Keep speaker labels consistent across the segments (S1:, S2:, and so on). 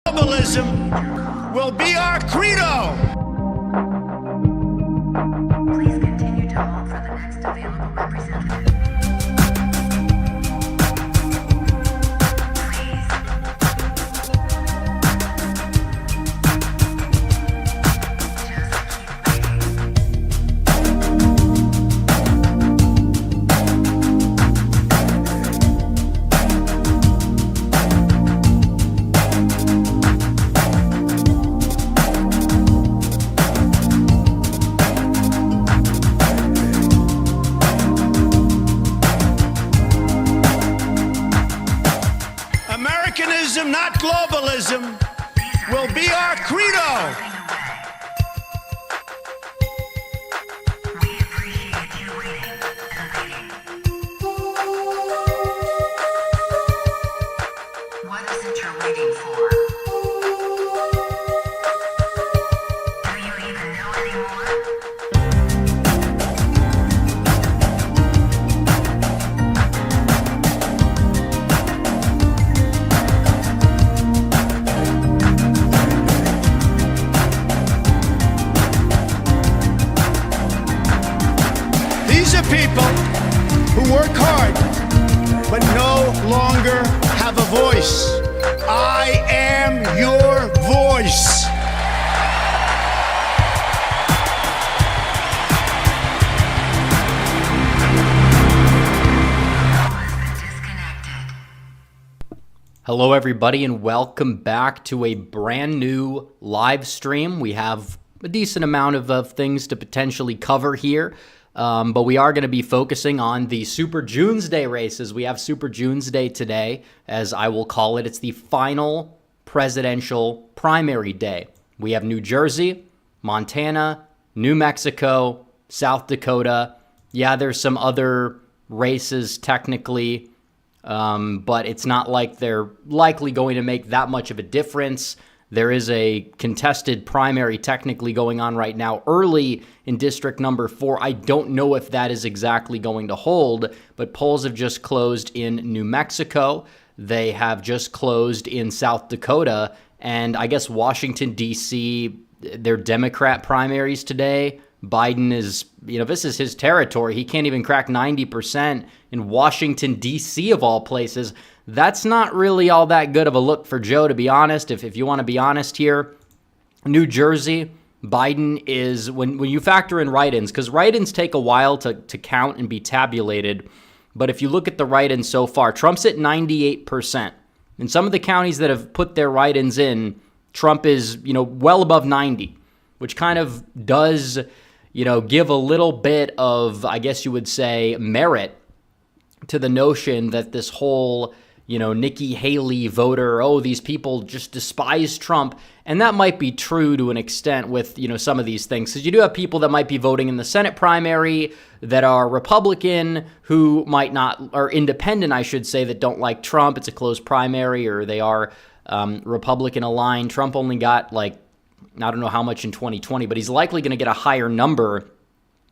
S1: Globalism will be our credo.
S2: Please continue to hold for the next available representative.
S1: Americanism, not globalism, will be our credo.
S2: We appreciate you waiting and waiting. What is it you're waiting for? Do you even know anymore?
S1: These are people who work hard but no longer have a voice. I am your voice.
S2: Disconnected.
S3: Hello, everybody, and welcome back to a brand new live stream. We have a decent amount of things to potentially cover here, but we are going to be focusing on the Super Junesday races. We have Super Junesday today, as I will call it. It's the final presidential primary day. We have New Jersey, Montana, New Mexico, South Dakota. Yeah, there's some other races technically, but it's not like they're likely going to make that much of a difference. There is a contested primary technically going on right now early in district number 4. I don't know if that is exactly going to hold, but polls have just closed in New Mexico. They have just closed in South Dakota, and I guess Washington, D.C., their Democrat primaries today. Biden is, this is his territory. He can't even crack 90% in Washington, D.C., of all places. That's not really all that good of a look for Joe, to be honest. If you want to be honest here, New Jersey, Biden is, when you factor in write-ins, because write-ins take a while to count and be tabulated, but if you look at the write-ins so far, Trump's at 98%. In some of the counties that have put their write-ins in, Trump is, well above 90, which kind of does, give a little bit of, I guess you would say, merit to the notion that this whole, Nikki Haley voter, these people just despise Trump. And that might be true to an extent with, some of these things. Because you do have people that might be voting in the Senate primary that are Republican who might not, or independent, I should say, that don't like Trump. It's a closed primary, or they are Republican aligned. Trump only got I don't know how much in 2020, but he's likely going to get a higher number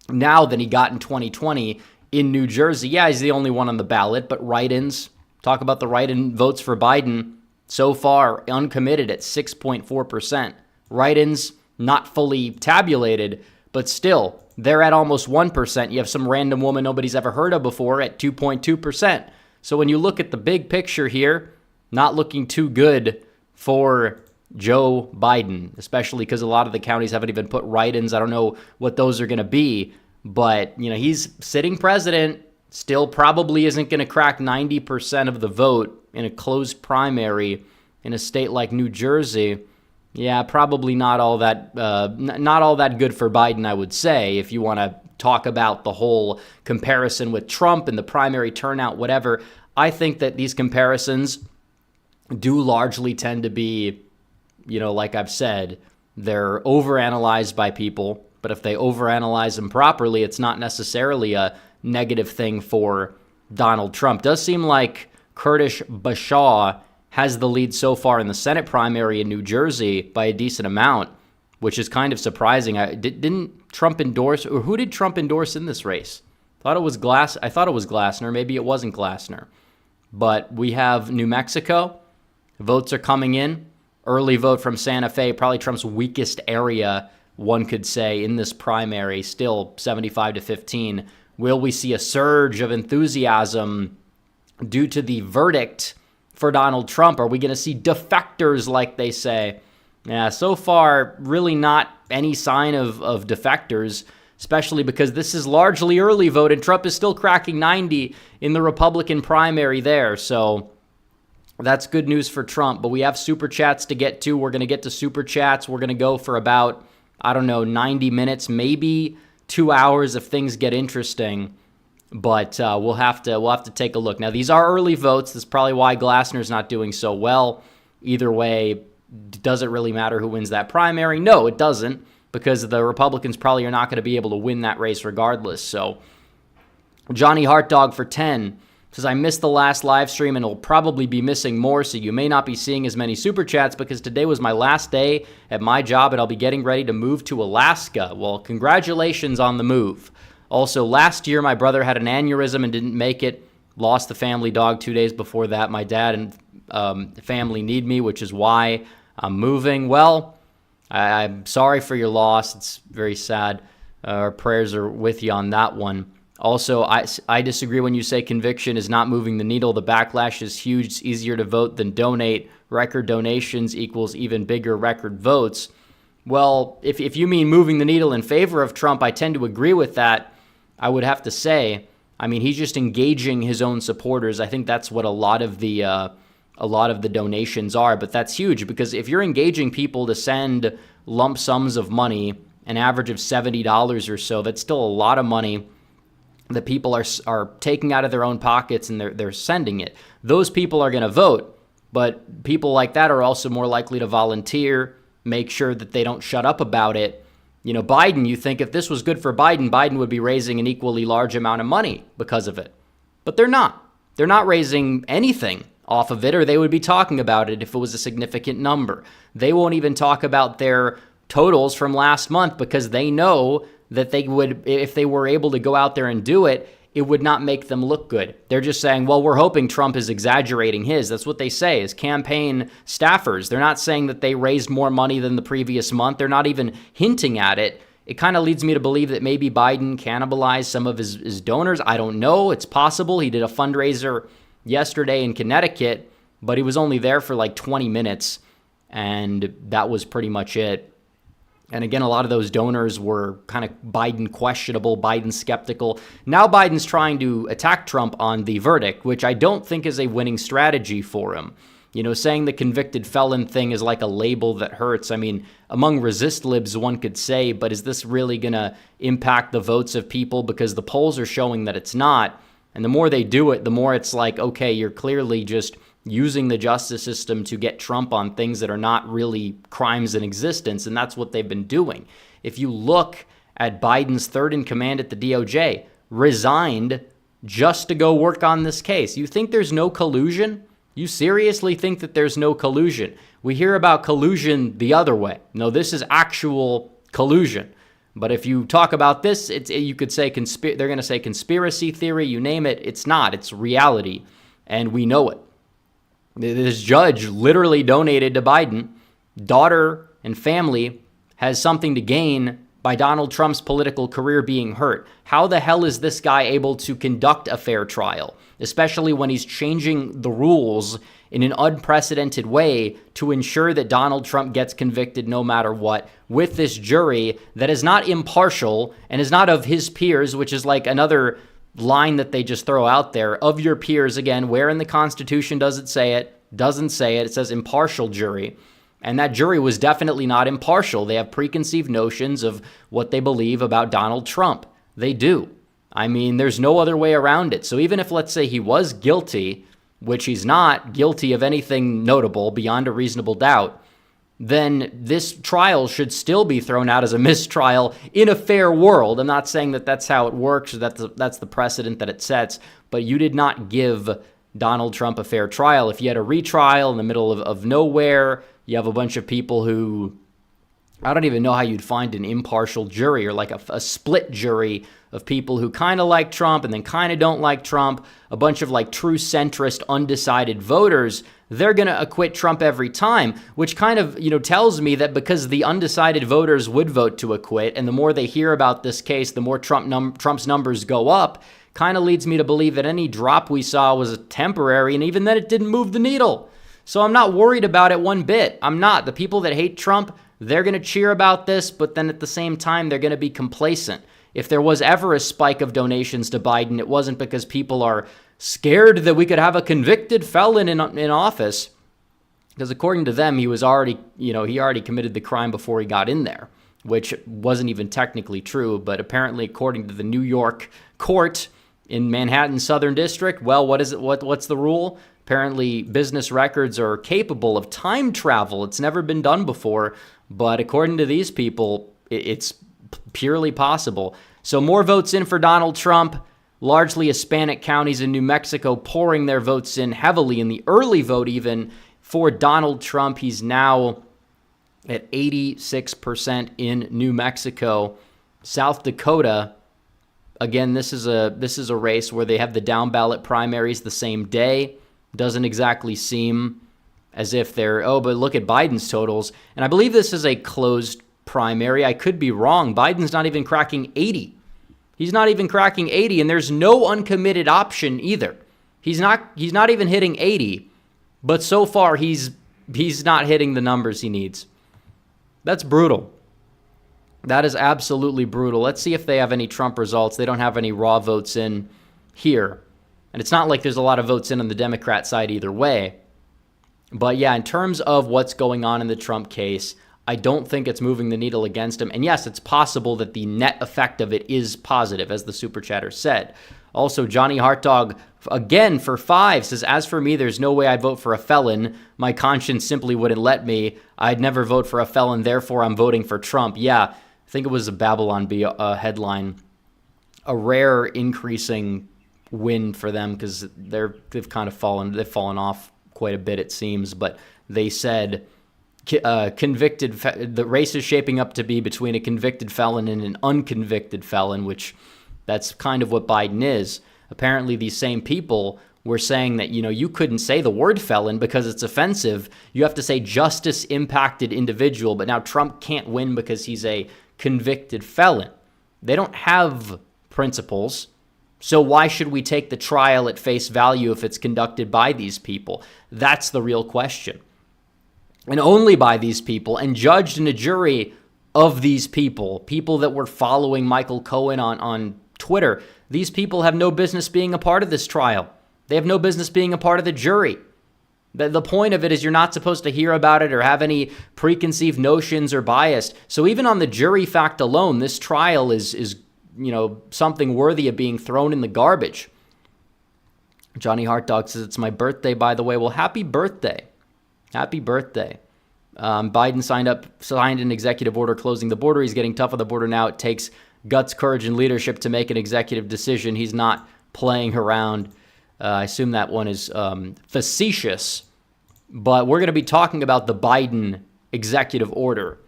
S3: now than he got in 2020 in New Jersey. Yeah, he's the only one on the ballot, but write-ins, talk about the write-in votes for Biden, so far uncommitted at 6.4%. Write-ins not fully tabulated, but still, they're at almost 1%. You have some random woman nobody's ever heard of before at 2.2%. So when you look at the big picture here, not looking too good for Joe Biden, especially because a lot of the counties haven't even put write-ins. I don't know what those are going to be, but he's sitting president, still probably isn't going to crack 90% of the vote in a closed primary in a state like New Jersey. Yeah, probably not all that good for Biden, I would say, if you want to talk about the whole comparison with Trump and the primary turnout, whatever. I think that these comparisons do largely tend to be, like I've said, they're overanalyzed by people, but if they overanalyze them properly, it's not necessarily a negative thing for Donald Trump. Does seem like Kurdish Bashaw has the lead so far in the Senate primary in New Jersey by a decent amount, which is kind of surprising. Didn't Trump endorse, or who did Trump endorse in this race? I thought it was Glassner. Maybe it wasn't Glassner. But we have New Mexico. Votes are coming in early vote from Santa Fe, probably Trump's weakest area, one could say, in this primary, still 75 to 15. Will we see a surge of enthusiasm due to the verdict for Donald Trump? Are we going to see defectors, like they say? Yeah, so far, really not any sign of defectors, especially because this is largely early vote, and Trump is still cracking 90 in the Republican primary there. So that's good news for Trump. But we have Super Chats to get to. We're going to get to Super Chats. We're going to go for about, 90 minutes, maybe 2 hours if things get interesting. But we'll have to take a look. Now, these are early votes. That's probably why Glassner's not doing so well. Either way, does it really matter who wins that primary? No, it doesn't, because the Republicans probably are not going to be able to win that race regardless. So Johnny Heartdog for 10 says, I missed the last live stream and will probably be missing more, so you may not be seeing as many Super Chats because today was my last day at my job and I'll be getting ready to move to Alaska. Well, congratulations on the move. Also, last year my brother had an aneurysm and didn't make it. Lost the family dog 2 days before that. My dad and family need me, which is why I'm moving. Well, I'm sorry for your loss. It's very sad. Our prayers are with you on that one. Also, I disagree when you say conviction is not moving the needle. The backlash is huge. It's easier to vote than donate. Record donations equals even bigger record votes. Well, if you mean moving the needle in favor of Trump, I tend to agree with that. I would have to say, he's just engaging his own supporters. I think that's what a lot of the donations are. But that's huge, because if you're engaging people to send lump sums of money, an average of $70 or so, that's still a lot of money that people are taking out of their own pockets, and they're sending it. Those people are going to vote, but people like that are also more likely to volunteer, make sure that they don't shut up about it. Biden, you think if this was good for Biden, Biden would be raising an equally large amount of money because of it. But they're not. They're not raising anything off of it, or they would be talking about it if it was a significant number. They won't even talk about their totals from last month because they know that they would, if they were able to go out there and do it, it would not make them look good. They're just saying, well, we're hoping Trump is exaggerating his. That's what they say as campaign staffers. They're not saying that they raised more money than the previous month. They're not even hinting at it. It kind of leads me to believe that maybe Biden cannibalized some of his donors. I don't know. It's possible. He did a fundraiser yesterday in Connecticut, but he was only there for like 20 minutes, and that was pretty much it. And again, a lot of those donors were kind of Biden questionable, Biden skeptical. Now Biden's trying to attack Trump on the verdict, which I don't think is a winning strategy for him. Saying the convicted felon thing is like a label that hurts. Among resist libs, one could say, but is this really going to impact the votes of people? Because the polls are showing that it's not. And the more they do it, the more it's like, okay, you're clearly just using the justice system to get Trump on things that are not really crimes in existence, and that's what they've been doing. If you look at Biden's third in command at the DOJ, resigned just to go work on this case. You think there's no collusion? You seriously think that there's no collusion? We hear about collusion the other way. No, this is actual collusion. But if you talk about this, you could say they're going to say conspiracy theory, you name it. It's not. It's reality, and we know it. This judge literally donated to Biden. Daughter and family has something to gain by Donald Trump's political career being hurt. How the hell is this guy able to conduct a fair trial, especially when he's changing the rules in an unprecedented way to ensure that Donald Trump gets convicted no matter what, with this jury that is not impartial and is not of his peers, which is like another line that they just throw out there, of your peers. Again, where in the Constitution does it say it? Doesn't say it. It says impartial jury. And that jury was definitely not impartial. They have preconceived notions of what they believe about Donald Trump. They do. There's no other way around it. So even if, let's say, he was guilty, which he's not guilty of anything notable beyond a reasonable doubt, then this trial should still be thrown out as a mistrial in a fair world. I'm not saying that that's how it works, or that's the precedent that it sets, but you did not give Donald Trump a fair trial. If you had a retrial in the middle of nowhere, you have a bunch of people who I don't even know how you'd find an impartial jury or like a split jury of people who kind of like Trump and then kind of don't like Trump, a bunch of like true centrist, undecided voters. They're going to acquit Trump every time, which kind of, tells me that because the undecided voters would vote to acquit, and the more they hear about this case, the more Trump's numbers go up, kind of leads me to believe that any drop we saw was temporary, and even then it didn't move the needle. So I'm not worried about it one bit. I'm not. The people that hate Trump, they're going to cheer about this, but then at the same time, they're going to be complacent. If there was ever a spike of donations to Biden, it wasn't because people are scared that we could have a convicted felon in office. Because according to them, he already committed the crime before he got in there, which wasn't even technically true. But apparently, according to the New York court in Manhattan Southern District, well, what's the rule? Apparently, business records are capable of time travel. It's never been done before. But according to these people, it's purely possible. So more votes in for Donald Trump, largely Hispanic counties in New Mexico pouring their votes in heavily in the early vote even for Donald Trump. He's now at 86% in New Mexico. South Dakota, again, this is a race where they have the down ballot primaries the same day. Doesn't exactly seem as if they're, but look at Biden's totals. And I believe this is a closed primary. I could be wrong. Biden's not even cracking 80. He's not even cracking 80, and there's no uncommitted option either. He's not even hitting 80, but so far he's not hitting the numbers he needs. That's brutal. That is absolutely brutal. Let's see if they have any Trump results. They don't have any raw votes in here. And it's not like there's a lot of votes in on the Democrat side either way. But yeah, in terms of what's going on in the Trump case, I don't think it's moving the needle against him. And yes, it's possible that the net effect of it is positive, as the Super Chatter said. Also, Johnny Hartdog, again, for 5, says, as for me, there's no way I'd vote for a felon. My conscience simply wouldn't let me. I'd never vote for a felon, therefore I'm voting for Trump. Yeah, I think it was a Babylon Bee headline. A rare increasing win for them because they've kind of fallen off quite a bit, it seems. But they said the race is shaping up to be between a convicted felon and an unconvicted felon, which that's kind of what Biden is. Apparently, these same people were saying that, you couldn't say the word felon because it's offensive. You have to say justice impacted individual. But now Trump can't win because he's a convicted felon. They don't have principles. So why should we take the trial at face value if it's conducted by these people? That's the real question. And only by these people, and judged in a jury of these people that were following Michael Cohen on Twitter. These people have no business being a part of this trial. They have no business being a part of the jury. The point of it is you're not supposed to hear about it or have any preconceived notions or bias. So even on the jury fact alone, this trial is something worthy of being thrown in the garbage. Johnny Hartdog says, it's my birthday, by the way. Well, happy birthday. Happy birthday. Biden signed an executive order closing the border. He's getting tough on the border now. It takes guts, courage, and leadership to make an executive decision. He's not playing around. I assume that one is facetious. But we're going to be talking about the Biden executive order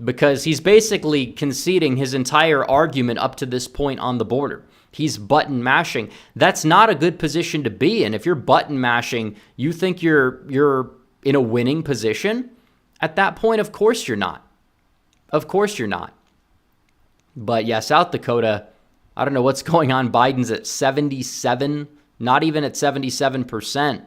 S3: because he's basically conceding his entire argument up to this point on the border. He's button mashing. That's not a good position to be in. If you're button mashing, you think you're in a winning position. At that point, of course you're not. Of course you're not. But yeah, South Dakota, I don't know what's going on. Biden's at 77, not even at 77%.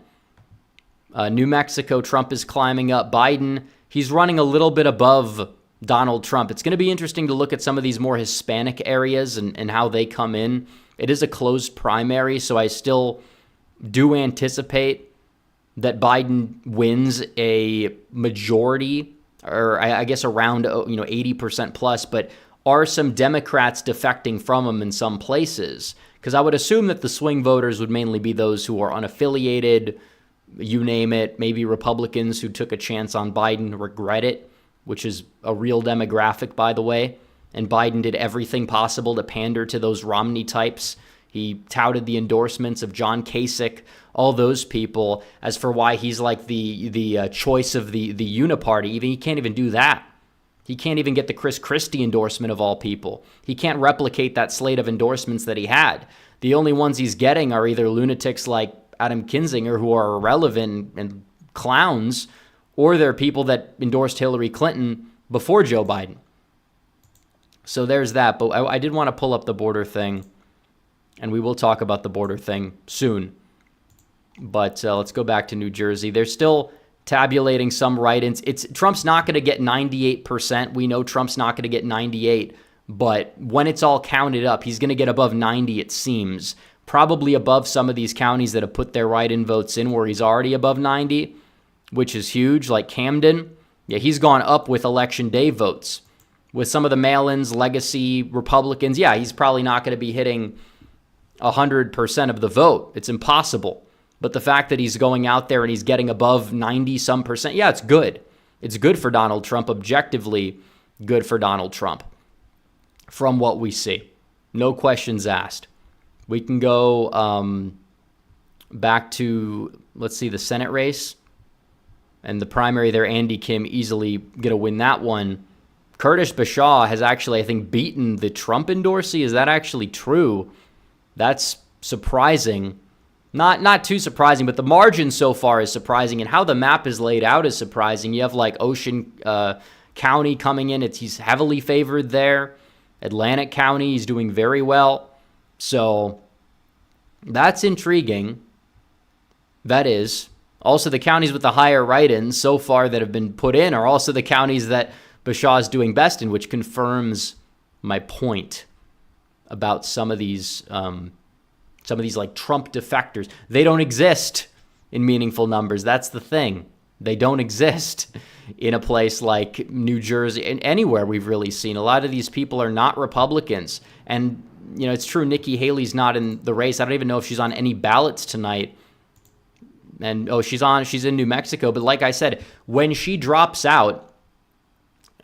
S3: New Mexico, Trump is climbing up. Biden, he's running a little bit above Donald Trump. It's going to be interesting to look at some of these more Hispanic areas and how they come in. It is a closed primary, so I still do anticipate that Biden wins a majority, or I guess around 80% plus, but are some Democrats defecting from him in some places? Because I would assume that the swing voters would mainly be those who are unaffiliated, you name it, maybe Republicans who took a chance on Biden regret it, which is a real demographic, by the way. And Biden did everything possible to pander to those Romney types. He touted the endorsements of John Kasich, all those people, as for why he's like the choice of the uniparty. He can't even do that. He can't even get the Chris Christie endorsement of all people. He can't replicate that slate of endorsements that he had. The only ones he's getting are either lunatics like Adam Kinzinger, who are irrelevant and clowns, or they're people that endorsed Hillary Clinton before Joe Biden. So there's that. But I did want to pull up the border thing, and we will talk about the border thing soon. But let's go back to New Jersey. They're still tabulating some write-ins. Trump's not going to get 98%. We know Trump's not going to get 98%. But when it's all counted up, he's going to get above 90%, it seems. Probably above some of these counties that have put their write-in votes in where he's already above 90%, which is huge, like Camden. Yeah, he's gone up with Election Day votes. With some of the mail-ins, legacy Republicans, yeah, he's probably not going to be hitting 100% of the vote. It's impossible. But the fact that he's going out there and he's getting above 90-some percent, yeah, it's good. It's good for Donald Trump, objectively good for Donald Trump, from what we see. No questions asked. We can go back to, let's see, the Senate race. And the primary there, Andy Kim, easily going to win that one. Curtis Bashaw has actually, I think, beaten the Trump endorsee. Is that actually true? That's surprising. Not too surprising, but the margin so far is surprising, and how the map is laid out is surprising. You have like Ocean County coming in. He's heavily favored there. Atlantic County, he's doing very well. So that's intriguing. That is. Also, the counties with the higher write-ins so far that have been put in are also the counties that Bashaw is doing best in, which confirms my point about some of these like Trump defectors. They don't exist in meaningful numbers. That's the thing. They don't exist in a place like New Jersey and anywhere we've really seen. A lot of these people are not Republicans. And, you know, it's true Nikki Haley's not in the race. I don't even know if she's on any ballots tonight. And, she's in New Mexico. But like I said, when she drops out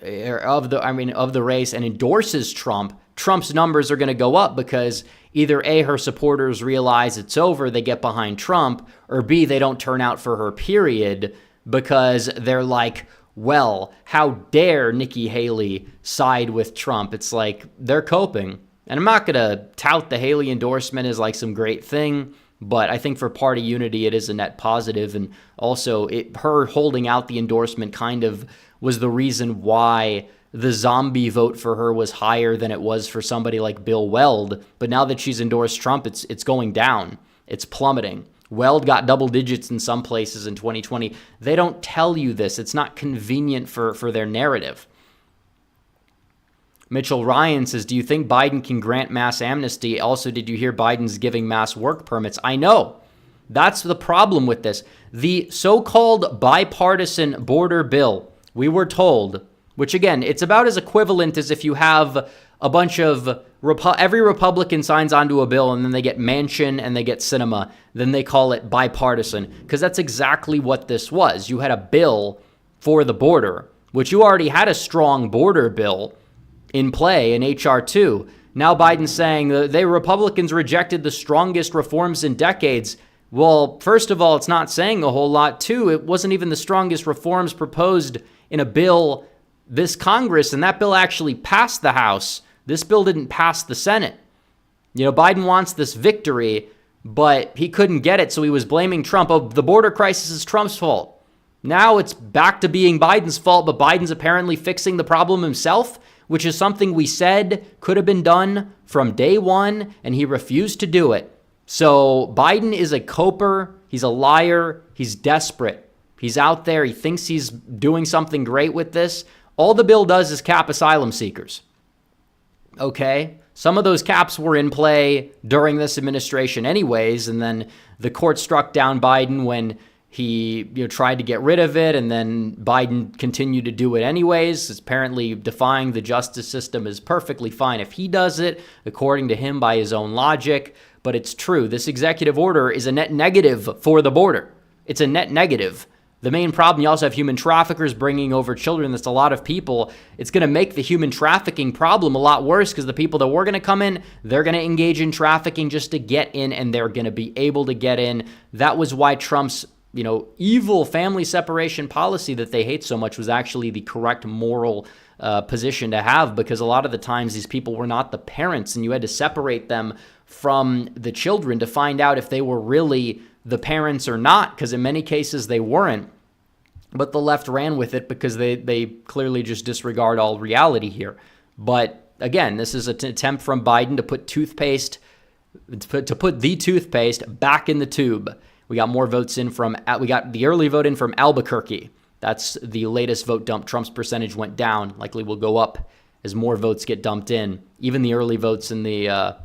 S3: of the race and endorses Trump, Trump's numbers are going to go up because either A, her supporters realize it's over, they get behind Trump, or B, they don't turn out for her, period, because they're like, well, how dare Nikki Haley side with Trump? It's like they're coping. And I'm not going to tout the Haley endorsement as like some great thing, but I think for party unity, it is a net positive. And also, her holding out the endorsement kind of was the reason why the zombie vote for her was higher than it was for somebody like Bill Weld. But now that she's endorsed Trump, it's going down. It's plummeting. Weld got double digits in some places in 2020. They don't tell you this. It's not convenient for their narrative. Mitchell Ryan says, do you think Biden can grant mass amnesty? Also, did you hear Biden's giving mass work permits? I know. That's the problem with this. The so-called bipartisan border bill, we were told, which again, it's about as equivalent as if you have a bunch of, every Republican signs onto a bill and then they get Manchin and they get Sinema, then they call it bipartisan, because that's exactly what this was. You had a bill for the border, which you already had a strong border bill in play in H.R. 2. Now Biden's saying they Republicans rejected the strongest reforms in decades. Well, first of all, it's not saying a whole lot. Two, it wasn't even the strongest reforms proposed in a bill this Congress, and that bill actually passed the House. This bill didn't pass the Senate. You know, Biden wants this victory, but he couldn't get it, so he was blaming Trump. Oh, the border crisis is Trump's fault. Now it's back to being Biden's fault, but Biden's apparently fixing the problem himself, which is something we said could have been done from day one, and he refused to do it. So Biden is a coper. He's a liar. He's desperate. He's out there. He thinks he's doing something great with this. All the bill does is cap asylum seekers. Okay? Some of those caps were in play during this administration anyways, and then the court struck down Biden when he tried to get rid of it, and then Biden continued to do it anyways. It's apparently defying the justice system is perfectly fine if he does it, according to him by his own logic. But it's true. This executive order is a net negative for the border. It's a net negative. The main problem, you also have human traffickers bringing over children. That's a lot of people. It's going to make the human trafficking problem a lot worse because the people that were going to come in, they're going to engage in trafficking just to get in, and they're going to be able to get in. That was why Trump's evil family separation policy that they hate so much was actually the correct moral position to have, because a lot of the times these people were not the parents, and you had to separate them from the children to find out if they were really the parents or not, because in many cases they weren't. But the left ran with it because they clearly just disregard all reality here. But again, this is an attempt from Biden to put the toothpaste back in the tube. We got more votes in we got the early vote in from Albuquerque. That's the latest vote dump. Trump's percentage went down, likely will go up as more votes get dumped in. Even the early votes in the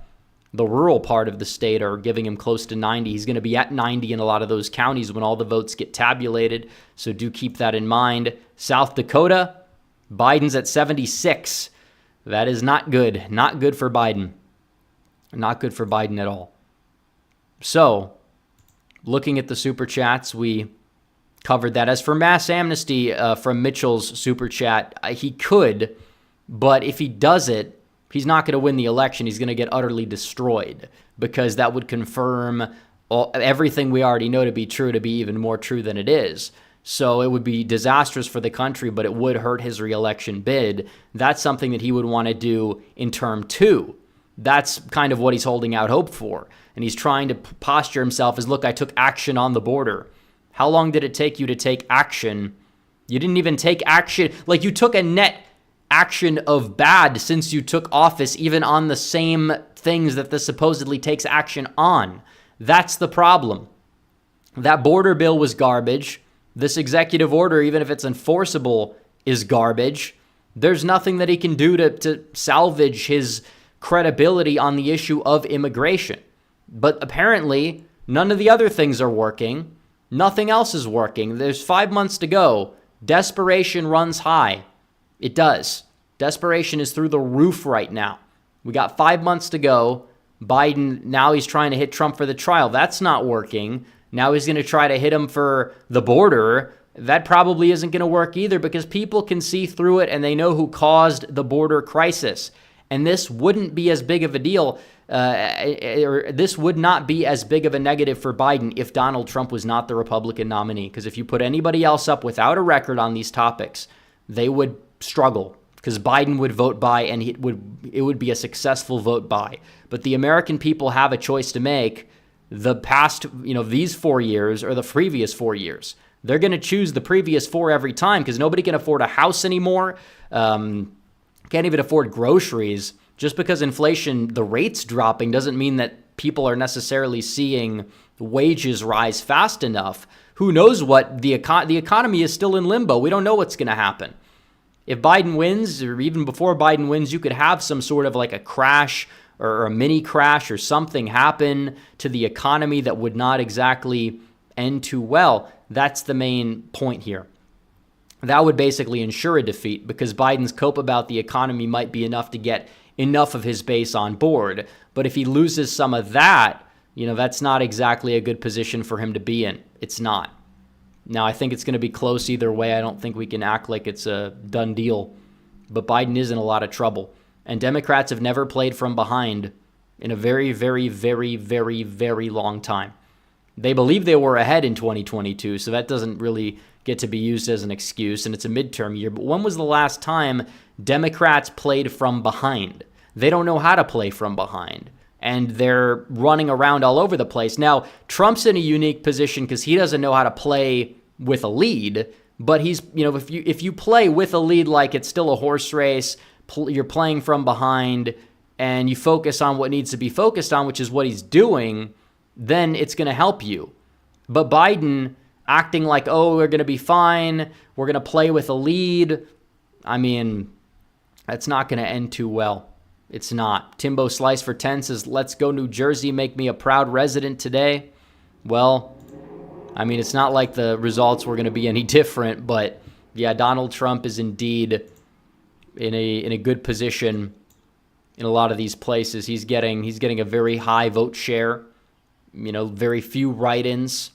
S3: rural part of the state are giving him close to 90. He's going to be at 90 in a lot of those counties when all the votes get tabulated, so do keep that in mind. South Dakota, Biden's at 76. That is not good. Not good for Biden. Not good for Biden at all. So, looking at the super chats, we covered that. As for mass amnesty from Mitchell's super chat, he could, but if he does it, he's not going to win the election. He's going to get utterly destroyed, because that would confirm everything we already know to be true to be even more true than it is. So it would be disastrous for the country, but it would hurt his reelection bid. That's something that he would want to do in term 2. That's kind of what he's holding out hope for. And he's trying to posture himself as, look, I took action on the border. How long did it take you to take action? You didn't even take action. Like, you took a net action of bad since you took office, even on the same things that this supposedly takes action on. That's the problem. That border bill was garbage. This executive order, even if it's enforceable, is garbage. There's nothing that he can do to salvage his credibility on the issue of immigration. But apparently, none of the other things are working. Nothing else is working. There's 5 months to go. Desperation runs high. It does. Desperation is through the roof right now. We got 5 months to go. Biden, now he's trying to hit Trump for the trial. That's not working. Now he's going to try to hit him for the border. That probably isn't going to work either, because people can see through it and they know who caused the border crisis. And this wouldn't be as big of a deal, or this would not be as big of a negative for Biden if Donald Trump was not the Republican nominee. Because if you put anybody else up without a record on these topics, they would struggle, because Biden would vote by, and it would be a successful vote by. But the American people have a choice to make. The past, these 4 years or the previous 4 years. They're going to choose the previous 4 every time, because nobody can afford a house anymore. Can't even afford groceries. Just because inflation, the rate's dropping, doesn't mean that people are necessarily seeing wages rise fast enough. Who knows what the economy is still in limbo. We don't know what's going to happen. If Biden wins, or even before Biden wins, you could have some sort of like a crash or a mini crash or something happen to the economy that would not exactly end too well. That's the main point here. That would basically ensure a defeat, because Biden's cope about the economy might be enough to get enough of his base on board. But if he loses some of that, that's not exactly a good position for him to be in. It's not. Now, I think it's going to be close either way. I don't think we can act like it's a done deal. But Biden is in a lot of trouble. And Democrats have never played from behind in a very, very, very, very, very long time. They believe they were ahead in 2022, so that doesn't really get to be used as an excuse, and it's a midterm year. But when was the last time Democrats played from behind? They don't know how to play from behind, and they're running around all over the place. Now, Trump's in a unique position because he doesn't know how to play with a lead, but he's, if you play with a lead like it's still a horse race, you're playing from behind, and you focus on what needs to be focused on, which is what he's doing, then it's going to help you. But Biden acting like, oh, we're going to be fine, we're going to play with a lead, I mean, that's not going to end too well. It's not. Timbo Slice for 10 says, let's go New Jersey, make me a proud resident today. Well, I mean, it's not like the results were going to be any different, but yeah, Donald Trump is indeed in a good position in a lot of these places. He's getting a very high vote share, very few write-ins.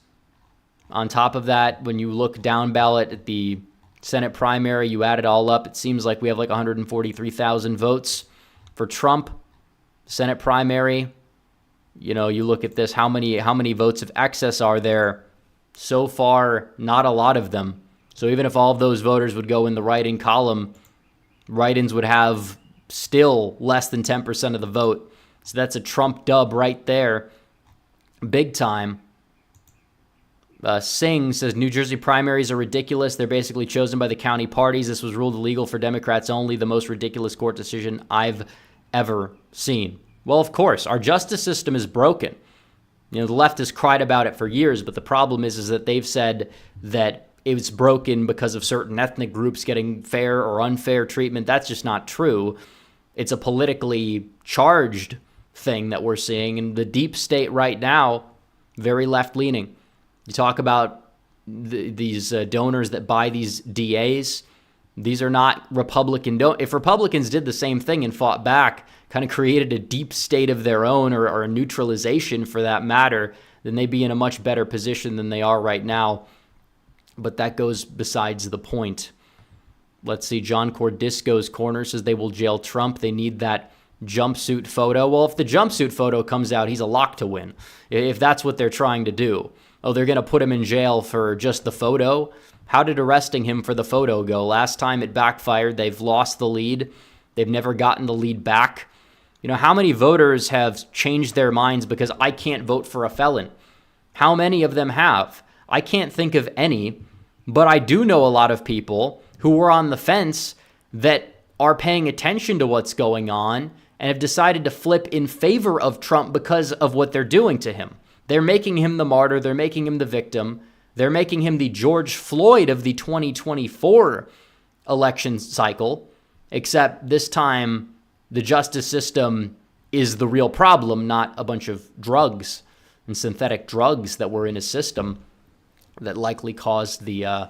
S3: On top of that, when you look down ballot at the Senate primary, you add it all up, it seems like we have like 143,000 votes for Trump. Senate primary, you look at this, how many votes of excess are there? So far, not a lot of them. So even if all of those voters would go in the write-in column, Write-ins would have still less than 10% of the vote. So that's a Trump dub right there. Big time. Singh says New Jersey primaries are ridiculous. They're basically chosen by the county parties. This was ruled illegal for Democrats only. The most ridiculous court decision I've ever seen. Well, of course, our justice system is broken. The left has cried about it for years, but the problem is that they've said that it's broken because of certain ethnic groups getting fair or unfair treatment. That's just not true. It's a politically charged thing that we're seeing, and the deep state right now, very left-leaning. You talk about these donors that buy these DAs. These are not Republican. If Republicans did the same thing and fought back, kind of created a deep state of their own, or a neutralization for that matter, then they'd be in a much better position than they are right now. But that goes besides the point. Let's see. John Cordisco's Corner says they will jail Trump. They need that jumpsuit photo. Well, if the jumpsuit photo comes out, he's a lock to win. If that's what they're trying to do. Oh, they're going to put him in jail for just the photo? How did arresting him for the photo go? Last time it backfired. They've lost the lead. They've never gotten the lead back. How many voters have changed their minds because I can't vote for a felon? How many of them have? I can't think of any, but I do know a lot of people who were on the fence that are paying attention to what's going on and have decided to flip in favor of Trump because of what they're doing to him. They're making him the martyr. They're making him the victim. They're making him the George Floyd of the 2024 election cycle, except this time the justice system is the real problem, not a bunch of drugs and synthetic drugs that were in his system that likely caused the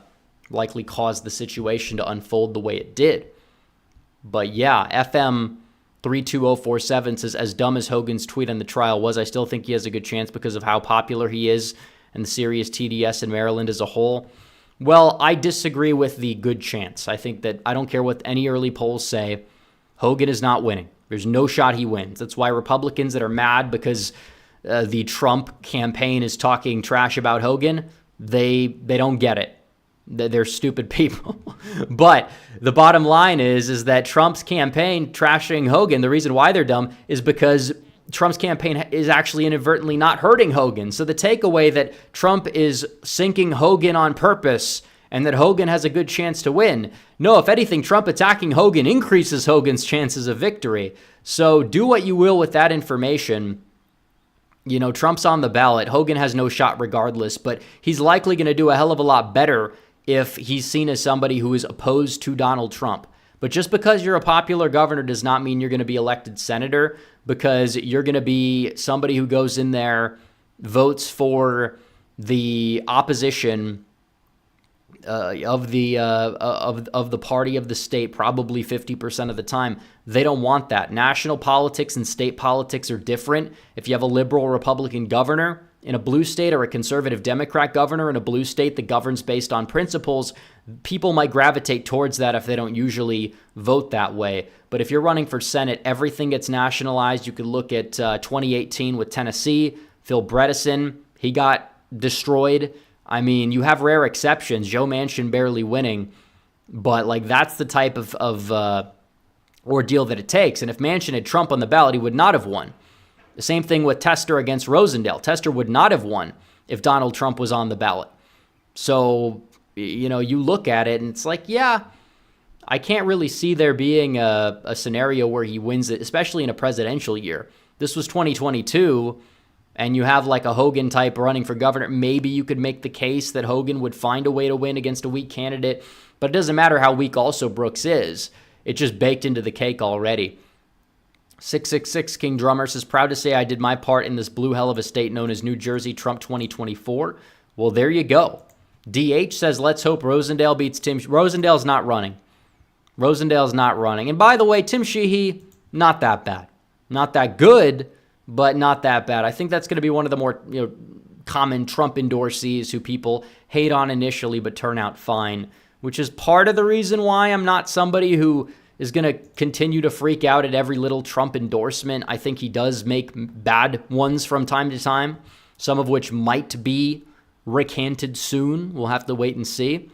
S3: situation to unfold the way it did. But yeah, FM 32047 says, as dumb as Hogan's tweet on the trial was, I still think he has a good chance because of how popular he is and the serious TDS in Maryland as a whole. Well, I disagree with the good chance. I think that I don't care what any early polls say, Hogan is not winning. There's no shot he wins. That's why Republicans that are mad because the Trump campaign is talking trash about Hogan, they don't get it. They're stupid people. But the bottom line is that Trump's campaign trashing Hogan, the reason why they're dumb is because Trump's campaign is actually inadvertently not hurting Hogan. So the takeaway that Trump is sinking Hogan on purpose and that Hogan has a good chance to win. No, if anything, Trump attacking Hogan increases Hogan's chances of victory. So do what you will with that information. Trump's on the ballot. Hogan has no shot regardless, but he's likely going to do a hell of a lot better if he's seen as somebody who is opposed to Donald Trump. But just because you're a popular governor does not mean you're going to be elected senator, because you're going to be somebody who goes in there, votes for the opposition of the party of the state, probably 50% of the time. They don't want that. National politics and state politics are different. If you have a liberal Republican governor in a blue state or a conservative Democrat governor in a blue state that governs based on principles, people might gravitate towards that if they don't usually vote that way. But if you're running for Senate, everything gets nationalized. You could look at 2018 with Tennessee. Phil Bredesen, he got destroyed. I mean, you have rare exceptions. Joe Manchin barely winning. But that's the type of ordeal that it takes. And if Manchin had Trump on the ballot, he would not have won. The same thing with Tester against Rosendale. Tester would not have won if Donald Trump was on the ballot. So, you look at it and it's yeah, I can't really see there being a scenario where he wins it, especially in a presidential year. This was 2022, and you have a Hogan type running for governor. Maybe you could make the case that Hogan would find a way to win against a weak candidate, but it doesn't matter how weak also Brooks is. It's just baked into the cake already. 666 King Drummer says, proud to say I did my part in this blue hell of a state known as New Jersey Trump 2024. Well, there you go. DH says, let's hope Rosendale beats Tim. Rosendale's not running. And by the way, Tim Sheehy, not that bad. Not that good, but not that bad. I think that's going to be one of the more common Trump endorsees who people hate on initially but turn out fine, which is part of the reason why I'm not somebody who is going to continue to freak out at every little Trump endorsement. I think he does make bad ones from time to time, some of which might be recanted soon. We'll have to wait and see.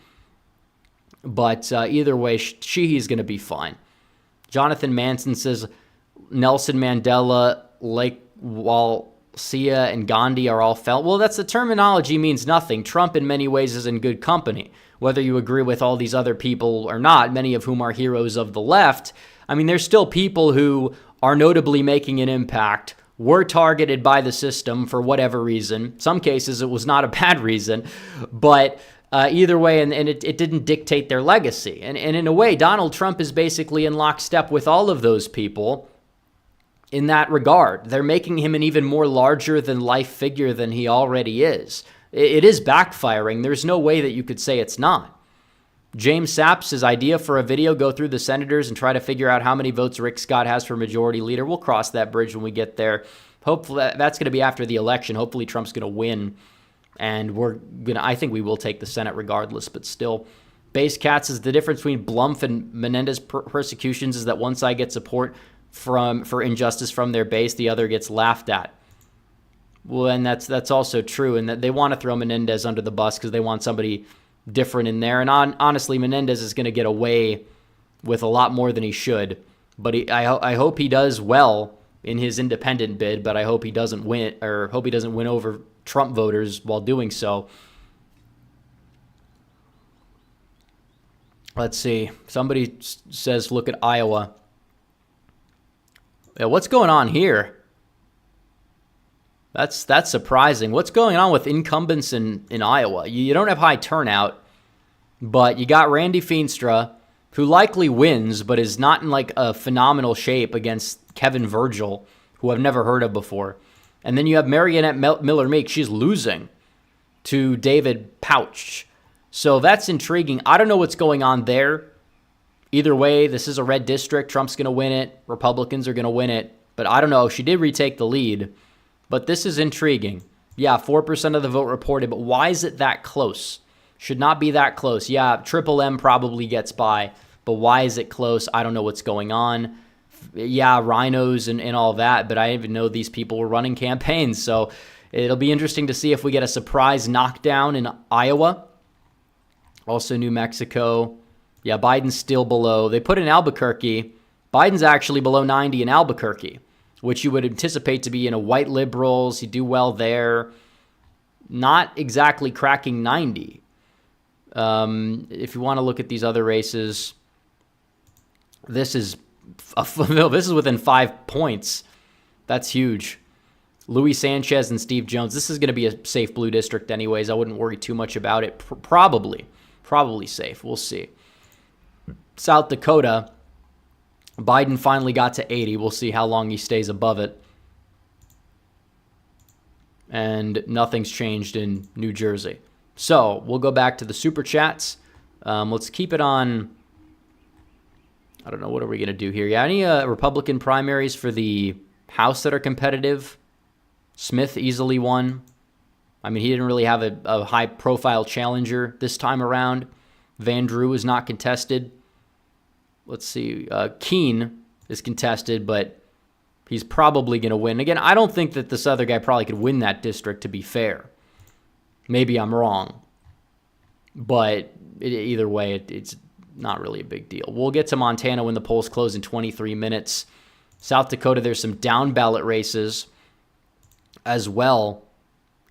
S3: But either way, Sheehy's going to be fine. Jonathan Manson says Nelson Mandela, Lake Walsia, and Gandhi are all felt. Well, that's the terminology means nothing. Trump in many ways is in good company. Whether you agree with all these other people or not, many of whom are heroes of the left, I mean, there's still people who are notably making an impact, were targeted by the system for whatever reason. Some cases it was not a bad reason, but either way, and it didn't dictate their legacy. And in a way, Donald Trump is basically in lockstep with all of those people in that regard. They're making him an even more larger-than-life figure than he already is. It is backfiring. There's no way that you could say it's not. James Sapp's idea for a video, go through the senators and try to figure out how many votes Rick Scott has for majority leader. We'll cross that bridge when we get there. Hopefully, that's going to be after the election. Hopefully, Trump's going to win. And I think we will take the Senate regardless, but still. Base Cats is the difference between Blumf and Menendez persecutions is that one side gets support for injustice from their base, the other gets laughed at. Well, and that's also true, and that they want to throw Menendez under the bus because they want somebody different in there. And honestly, Menendez is going to get away with a lot more than he should. But I hope he does well in his independent bid, but I hope he doesn't win, or hope he doesn't win over Trump voters while doing so. Let's see. Somebody says, look at Iowa. Yeah, what's going on here? That's surprising. What's going on with incumbents in Iowa? You don't have high turnout, but you got Randy Feenstra, who likely wins, but is not in like a phenomenal shape against Kevin Virgil, who I've never heard of before. And then you have Marionette Miller-Meek. She's losing to David Pouch. So that's intriguing. I don't know what's going on there. Either way, this is a red district. Trump's going to win it. Republicans are going to win it. But I don't know. She did retake the lead. But this is intriguing. Yeah, 4% of the vote reported. But why is it that close? Should not be that close. Yeah, Triple M probably gets by. But why is it close? I don't know what's going on. Yeah, rhinos and all that. But I didn't even know these people were running campaigns. So it'll be interesting to see if we get a surprise knockdown in Iowa. Also New Mexico. Yeah, Biden's still below. They put in Albuquerque. Biden's actually below 90 in Albuquerque, which you would anticipate to be in a white liberals. You do well there. Not exactly cracking 90. If you want to look at these other races, this is within 5 points. That's huge. Luis Sanchez and Steve Jones. This is going to be a safe blue district anyways. I wouldn't worry too much about it. Probably safe. We'll see. South Dakota, Biden finally got to 80. We'll see how long he stays above it. And nothing's changed in New Jersey. So we'll go back to the super chats. Let's keep it on. I don't know. What are we going to do here? Yeah, any Republican primaries for the House that are competitive? Smith easily won. I mean, he didn't really have a high-profile challenger this time around. Van Drew is not contested. Let's see. Keene is contested, but he's probably going to win. Again, I don't think that this other guy probably could win that district, to be fair. Maybe I'm wrong. But either way, it's not really a big deal. We'll get to Montana when the polls close in 23 minutes. South Dakota, there's some down-ballot races as well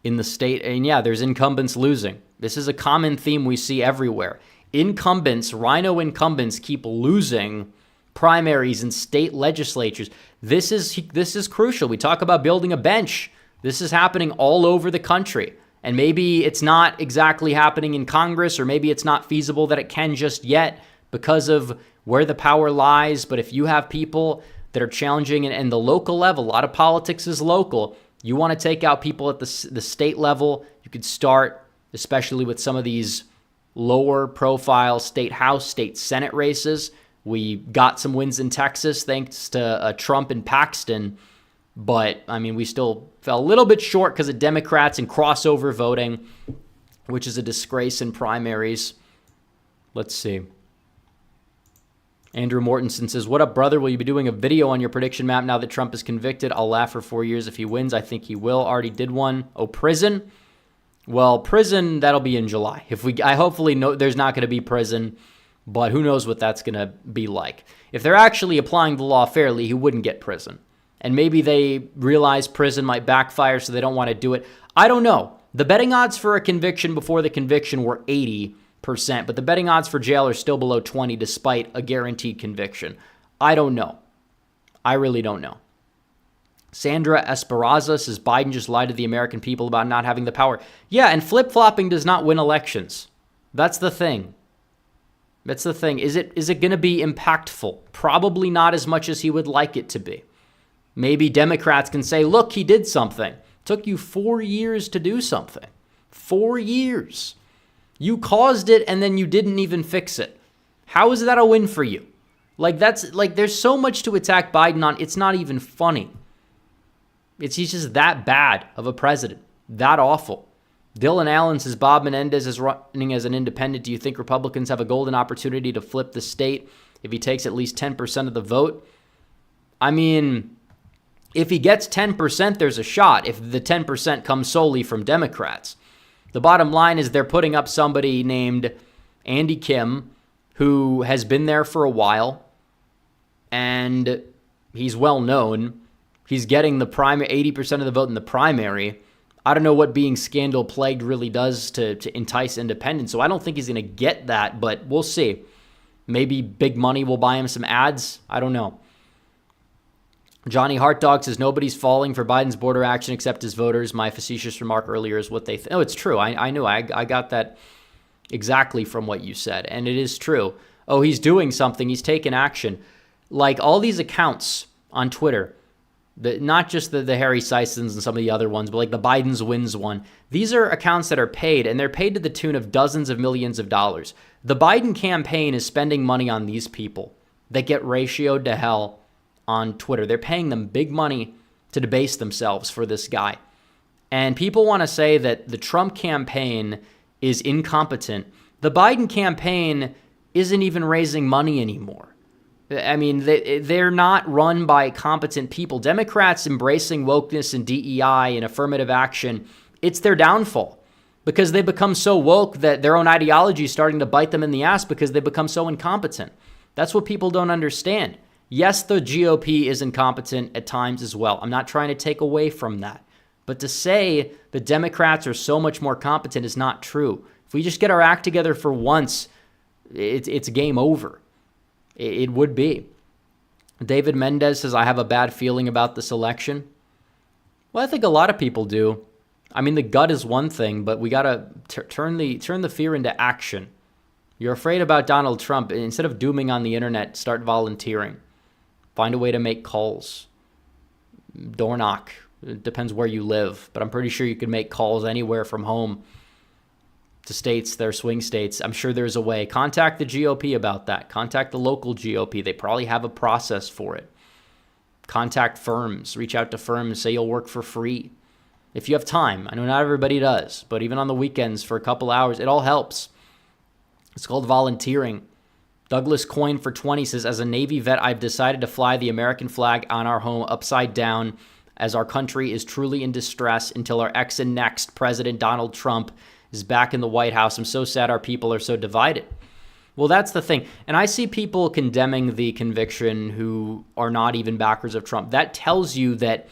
S3: in the state. And yeah, there's incumbents losing. This is a common theme we see everywhere. Rhino incumbents keep losing primaries in state legislatures. This is crucial. We talk about building a bench. This is happening all over the country. And maybe it's not exactly happening in Congress, or maybe it's not feasible that it can just yet because of where the power lies. But if you have people that are challenging and the local level, a lot of politics is local. You want to take out people at the state level, you could start, especially with some of these lower profile state House, state Senate races. We got some wins in Texas thanks to Trump and Paxton. But, I mean, we still fell a little bit short because of Democrats and crossover voting, which is a disgrace in primaries. Let's see. Andrew Mortensen says, what up, brother? Will you be doing a video on your prediction map now that Trump is convicted? I'll laugh for 4 years if he wins. I think he will. Already did one. Oh, prison? Well, prison, that'll be in July. I hopefully know there's not going to be prison. But who knows what that's going to be like. If they're actually applying the law fairly, he wouldn't get prison. And maybe they realize prison might backfire, so they don't want to do it. I don't know. The betting odds for a conviction before the conviction were 80%, but the betting odds for jail are still below 20 despite a guaranteed conviction. I don't know. I really don't know. Sandra Esperanza says Biden just lied to the American people about not having the power. Yeah, and flip-flopping does not win elections. That's the thing. That's the thing. Is it going to be impactful? Probably not as much as he would like it to be. Maybe Democrats can say, look, he did something. Took you 4 years to do something. 4 years. You caused it and then you didn't even fix it. How is that a win for you? There's so much to attack Biden on. It's not even funny. He's just that bad of a president. That awful. Dylan Allen says Bob Menendez is running as an independent. Do you think Republicans have a golden opportunity to flip the state if he takes at least 10% of the vote? I mean, if he gets 10%, there's a shot if the 10% comes solely from Democrats. The bottom line is they're putting up somebody named Andy Kim, who has been there for a while, and he's well known. He's getting the 80% of the vote in the primary. I don't know what being scandal-plagued really does to entice independents, so I don't think he's going to get that, but we'll see. Maybe big money will buy him some ads. I don't know. Johnny Hartdog says nobody's falling for Biden's border action except his voters. My facetious remark earlier is what they think. Oh, it's true. I knew. I got that exactly from what you said, and it is true. Oh, he's doing something. He's taking action. Like all these accounts on Twitter, not just the Harry Sisons and some of the other ones, but like the Biden's Wins one. These are accounts that are paid, and they're paid to the tune of dozens of millions of dollars. The Biden campaign is spending money on these people that get ratioed to hell on Twitter. They're paying them big money to debase themselves for this guy. And people want to say that the Trump campaign is incompetent. The Biden campaign isn't even raising money anymore. I mean, they're not run by competent people. Democrats embracing wokeness and DEI and affirmative action, it's their downfall because they become so woke that their own ideology is starting to bite them in the ass because they become so incompetent. That's what people don't understand. Yes, the GOP is incompetent at times as well. I'm not trying to take away from that. But to say the Democrats are so much more competent is not true. If we just get our act together for once, it's game over. It would be. David Mendez says, I have a bad feeling about this election. Well, I think a lot of people do. I mean, the gut is one thing, but we got to turn the fear into action. You're afraid about Donald Trump. Instead of dooming on the internet, start volunteering. Find a way to make calls. Door knock. It depends where you live, but I'm pretty sure you can make calls anywhere from home to states, their swing states. I'm sure there's a way. Contact the GOP about that. Contact the local GOP. They probably have a process for it. Contact firms. Reach out to firms. Say you'll work for free. If you have time. I know not everybody does, but even on the weekends for a couple hours, it all helps. It's called volunteering. Douglas Coyne for 20 says, as a Navy vet, I've decided to fly the American flag on our home upside down as our country is truly in distress until our ex and next President Donald Trump is back in the White House. I'm so sad our people are so divided. Well, that's the thing. And I see people condemning the conviction who are not even backers of Trump. That tells you that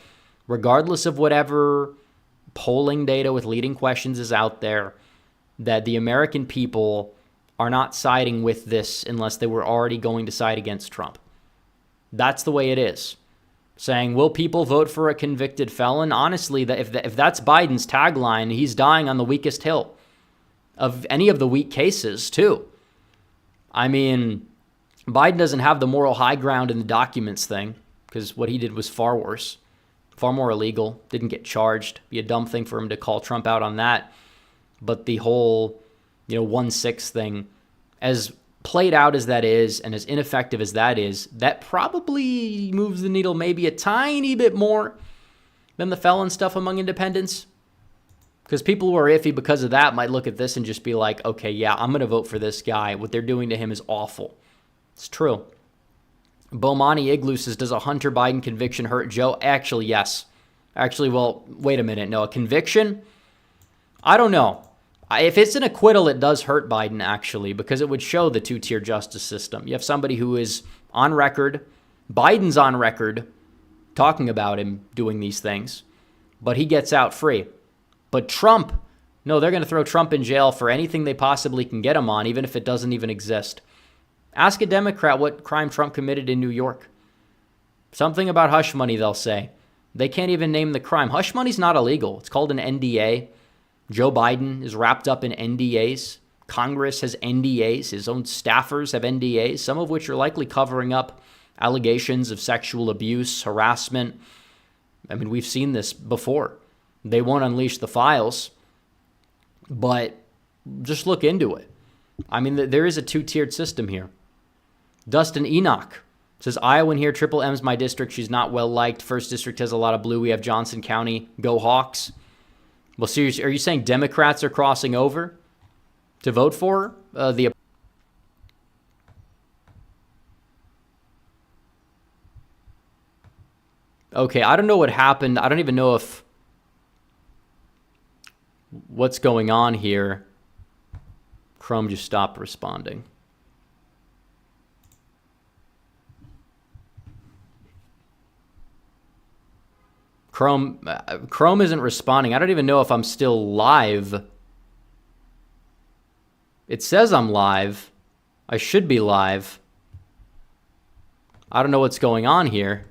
S3: regardless of whatever polling data with leading questions is out there, that the American people are not siding with this unless they were already going to side against Trump. That's the way it is. Saying, will people vote for a convicted felon? Honestly, if that's Biden's tagline, he's dying on the weakest hill of any of the weak cases, too. I mean, Biden doesn't have the moral high ground in the documents thing because what he did was far worse, far more illegal, didn't get charged. Be a dumb thing for him to call Trump out on that. But the whole 1/6 thing, as played out as that is and as ineffective as that is, that probably moves the needle maybe a tiny bit more than the felon stuff among independents. Because people who are iffy because of that might look at this and just be like, okay, yeah, I'm going to vote for this guy. What they're doing to him is awful. It's true. Bomani Igloo says, does a Hunter Biden conviction hurt Joe? Actually, yes. Actually, well, wait a minute. No, a conviction? I don't know. If it's an acquittal, it does hurt Biden, actually, because it would show the two-tier justice system. You have somebody who is on record, Biden's on record, talking about him doing these things, but he gets out free. But Trump, no, they're going to throw Trump in jail for anything they possibly can get him on, even if it doesn't even exist. Ask a Democrat what crime Trump committed in New York. Something about hush money, they'll say. They can't even name the crime. Hush money's not illegal. It's called an NDA. Joe Biden is wrapped up in NDAs. Congress has NDAs. His own staffers have NDAs, some of which are likely covering up allegations of sexual abuse, harassment. I mean, we've seen this before. They won't unleash the files, but just look into it. I mean, there is a two-tiered system here. Dustin Enoch says, Iowa here, Triple M's my district. She's not well liked. First district has a lot of blue. We have Johnson County. Go Hawks. Well, seriously, are you saying Democrats are crossing over to vote for the... Okay, I don't know what happened. I don't even know if... what's going on here. Chrome just stopped responding. Chrome isn't responding. I don't even know if I'm still live. It says I'm live. I should be live. I don't know what's going on here.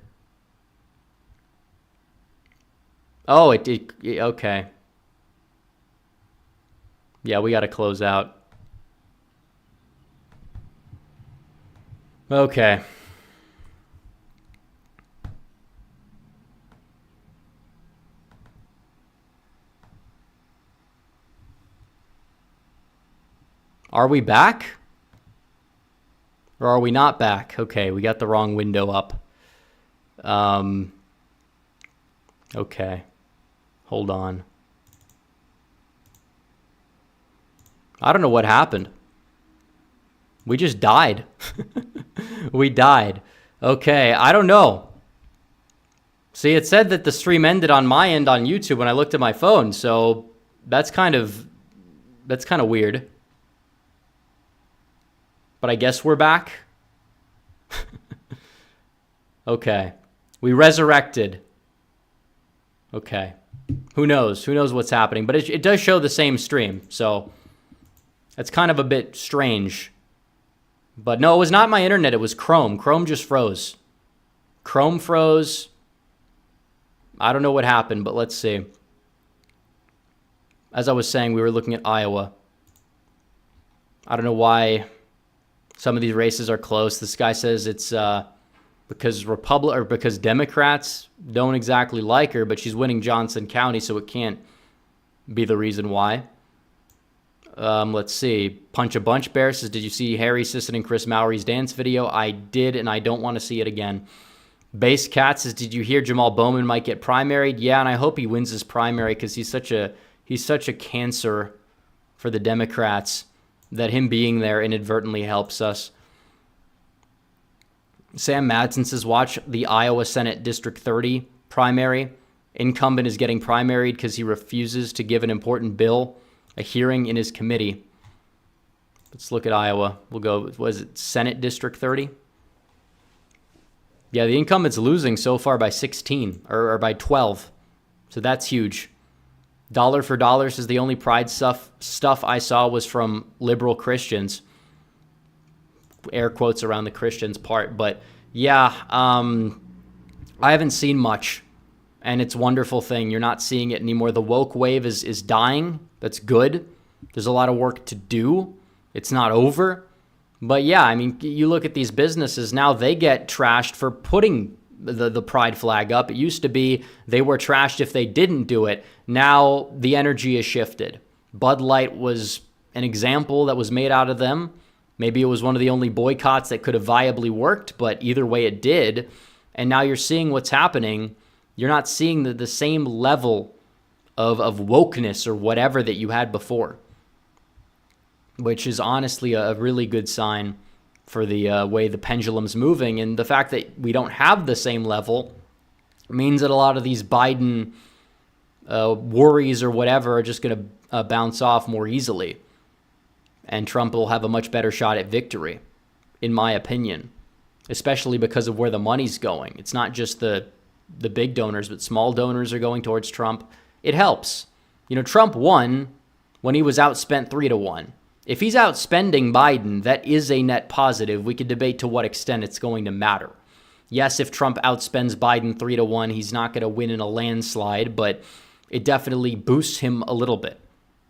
S3: Oh, okay. Yeah, we got to close out. Okay. Are we back? Or are we not back? Okay, we got the wrong window up. Okay. Hold on. I don't know what happened. We just died. We died. Okay, I don't know. See, it said that the stream ended on my end on YouTube when I looked at my phone, so that's kind of weird. But I guess we're back. Okay. We resurrected. Okay. Who knows? Who knows what's happening? But it does show the same stream, so that's kind of a bit strange. But no, it was not my internet. It was Chrome. Chrome just froze. Chrome froze. I don't know what happened, but let's see. As I was saying, we were looking at Iowa. I don't know why some of these races are close. This guy says it's because Democrats don't exactly like her, but she's winning Johnson County, so it can't be the reason why. Let's see. Punch a Bunch Bear says, did you see Harry Sisson and Chris Mowry's dance video? I did, and I don't want to see it again. Base Cat says, did you hear Jamal Bowman might get primaried? Yeah, and I hope he wins his primary because he's such a cancer for the Democrats that him being there inadvertently helps us. Sam Madsen says, watch the Iowa Senate District 30 primary. Incumbent is getting primaried because he refuses to give an important bill a hearing in his committee. Let's look at Iowa. We'll go, was it Senate District 30? Yeah, the incumbent's losing so far by 16 or by 12. So that's huge. Dollar for dollar says the only pride stuff I saw was from liberal Christians. Air quotes around the Christians part. But yeah, I haven't seen much. And it's a wonderful thing. You're not seeing it anymore. The woke wave is dying. That's good. There's a lot of work to do. It's not over. But yeah, I mean, you look at these businesses, now they get trashed for putting the pride flag up. It used to be they were trashed if they didn't do it. Now the energy has shifted. Bud Light was an example that was made out of them. Maybe it was one of the only boycotts that could have viably worked, but either way it did. And now you're seeing what's happening. You're not seeing the same level of wokeness or whatever that you had before, which is honestly a really good sign for the way the pendulum's moving. And the fact that we don't have the same level means that a lot of these Biden worries or whatever are just going to bounce off more easily. And Trump will have a much better shot at victory, in my opinion, especially because of where the money's going. It's not just the big donors, but small donors are going towards Trump. It helps. Trump won when he was outspent 3-1. If he's outspending Biden, that is a net positive. We could debate to what extent it's going to matter. Yes, if Trump outspends Biden 3-1, he's not going to win in a landslide, but it definitely boosts him a little bit.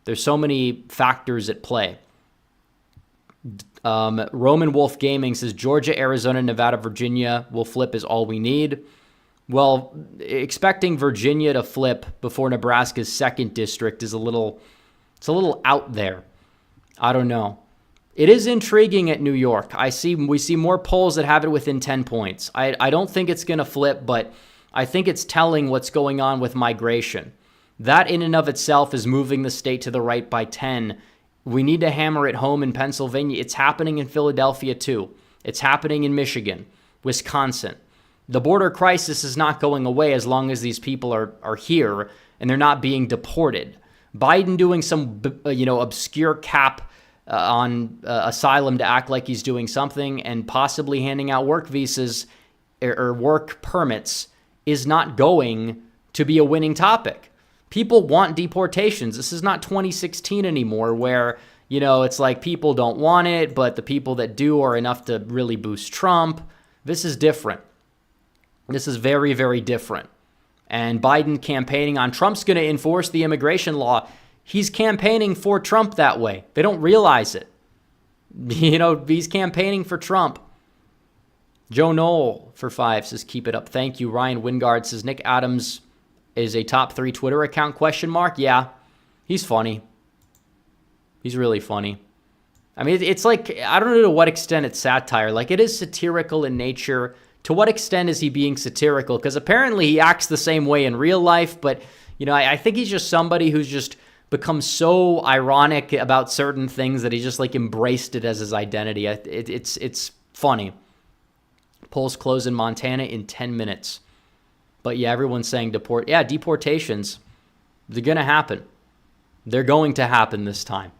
S3: There's so many factors at play. Roman Wolf Gaming says Georgia, Arizona, Nevada, Virginia will flip is all we need. Well, expecting Virginia to flip before Nebraska's 2nd district is a little out there. I don't know. It is intriguing at New York. We see more polls that have it within 10 points. I don't think it's going to flip, but I think it's telling what's going on with migration. That in and of itself is moving the state to the right by 10. We need to hammer it home in Pennsylvania. It's happening in Philadelphia too. It's happening in Michigan, Wisconsin. The border crisis is not going away as long as these people are here and they're not being deported. Biden doing some obscure cap on asylum to act like he's doing something and possibly handing out work visas or work permits is not going to be a winning topic. People want deportations. This is not 2016 anymore where, it's like people don't want it, but the people that do are enough to really boost Trump. This is different. This is very, very different. And Biden campaigning on Trump's going to enforce the immigration law. He's campaigning for Trump that way. They don't realize it. He's campaigning for Trump. Joe Knoll for 5 says, keep it up. Thank you. Ryan Wingard says, Nick Adams is a top 3 Twitter account, ? Yeah, he's funny. He's really funny. I mean, it's like, I don't know to what extent it's satire. Like, it is satirical in nature. To what extent is he being satirical? Because apparently he acts the same way in real life, but, I think he's just somebody who's just become so ironic about certain things that he just like embraced it as his identity. It's funny. Polls close in Montana in 10 minutes. But yeah, everyone's saying deportations, they're going to happen. They're going to happen this time.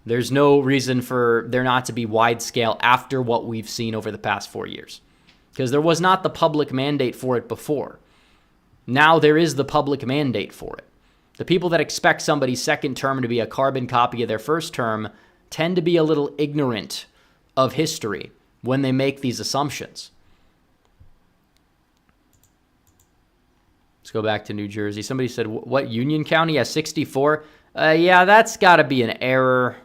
S3: There's no reason for there not to be wide scale after what we've seen over the past 4 years. Because there was not the public mandate for it before. Now there is the public mandate for it. The people that expect somebody's second term to be a carbon copy of their first term tend to be a little ignorant of history when they make these assumptions. Let's go back to New Jersey. Somebody said, what, Union County has 64? Yeah, that's got to be an error.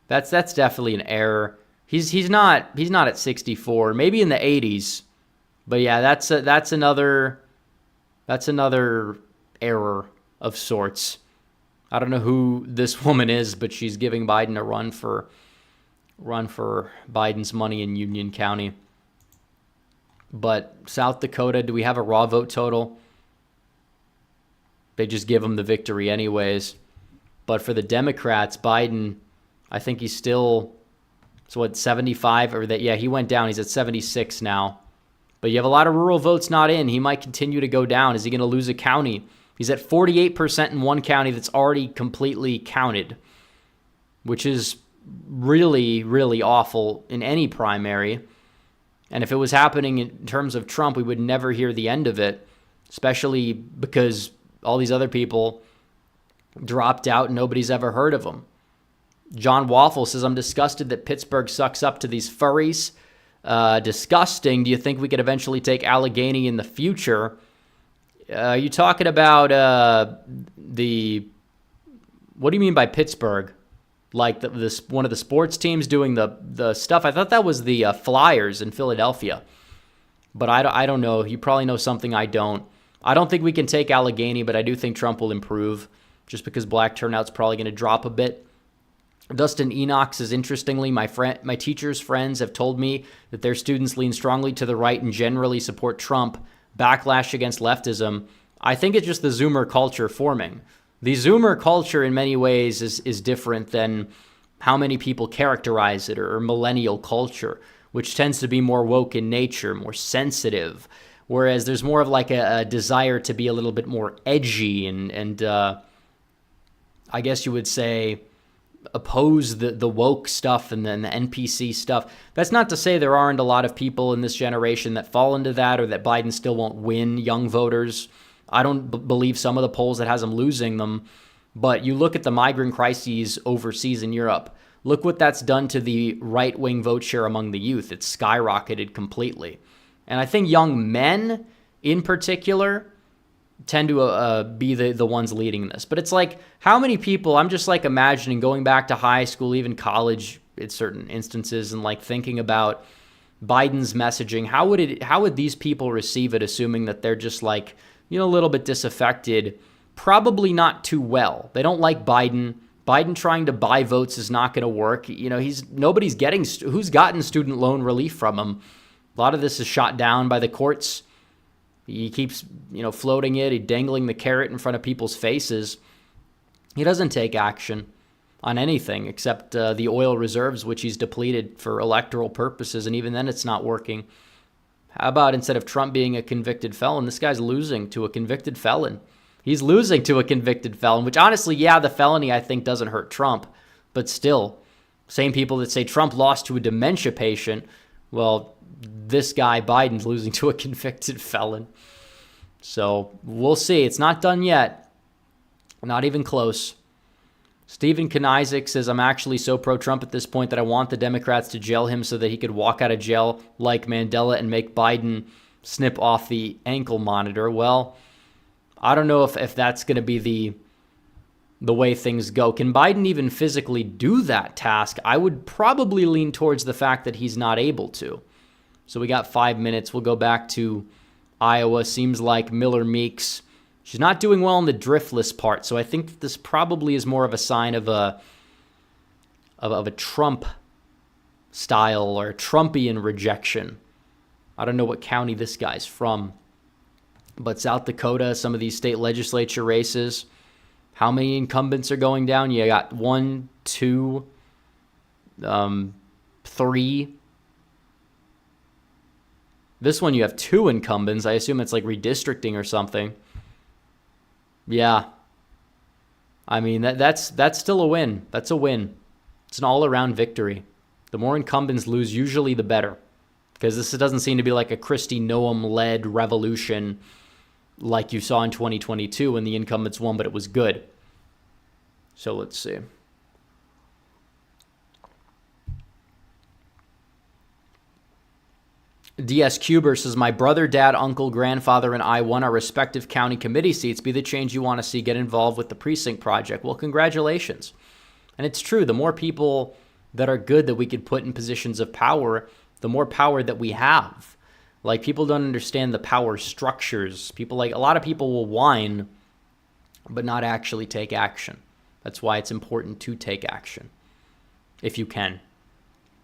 S3: That's definitely an error. He's not at 64. Maybe in the 80s. But yeah, that's another error of sorts. I don't know who this woman is, but she's giving Biden a run for Biden's money in Union County. But South Dakota, do we have a raw vote total? They just give him the victory anyways. But for the Democrats, Biden, I think he's still, 75? Or that? Yeah, he went down. He's at 76 now. But you have a lot of rural votes not in. He might continue to go down. Is he going to lose a county? He's at 48% in one county that's already completely counted, which is really, really awful in any primary. And if it was happening in terms of Trump, we would never hear the end of it, especially because all these other people dropped out and nobody's ever heard of them. John Waffle says, I'm disgusted that Pittsburgh sucks up to these furries. Disgusting. Do you think we could eventually take Allegheny in the future? Are you talking about what do you mean by Pittsburgh? Like this one of the sports teams doing the stuff? I thought that was the Flyers in Philadelphia. But I don't know. You probably know something I don't. I don't think we can take Allegheny, but I do think Trump will improve just because black turnout's probably going to drop a bit. Dustin Enoch says, interestingly, my teacher's friends have told me that their students lean strongly to the right and generally support Trump. Backlash against leftism. I think it's just the Zoomer culture forming. The Zoomer culture in many ways is different than how many people characterize it, or millennial culture, which tends to be more woke in nature, more sensitive, whereas there's more of like a desire to be a little bit more edgy and I guess you would say, oppose the woke stuff and then the NPC stuff. That's not to say there aren't a lot of people in this generation that fall into that, or that Biden still won't win young voters. I don't believe some of the polls that has him losing them. But you look at the migrant crises overseas in Europe. Look what that's done to the right-wing vote share among the youth. It's skyrocketed completely. And I think young men in particular tend to be the ones leading this. But it's like, how many people, I'm just like imagining going back to high school, even college in certain instances, and like thinking about Biden's messaging. How would these people receive it, assuming that they're just like, a little bit disaffected? Probably not too well. They don't like Biden. Biden trying to buy votes is not going to work. Nobody's getting, who's gotten student loan relief from him? A lot of this is shot down by the courts. He keeps, floating it, dangling the carrot in front of people's faces. He doesn't take action on anything except the oil reserves, which he's depleted for electoral purposes, and even then it's not working. How about instead of Trump being a convicted felon, this guy's losing to a convicted felon? He's losing to a convicted felon, which honestly, the felony I think doesn't hurt Trump, but still, same people that say Trump lost to a dementia patient, well, this guy Biden's losing to a convicted felon. So we'll see. It's not done yet. Not even close. Stephen Knizik says, I'm actually so pro-Trump at this point that I want the Democrats to jail him so that he could walk out of jail like Mandela and make Biden snip off the ankle monitor. Well, I don't know if that's going to be the way things go. Can Biden even physically do that task? I would probably lean towards the fact that he's not able to. So we got 5 minutes. We'll go back to Iowa. Seems like Miller Meeks, she's not doing well in the driftless part. So I think this probably is more of a sign of a Trump style or Trumpian rejection. I don't know what county this guy's from, but South Dakota, some of these state legislature races, how many incumbents are going down? You got 1, 2, 3. This one you have 2 incumbents. I assume it's like redistricting or something. Yeah. I mean, that's still a win. That's a win. It's an all-around victory. The more incumbents lose, usually the better. Because this doesn't seem to be like a Kristi Noem-led revolution like you saw in 2022 when the incumbents won, but it was good. So let's see. DS Cuber says, my brother, dad, uncle, grandfather, and I won our respective county committee seats. Be the change you want to see. Get involved with the precinct project. Well, congratulations. And it's true. The more people that are good that we could put in positions of power, the more power that we have. Like, people don't understand the power structures. A lot of people will whine, but not actually take action. That's why it's important to take action, if you can.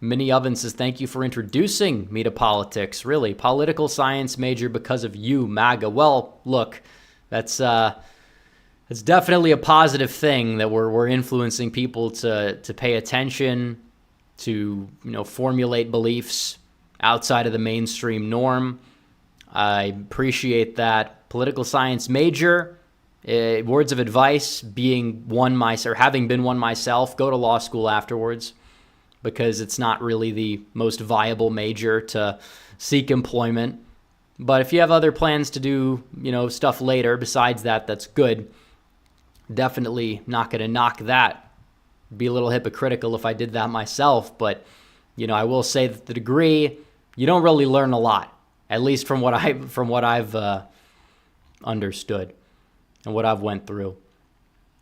S3: Mini Oven says, thank you for introducing me to politics. Really, political science major because of you, MAGA. Well, look, that's definitely a positive thing that we're influencing people to pay attention, to formulate beliefs outside of the mainstream norm. I appreciate that. Political science major. Words of advice: having been one myself, go to law school afterwards, because it's not really the most viable major to seek employment. But if you have other plans to do, stuff later besides that, that's good. Definitely not going to knock that. Be a little hypocritical if I did that myself, but I will say that the degree, you don't really learn a lot, at least from what I've understood and what I've went through.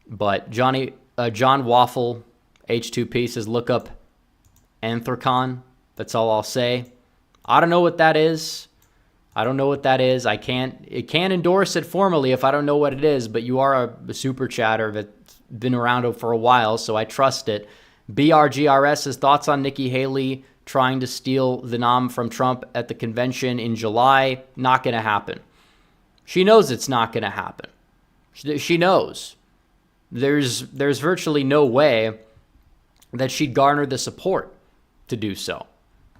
S3: But John Waffle H2P says, look up Anthracon. That's all I'll say. I don't know what that is. I can't endorse it formally if I don't know what it is, but you are a super chatter that's been around for a while, so I trust it. BRGRS says, thoughts on Nikki Haley trying to steal the nom from Trump at the convention in July? Not going to happen. She knows it's not going to happen. She knows. There's virtually no way that she'd garner the support to do so.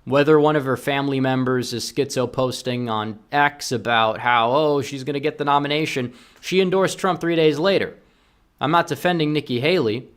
S3: Whether one of her family members is schizo posting on X about how, she's going to get the nomination, she endorsed Trump 3 days later. I'm not defending Nikki Haley,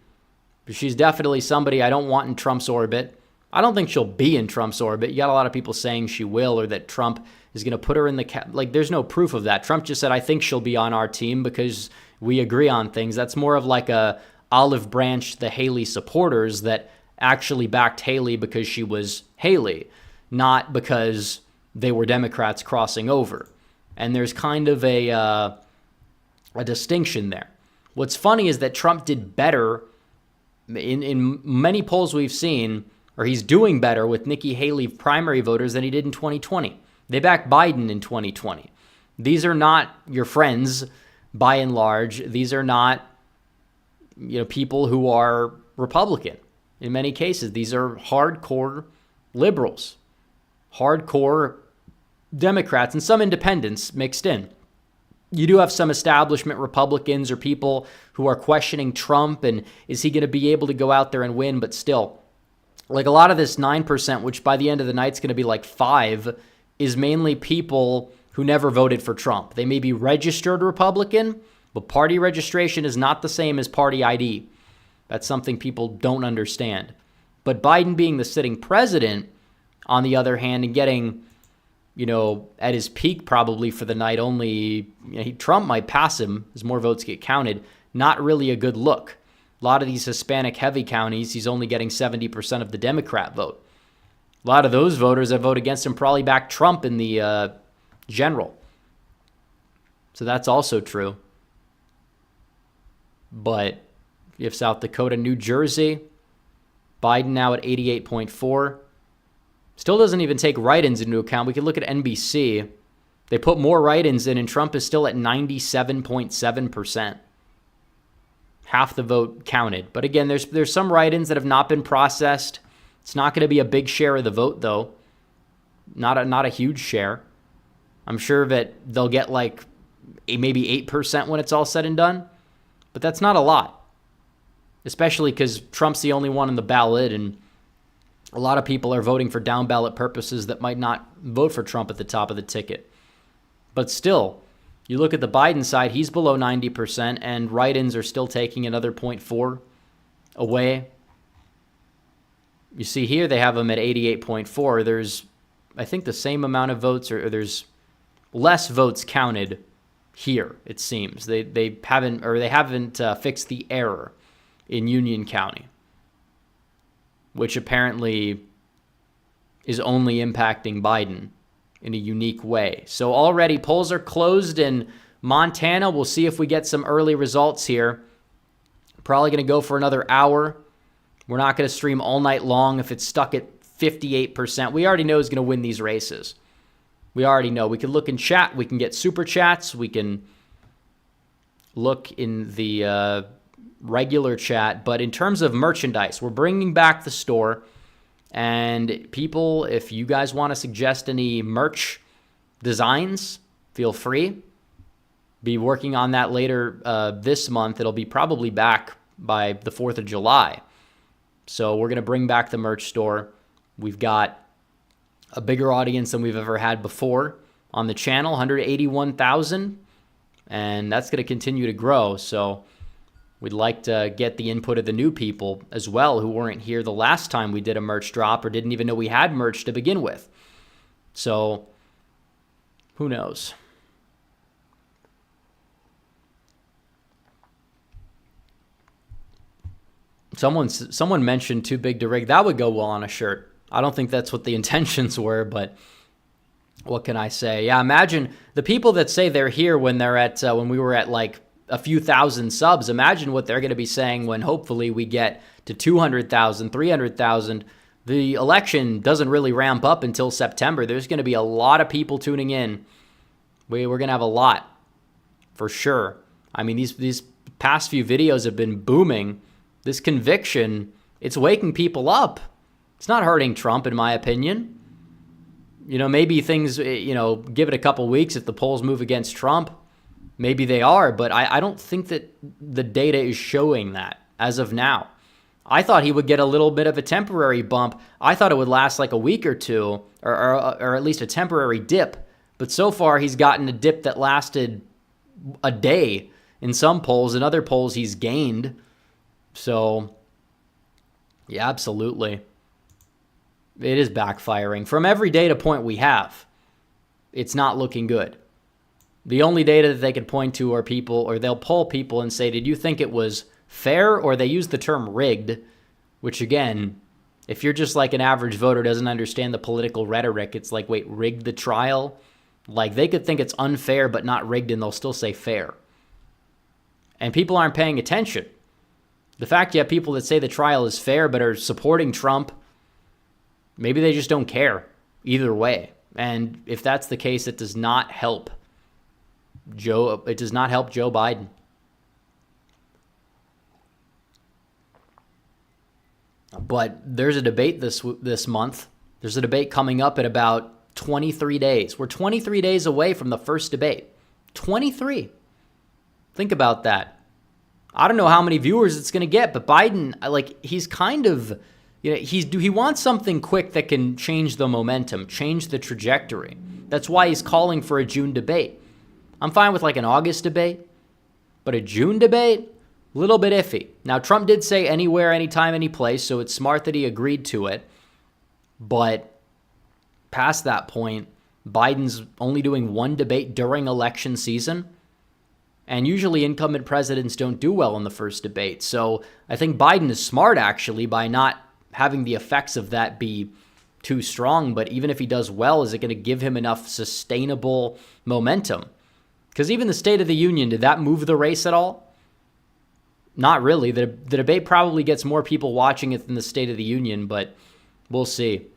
S3: but she's definitely somebody I don't want in Trump's orbit. I don't think she'll be in Trump's orbit. You got a lot of people saying she will, or that Trump is going to put her in the like. There's no proof of that. Trump just said, I think she'll be on our team because we agree on things. That's more of like a olive branch, the Haley supporters that actually backed Haley because she was Haley, not because they were Democrats crossing over. And there's kind of a distinction there. What's funny is that Trump did better in many polls we've seen, or he's doing better with Nikki Haley primary voters than he did in 2020. They backed Biden in 2020. These are not your friends, by and large. These are not, people who are Republican. In many cases, these are hardcore liberals, hardcore Democrats, and some independents mixed in. You do have some establishment Republicans or people who are questioning Trump and is he going to be able to go out there and win, but still. Like a lot of this 9%, which by the end of the night is going to be like 5%, is mainly people who never voted for Trump. They may be registered Republican, but party registration is not the same as party ID. That's something people don't understand. But Biden being the sitting president, on the other hand, and getting, at his peak probably for the night only, Trump might pass him as more votes get counted. Not really a good look. A lot of these Hispanic heavy counties, he's only getting 70% of the Democrat vote. A lot of those voters that vote against him probably back Trump in the general. So that's also true. But you have South Dakota, New Jersey, Biden now at 88.4. Still doesn't even take write-ins into account. We could look at NBC. They put more write-ins in, and Trump is still at 97.7%. Half the vote counted. But again, there's some write-ins that have not been processed. It's not going to be a big share of the vote, though. Not a huge share. I'm sure that they'll get like maybe 8% when it's all said and done. But that's not a lot. Especially because Trump's the only one on the ballot, and a lot of people are voting for down-ballot purposes that might not vote for Trump at the top of the ticket. But still, you look at the Biden side, he's below 90%, and write-ins are still taking another 0.4 away. You see here they have him at 88.4. There's, I think, the same amount of votes, or there's less votes counted here, it seems. They haven't fixed the error in Union County, which apparently is only impacting Biden in a unique way. So already polls are closed in Montana. We'll see if we get some early results here. Probably going to go for another hour. We're not going to stream all night long if it's stuck at 58%. We already know who's going to win these races. We already know. We can look in chat. We can get super chats. We can look in the regular chat. But in terms of merchandise, we're bringing back the store. And people, if you guys want to suggest any merch designs, feel free. Be working on that later this month. It'll be probably back by the 4th of July. So we're going to bring back the merch store. We've got a bigger audience than we've ever had before on the channel, 181,000. And that's going to continue to grow. So we'd like to get the input of the new people as well who weren't here the last time we did a merch drop or didn't even know we had merch to begin with. So who knows? Someone mentioned too big to rig. That would go well on a shirt. I don't think that's what the intentions were, but what can I say? Yeah, imagine the people that say they're here when they're at when we were at like a few thousand subs. Imagine what they're going to be saying when hopefully we get to 200,000, 300,000. The election doesn't really ramp up until September. There's going to be a lot of people tuning in. We're going to have a lot for sure. I mean, these past few videos have been booming. This conviction, it's waking people up. It's not hurting Trump, in my opinion. Maybe things, give it a couple weeks if the polls move against Trump. Maybe they are, but I don't think that the data is showing that as of now. I thought he would get a little bit of a temporary bump. I thought it would last like a week or two, or at least a temporary dip. But so far, he's gotten a dip that lasted a day in some polls. In other polls, he's gained. So, yeah, absolutely. It is backfiring. From every data point we have, it's not looking good. The only data that they can point to are people, or they'll poll people and say, did you think it was fair? Or they use the term rigged, which again, if you're just like an average voter doesn't understand the political rhetoric, it's like, wait, rigged the trial? Like they could think it's unfair but not rigged and they'll still say fair. And people aren't paying attention. The fact you have people that say the trial is fair but are supporting Trump, maybe they just don't care either way. And if that's the case, it does not help Joe Biden. But there's a debate this month. There's a debate coming up in about 23 days. We're 23 days away from the first debate. 23. Think about that. I don't know how many viewers it's going to get, but Biden, like, he's kind of, he wants something quick that can change the momentum, change the trajectory. That's why he's calling for a June debate. I'm fine with like an August debate, but a June debate, a little bit iffy. Now, Trump did say anywhere, anytime, any place, so it's smart that he agreed to it. But past that point, Biden's only doing one debate during election season. And usually incumbent presidents don't do well in the first debate. So I think Biden is smart, actually, by not having the effects of that be too strong. But even if he does well, is it going to give him enough sustainable momentum? Because even the State of the Union, did that move the race at all? Not really. The debate probably gets more people watching it than the State of the Union, but we'll see.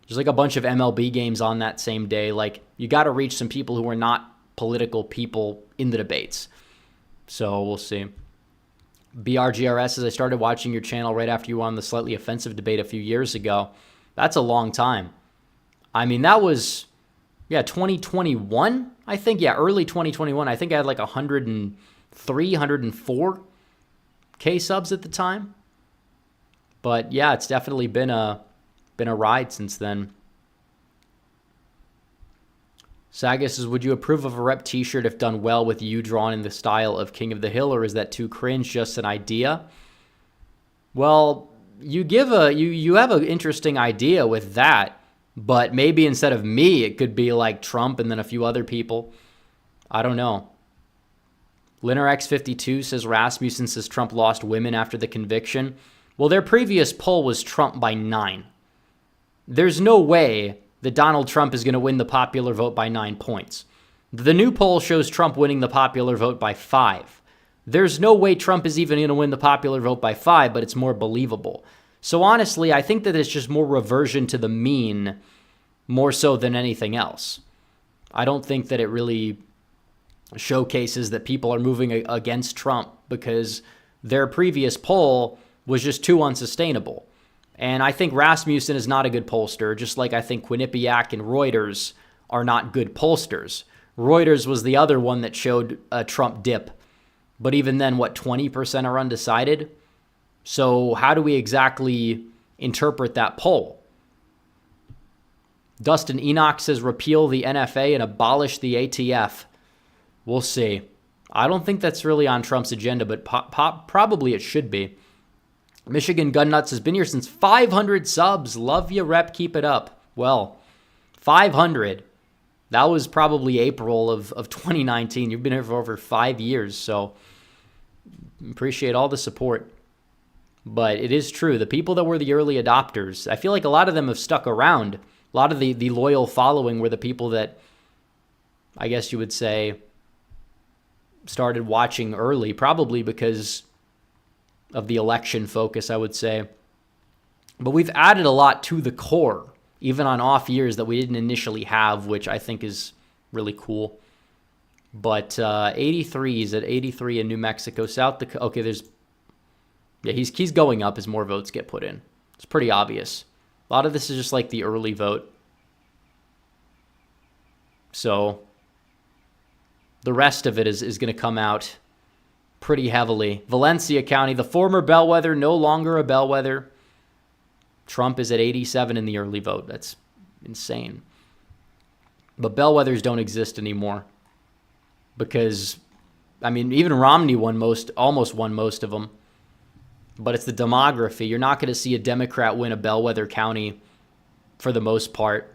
S3: There's like a bunch of MLB games on that same day. Like, you got to reach some people who are not political people in the debates. So we'll see. BRGRS says, I started watching your channel right after you won the slightly offensive debate a few years ago. That's a long time. I mean, that was, 2021, I think. Yeah, early 2021. I think I had like 103, 104K subs at the time. But yeah, it's definitely been a ride since then. Sagas says, would you approve of a rep t-shirt if done well with you drawn in the style of King of the Hill, or is that too cringe, just an idea? Well, you have an interesting idea with that, but maybe instead of me, it could be like Trump and then a few other people. I don't know. LinnerX52 says, Rasmussen says Trump lost women after the conviction. Well, their previous poll was Trump by 9. There's no way that Donald Trump is going to win the popular vote by 9 points. The new poll shows Trump winning the popular vote by 5. There's no way Trump is even going to win the popular vote by 5, but it's more believable. So honestly, I think that it's just more reversion to the mean, more so than anything else. I don't think that it really showcases that people are moving against Trump, because their previous poll was just too unsustainable. And I think Rasmussen is not a good pollster, just like I think Quinnipiac and Reuters are not good pollsters. Reuters was the other one that showed a Trump dip. But even then, 20% are undecided? So how do we exactly interpret that poll? Dustin Enoch says, repeal the NFA and abolish the ATF. We'll see. I don't think that's really on Trump's agenda, but probably it should be. Michigan Gun Nuts has been here since 500 subs. Love you, rep. Keep it up. Well, 500. That was probably April of 2019. You've been here for over 5 years, so appreciate all the support. But it is true. The people that were the early adopters, I feel like a lot of them have stuck around. A lot of the loyal following were the people that, I guess you would say, started watching early, probably because of the election focus, I would say. But we've added a lot to the core, even on off years that we didn't initially have, which I think is really cool. But 83, he's at 83 in New Mexico. South Dakota, okay, he's going up as more votes get put in. It's pretty obvious. A lot of this is just like the early vote. So the rest of it is going to come out pretty heavily. Valencia County, the former bellwether, no longer a bellwether. Trump is at 87 in the early vote. That's insane. But bellwethers don't exist anymore because I mean, even Romney almost won most of them. But it's the demography. You're not going to see a Democrat win a bellwether county for the most part.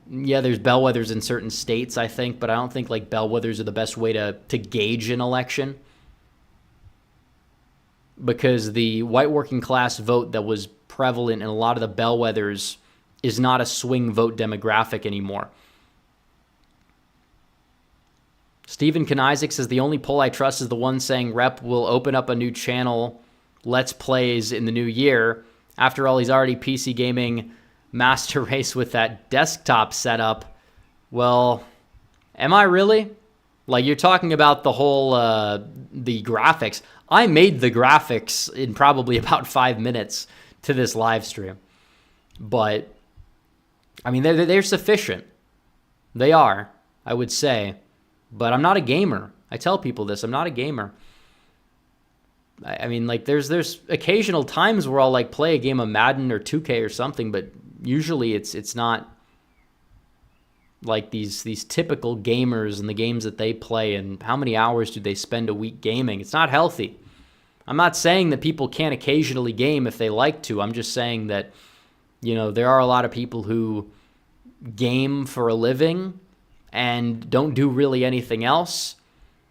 S3: Yeah, there's bellwethers in certain states, I think, but I don't think like bellwethers are the best way to gauge an election. Because the white working class vote that was prevalent in a lot of the bellwethers is not a swing vote demographic anymore. Stephen Knisik says, the only poll I trust is the one saying Rep will open up a new channel, Let's Plays, in the new year. After all, he's already PC gaming Master Race with that desktop setup. Well, am I really? Like, you're talking about the whole, the graphics. I made the graphics in probably about 5 minutes to this live stream. But, I mean, they're sufficient. They are, I would say. But I'm not a gamer. I tell people this. I'm not a gamer. I mean, like, there's occasional times where I'll, like, play a game of Madden or 2K or something, but usually it's not like these typical gamers and the games that they play and how many hours do they spend a week gaming. It's not healthy. I'm not saying that people can't occasionally game if they like to. I'm just saying that, you know, there are a lot of people who game for a living and don't do really anything else,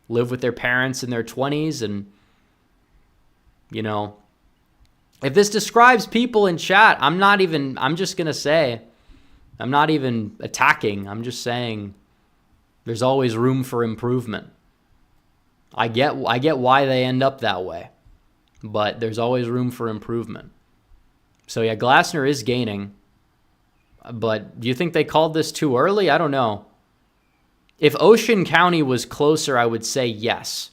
S3: live with their parents in their 20s, and, you know, if this describes people in chat, I'm just going to say, I'm not even attacking. I'm just saying there's always room for improvement. I get why they end up that way, but there's always room for improvement. So yeah, Glassner is gaining, but do you think they called this too early? I don't know. If Ocean County was closer, I would say yes.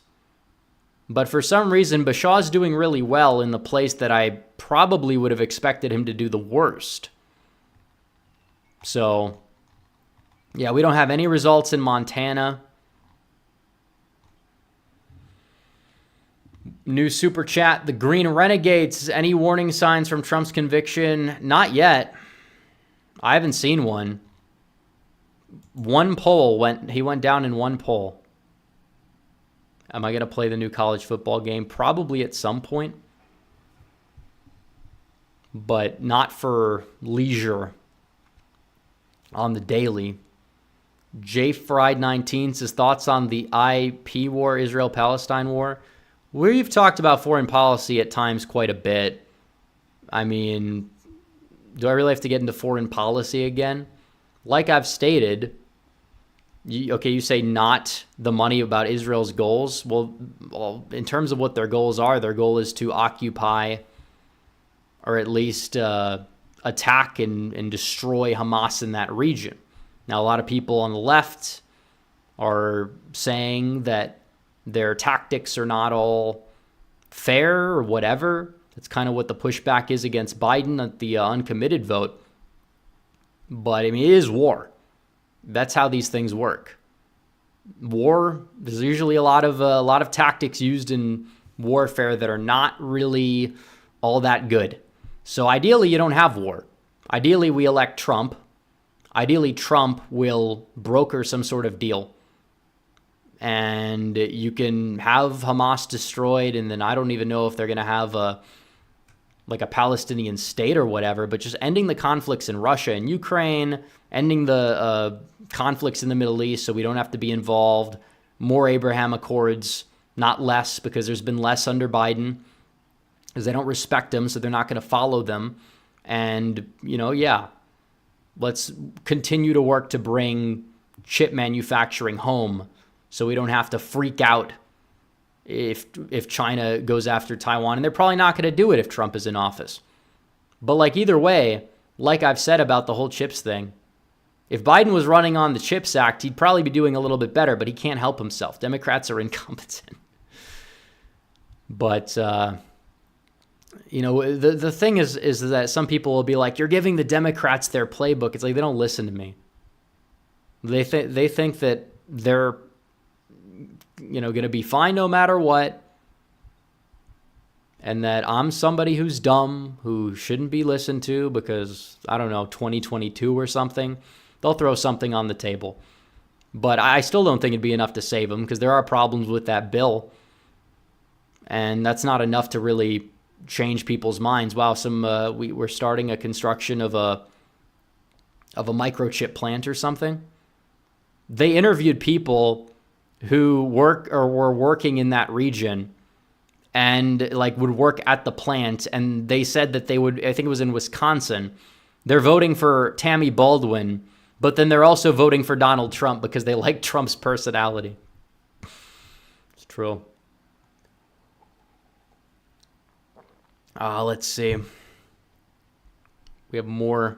S3: But for some reason, Bashaw's doing really well in the place that I probably would have expected him to do the worst. So, yeah, we don't have any results in Montana. New super chat, the Green Renegades. Any warning signs from Trump's conviction? Not yet. I haven't seen one. He went down in one poll. Am I going to play the new college football game? Probably at some point. But not for leisure on the daily. J Fried 19 says, thoughts on the IP war, Israel-Palestine war? We've talked about foreign policy at times quite a bit. I mean, do I really have to get into foreign policy again? Like I've stated, you say not the money about Israel's goals. Well, in terms of what their goals are, their goal is to occupy or at least attack and destroy Hamas in that region. Now, a lot of people on the left are saying that their tactics are not all fair or whatever. That's kind of what the pushback is against Biden at the uncommitted vote. But, I mean, it is war. That's how these things work. War, there's usually a lot of tactics used in warfare that are not really all that good. So ideally, you don't have war. Ideally, we elect Trump. Ideally, Trump will broker some sort of deal. And you can have Hamas destroyed, and then I don't even know if they're going to have a Palestinian state or whatever, but just ending the conflicts in Russia and Ukraine, ending the conflicts in the Middle East so we don't have to be involved, more Abraham Accords, not less, because there's been less under Biden, because they don't respect them, so they're not going to follow them. And, let's continue to work to bring chip manufacturing home so we don't have to freak out if China goes after Taiwan. And they're probably not going to do it if Trump is in office. But either way, like I've said about the whole chips thing, if Biden was running on the CHIPS Act, he'd probably be doing a little bit better, but he can't help himself. Democrats are incompetent. But, the thing is that some people will be like, you're giving the Democrats their playbook. It's like, they don't listen to me. They think that they're, going to be fine no matter what. And that I'm somebody who's dumb, who shouldn't be listened to because, 2022 or something. They'll throw something on the table. But I still don't think it'd be enough to save him because there are problems with that bill. And that's not enough to really change people's minds. Wow, we're starting a construction of a microchip plant or something. They interviewed people who work or were working in that region and like would work at the plant, and they said that they would, I think it was in Wisconsin, they're voting for Tammy Baldwin, but then they're also voting for Donald Trump because they like Trump's personality. It's true. Let's see. We have more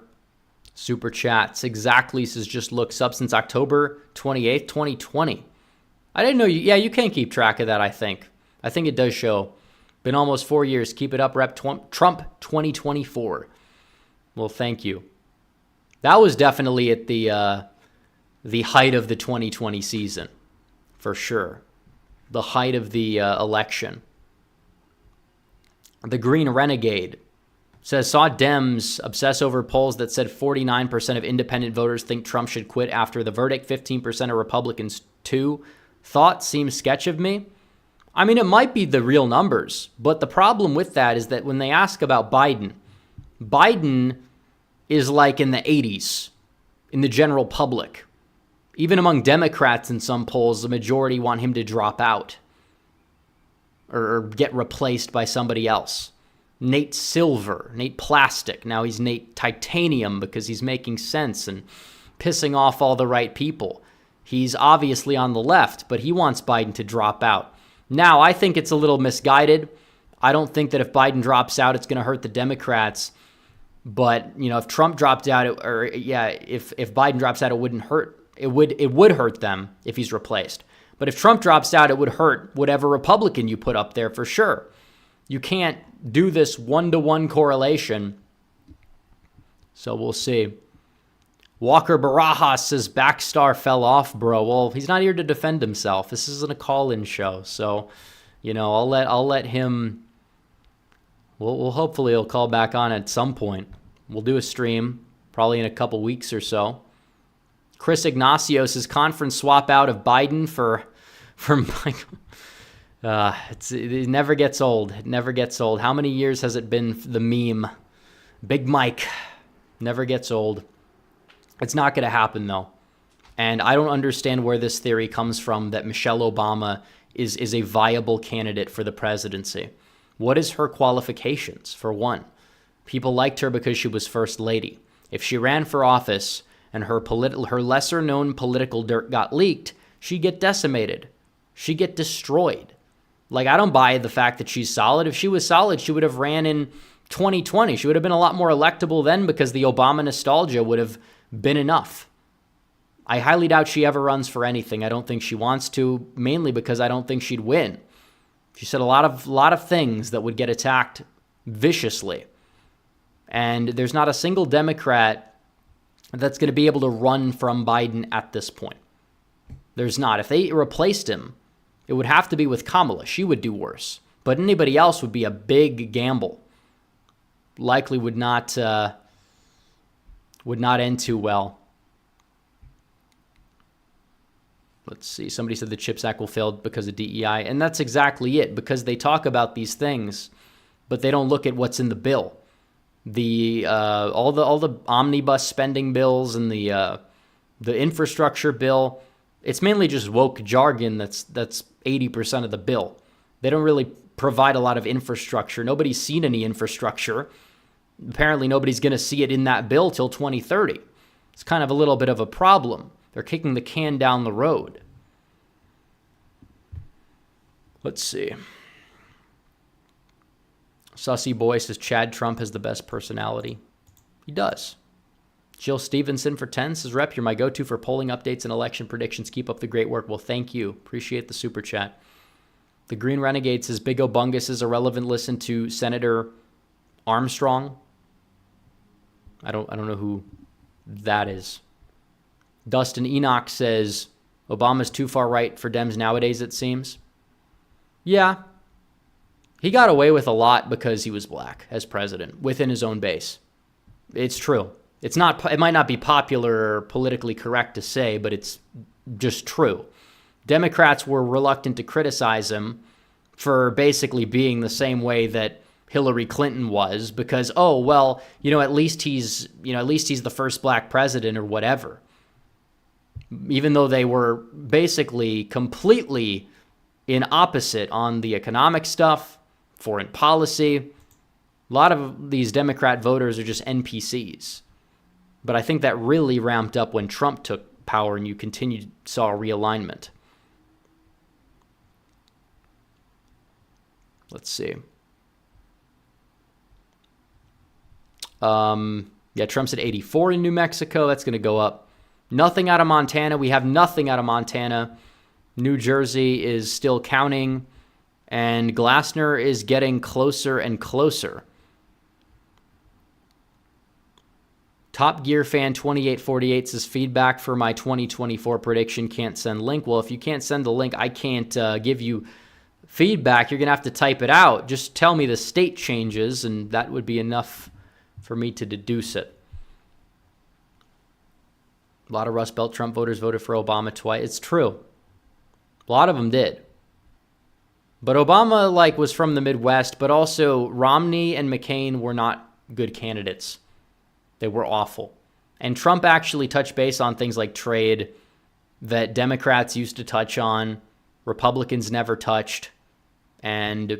S3: super chats. Exactly says, just looked up since October 28th, 2020. I didn't know you. Yeah, you can keep track of that, I think. I think it does show. Been almost 4 years. Keep it up, Rep. Trump 2024. Well, thank you. That was definitely at the height of the 2020 season, for sure. The height of the election. The Green Renegade says, saw Dems obsess over polls that said 49% of independent voters think Trump should quit after the verdict, 15% are Republicans too. Thought seems sketch of me. I mean, it might be the real numbers, but the problem with that is that when they ask about Biden is like in the 80s in the general public. Even among Democrats in some polls, the majority want him to drop out or get replaced by somebody else. Nate Silver, Nate Plastic. Now he's Nate Titanium because he's making sense and pissing off all the right people. He's obviously on the left, but he wants Biden to drop out. Now, I think it's a little misguided. I don't think that if Biden drops out, it's going to hurt the Democrats. But, you know, if Trump dropped out, if Biden drops out, it wouldn't hurt. It would hurt them if he's replaced. But if Trump drops out, it would hurt whatever Republican you put up there for sure. You can't do this one-to-one correlation. So we'll see. Walker Barajas says Backstar fell off, bro. Well, he's not here to defend himself. This isn't a call-in show. So, you know, I'll let him. We'll hopefully he'll call back on at some point. We'll do a stream probably in a couple weeks or so. Chris Ignacio says conference swap out of Biden for Michael. It never gets old. It never gets old. How many years has it been the meme? Big Mike. Never gets old. It's not going to happen, though. And I don't understand where this theory comes from that Michelle Obama is a viable candidate for the presidency. What is her qualifications, for one? People liked her because she was first lady. If she ran for office and her lesser-known political dirt got leaked, she'd get decimated. She'd get destroyed. Like, I don't buy the fact that she's solid. If she was solid, she would have ran in 2020. She would have been a lot more electable then because the Obama nostalgia would have been enough. I highly doubt she ever runs for anything. I don't think she wants to, mainly because I don't think she'd win. She said a lot of things that would get attacked viciously. And there's not a single Democrat that's going to be able to run from Biden at this point. There's not. If they replaced him, it would have to be with Kamala. She would do worse. But anybody else would be a big gamble. Likely would not end too well. Let's see. Somebody said the CHIPS Act will fail because of DEI. And that's exactly it. Because they talk about these things, but they don't look at what's in the bill. All the omnibus spending bills and the infrastructure bill. It's mainly just woke jargon that's 80% of the bill. They don't really provide a lot of infrastructure. Nobody's seen any infrastructure. Apparently nobody's going to see it in that bill till 2030. It's kind of a little bit of a problem. They're kicking the can down the road. Let's see. Sussy Boy says Chad Trump has the best personality. He does. Jill Stevenson for 10 says, Rep, you're my go-to for polling updates and election predictions. Keep up the great work. Well, thank you. Appreciate the super chat. The Green Renegade says Big O Bungus is irrelevant. Listen to Senator Armstrong. I don't know who that is. Dustin Enoch says Obama's too far right for Dems nowadays, it seems. Yeah. He got away with a lot because he was black as president within his own base. It's true. It might not be popular or politically correct to say, but it's just true. Democrats were reluctant to criticize him for basically being the same way that Hillary Clinton was, because, oh, well, at least he's the first black president or whatever. Even though they were basically completely in opposite on the economic stuff, foreign policy. A lot of these Democrat voters are just NPCs. But I think that really ramped up when Trump took power and you saw realignment. Let's see. Trump's at 84 in New Mexico. That's going to go up. Nothing out of Montana. We have nothing out of Montana. New Jersey is still counting. And Glassner is getting closer and closer. Top Gear Fan 2848 says feedback for my 2024 prediction. Can't send link. Well, if you can't send the link, I can't give you feedback. You're going to have to type it out. Just tell me the state changes, and that would be enough for me to deduce it. A lot of Rust Belt Trump voters voted for Obama twice. It's true. A lot of them did. But Obama was from the Midwest, but also Romney and McCain were not good candidates. They were awful. And Trump actually touched base on things like trade that Democrats used to touch on, Republicans never touched. And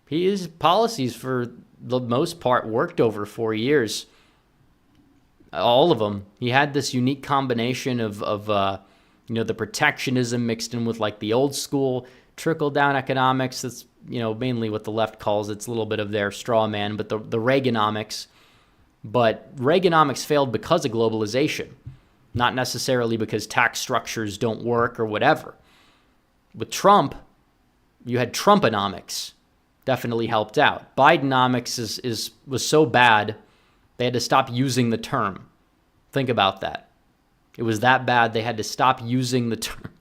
S3: his policies, for the most part, worked over 4 years. All of them. He had this unique combination of the protectionism mixed in with the old school trickle-down economics. That's, mainly what the left calls it. It's a little bit of their straw man, but the Reaganomics. But Reaganomics failed because of globalization, not necessarily because tax structures don't work or whatever. With Trump, you had Trumponomics. Definitely helped out. Bidenomics was so bad, they had to stop using the term. Think about that. It was that bad, they had to stop using the term.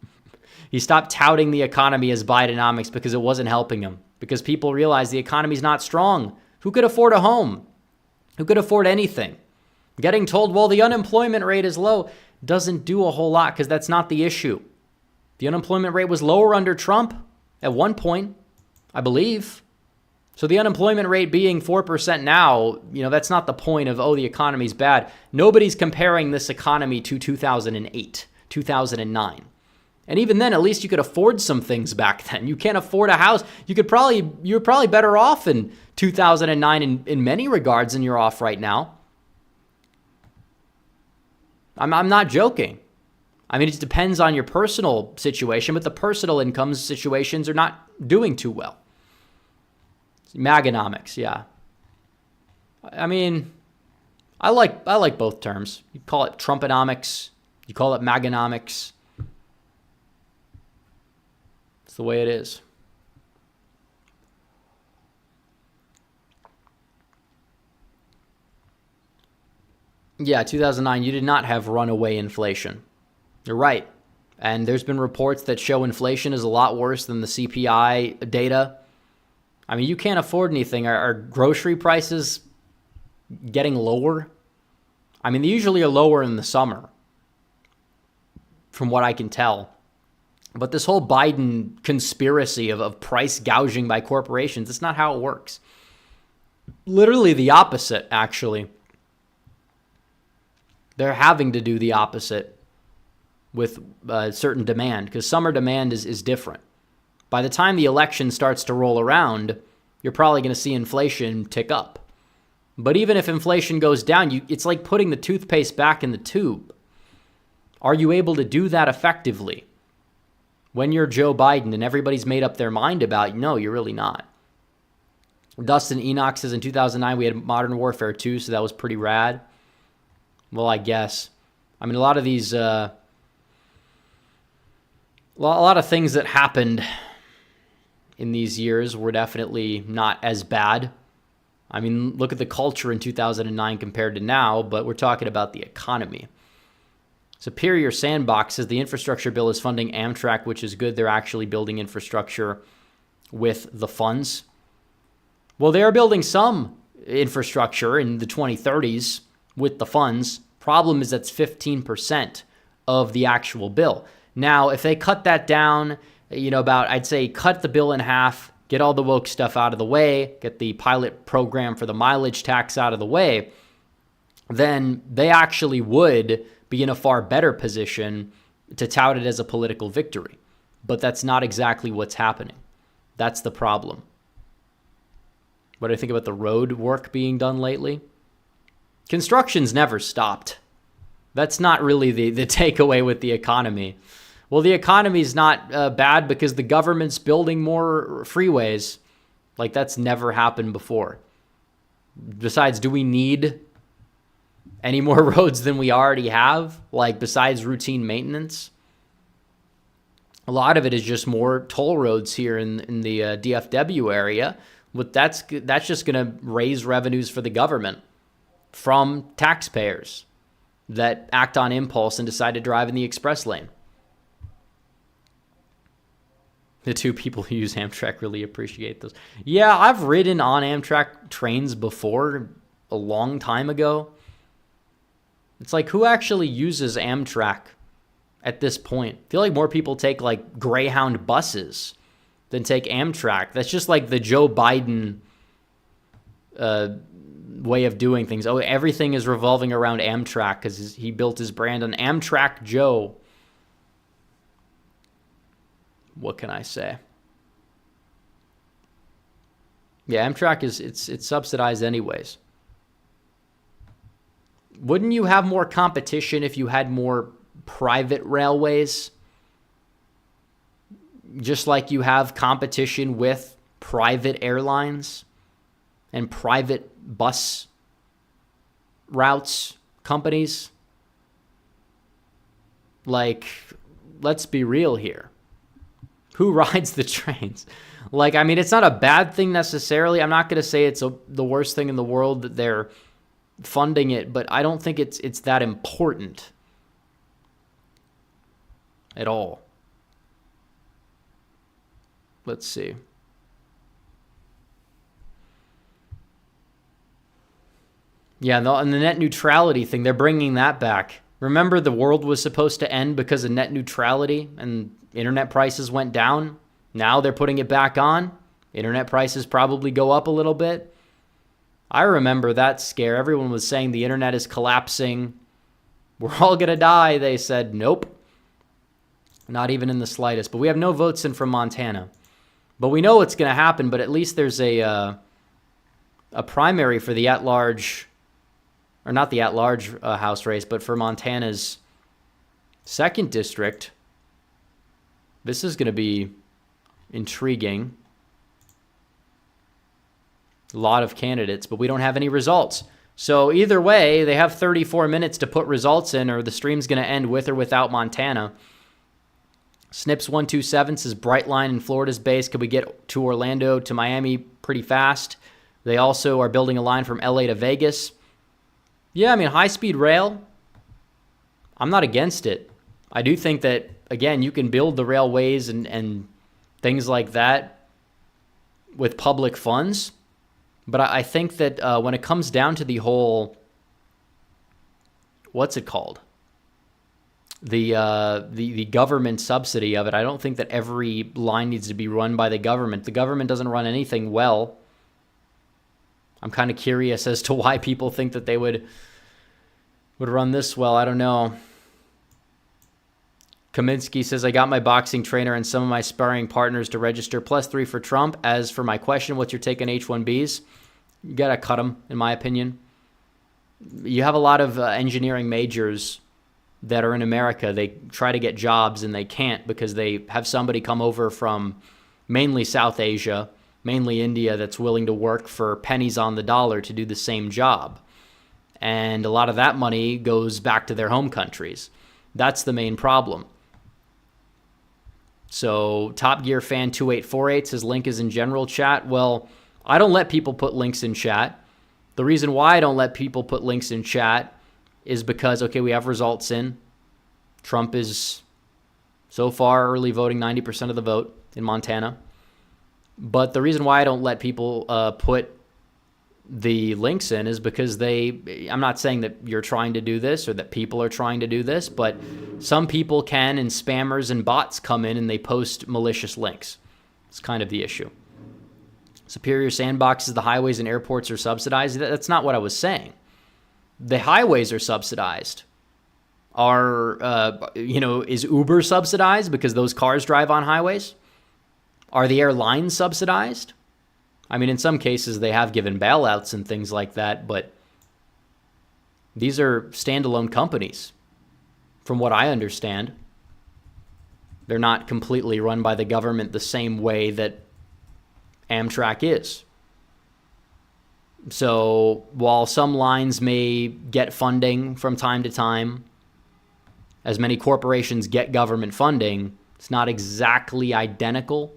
S3: He stopped touting the economy as Bidenomics because it wasn't helping him. Because people realized the economy's not strong. Who could afford a home? Who could afford anything? Getting told, well, the unemployment rate is low, doesn't do a whole lot because that's not the issue. The unemployment rate was lower under Trump at one point, I believe. So the unemployment rate being 4% now, that's not the point of, the economy's bad. Nobody's comparing this economy to 2008, 2009. And even then, at least you could afford some things back then. You can't afford a house. You're probably better off in 2009 in many regards than you're off right now. I'm not joking. I mean, it depends on your personal situation, but the personal income situations are not doing too well. Maganomics, yeah. I mean, I like both terms. You call it Trumponomics, you call it Maganomics. It's the way it is. Yeah, 2009, you did not have runaway inflation. You're right. And there's been reports that show inflation is a lot worse than the CPI data. I mean, you can't afford anything. Are grocery prices getting lower? I mean, they usually are lower in the summer, from what I can tell. But this whole Biden conspiracy of price gouging by corporations, that's not how it works. Literally the opposite, actually. They're having to do the opposite with certain demand, because summer demand is different. By the time the election starts to roll around, you're probably going to see inflation tick up. But even if inflation goes down, it's like putting the toothpaste back in the tube. Are you able to do that effectively? When you're Joe Biden and everybody's made up their mind about you, no, you're really not. Dustin Enoch says in 2009 we had Modern Warfare 2, so that was pretty rad. Well, I guess. I mean, a lot of these, a lot of things that happened in these years were definitely not as bad. I mean, look at the culture in 2009 compared to now, but we're talking about the economy. Superior Sandbox says the infrastructure bill is funding Amtrak, which is good. They're actually building infrastructure with the funds. Well, they are building some infrastructure in the 2030s with the funds. Problem is that's 15% of the actual bill. Now, if they cut that down, I'd say cut the bill in half, get all the woke stuff out of the way, get the pilot program for the mileage tax out of the way, then they actually would be in a far better position to tout it as a political victory. But that's not exactly what's happening. That's the problem. What do I think about the road work being done lately? Construction's never stopped. That's not really the takeaway with the economy. Well, the economy's not bad because the government's building more freeways. Like, that's never happened before. Besides, do we need any more roads than we already have? Like, besides routine maintenance? A lot of it is just more toll roads here in the DFW area. But that's just going to raise revenues for the government from taxpayers that act on impulse and decide to drive in the express lane. The two people who use Amtrak really appreciate those. Yeah, I've ridden on Amtrak trains before a long time ago. It's like, who actually uses Amtrak at this point? I feel like more people take like Greyhound buses than take Amtrak. That's just like the Joe Biden way of doing things. Oh, everything is revolving around Amtrak because he built his brand on Amtrak Joe. What can I say? Yeah, Amtrak it's subsidized anyways. Wouldn't you have more competition if you had more private railways? Just like you have competition with private airlines and private bus routes companies. Like, let's be real here. Who rides the trains? Like, I mean, it's not a bad thing necessarily. I'm not going to say it's the worst thing in the world that they're funding it, but I don't think it's that important at all. Let's see. Yeah, and the net neutrality thing, they're bringing that back. Remember, the world was supposed to end because of net neutrality and internet prices went down. Now they're putting it back on. Internet prices probably go up a little bit. I remember that scare. Everyone was saying the internet is collapsing. We're all going to die. They said, nope. Not even in the slightest. But we have no votes in from Montana. But we know what's going to happen, but at least there's a primary for the at-large, or not the at-large House race, but for Montana's 2nd district. This is going to be intriguing. A lot of candidates, but we don't have any results. So either way, they have 34 minutes to put results in, or the stream's going to end with or without Montana. Snips127 says Brightline in Florida's base. Could we get to Orlando to Miami pretty fast? They also are building a line from LA to Vegas. Yeah, I mean, high-speed rail, I'm not against it. I do think that, again, you can build the railways and things like that with public funds. But I think that when it comes down to the whole, what's it called? The government subsidy of it, I don't think that every line needs to be run by the government. The government doesn't run anything well. I'm kind of curious as to why people think that they would run this well. I don't know. Kaminsky says, I got my boxing trainer and some of my sparring partners to register +3 for Trump. As for my question, what's your take on H-1Bs? You got to cut them, in my opinion. You have a lot of engineering majors that are in America. They try to get jobs and they can't because they have somebody come over from mainly South Asia, mainly India, that's willing to work for pennies on the dollar to do the same job. And a lot of that money goes back to their home countries. That's the main problem. So Top Gear Fan 2848 says link is in general chat. Well, I don't let people put links in chat. The reason why I don't let people put links in chat is because, okay, we have results in. Trump is so far early voting 90% of the vote in Montana. But the reason why I don't let people put the links in is because I'm not saying that you're trying to do this or that people are trying to do this, but some people can, and spammers and bots come in and they post malicious links. It's kind of the issue. Superior sandboxes, the highways and airports are subsidized. That's not what I was saying. The highways are subsidized. Is Uber subsidized because those cars drive on highways? Are the airlines subsidized? I mean, in some cases, they have given bailouts and things like that, but these are standalone companies, from what I understand. They're not completely run by the government the same way that Amtrak is. So while some lines may get funding from time to time, as many corporations get government funding, it's not exactly identical.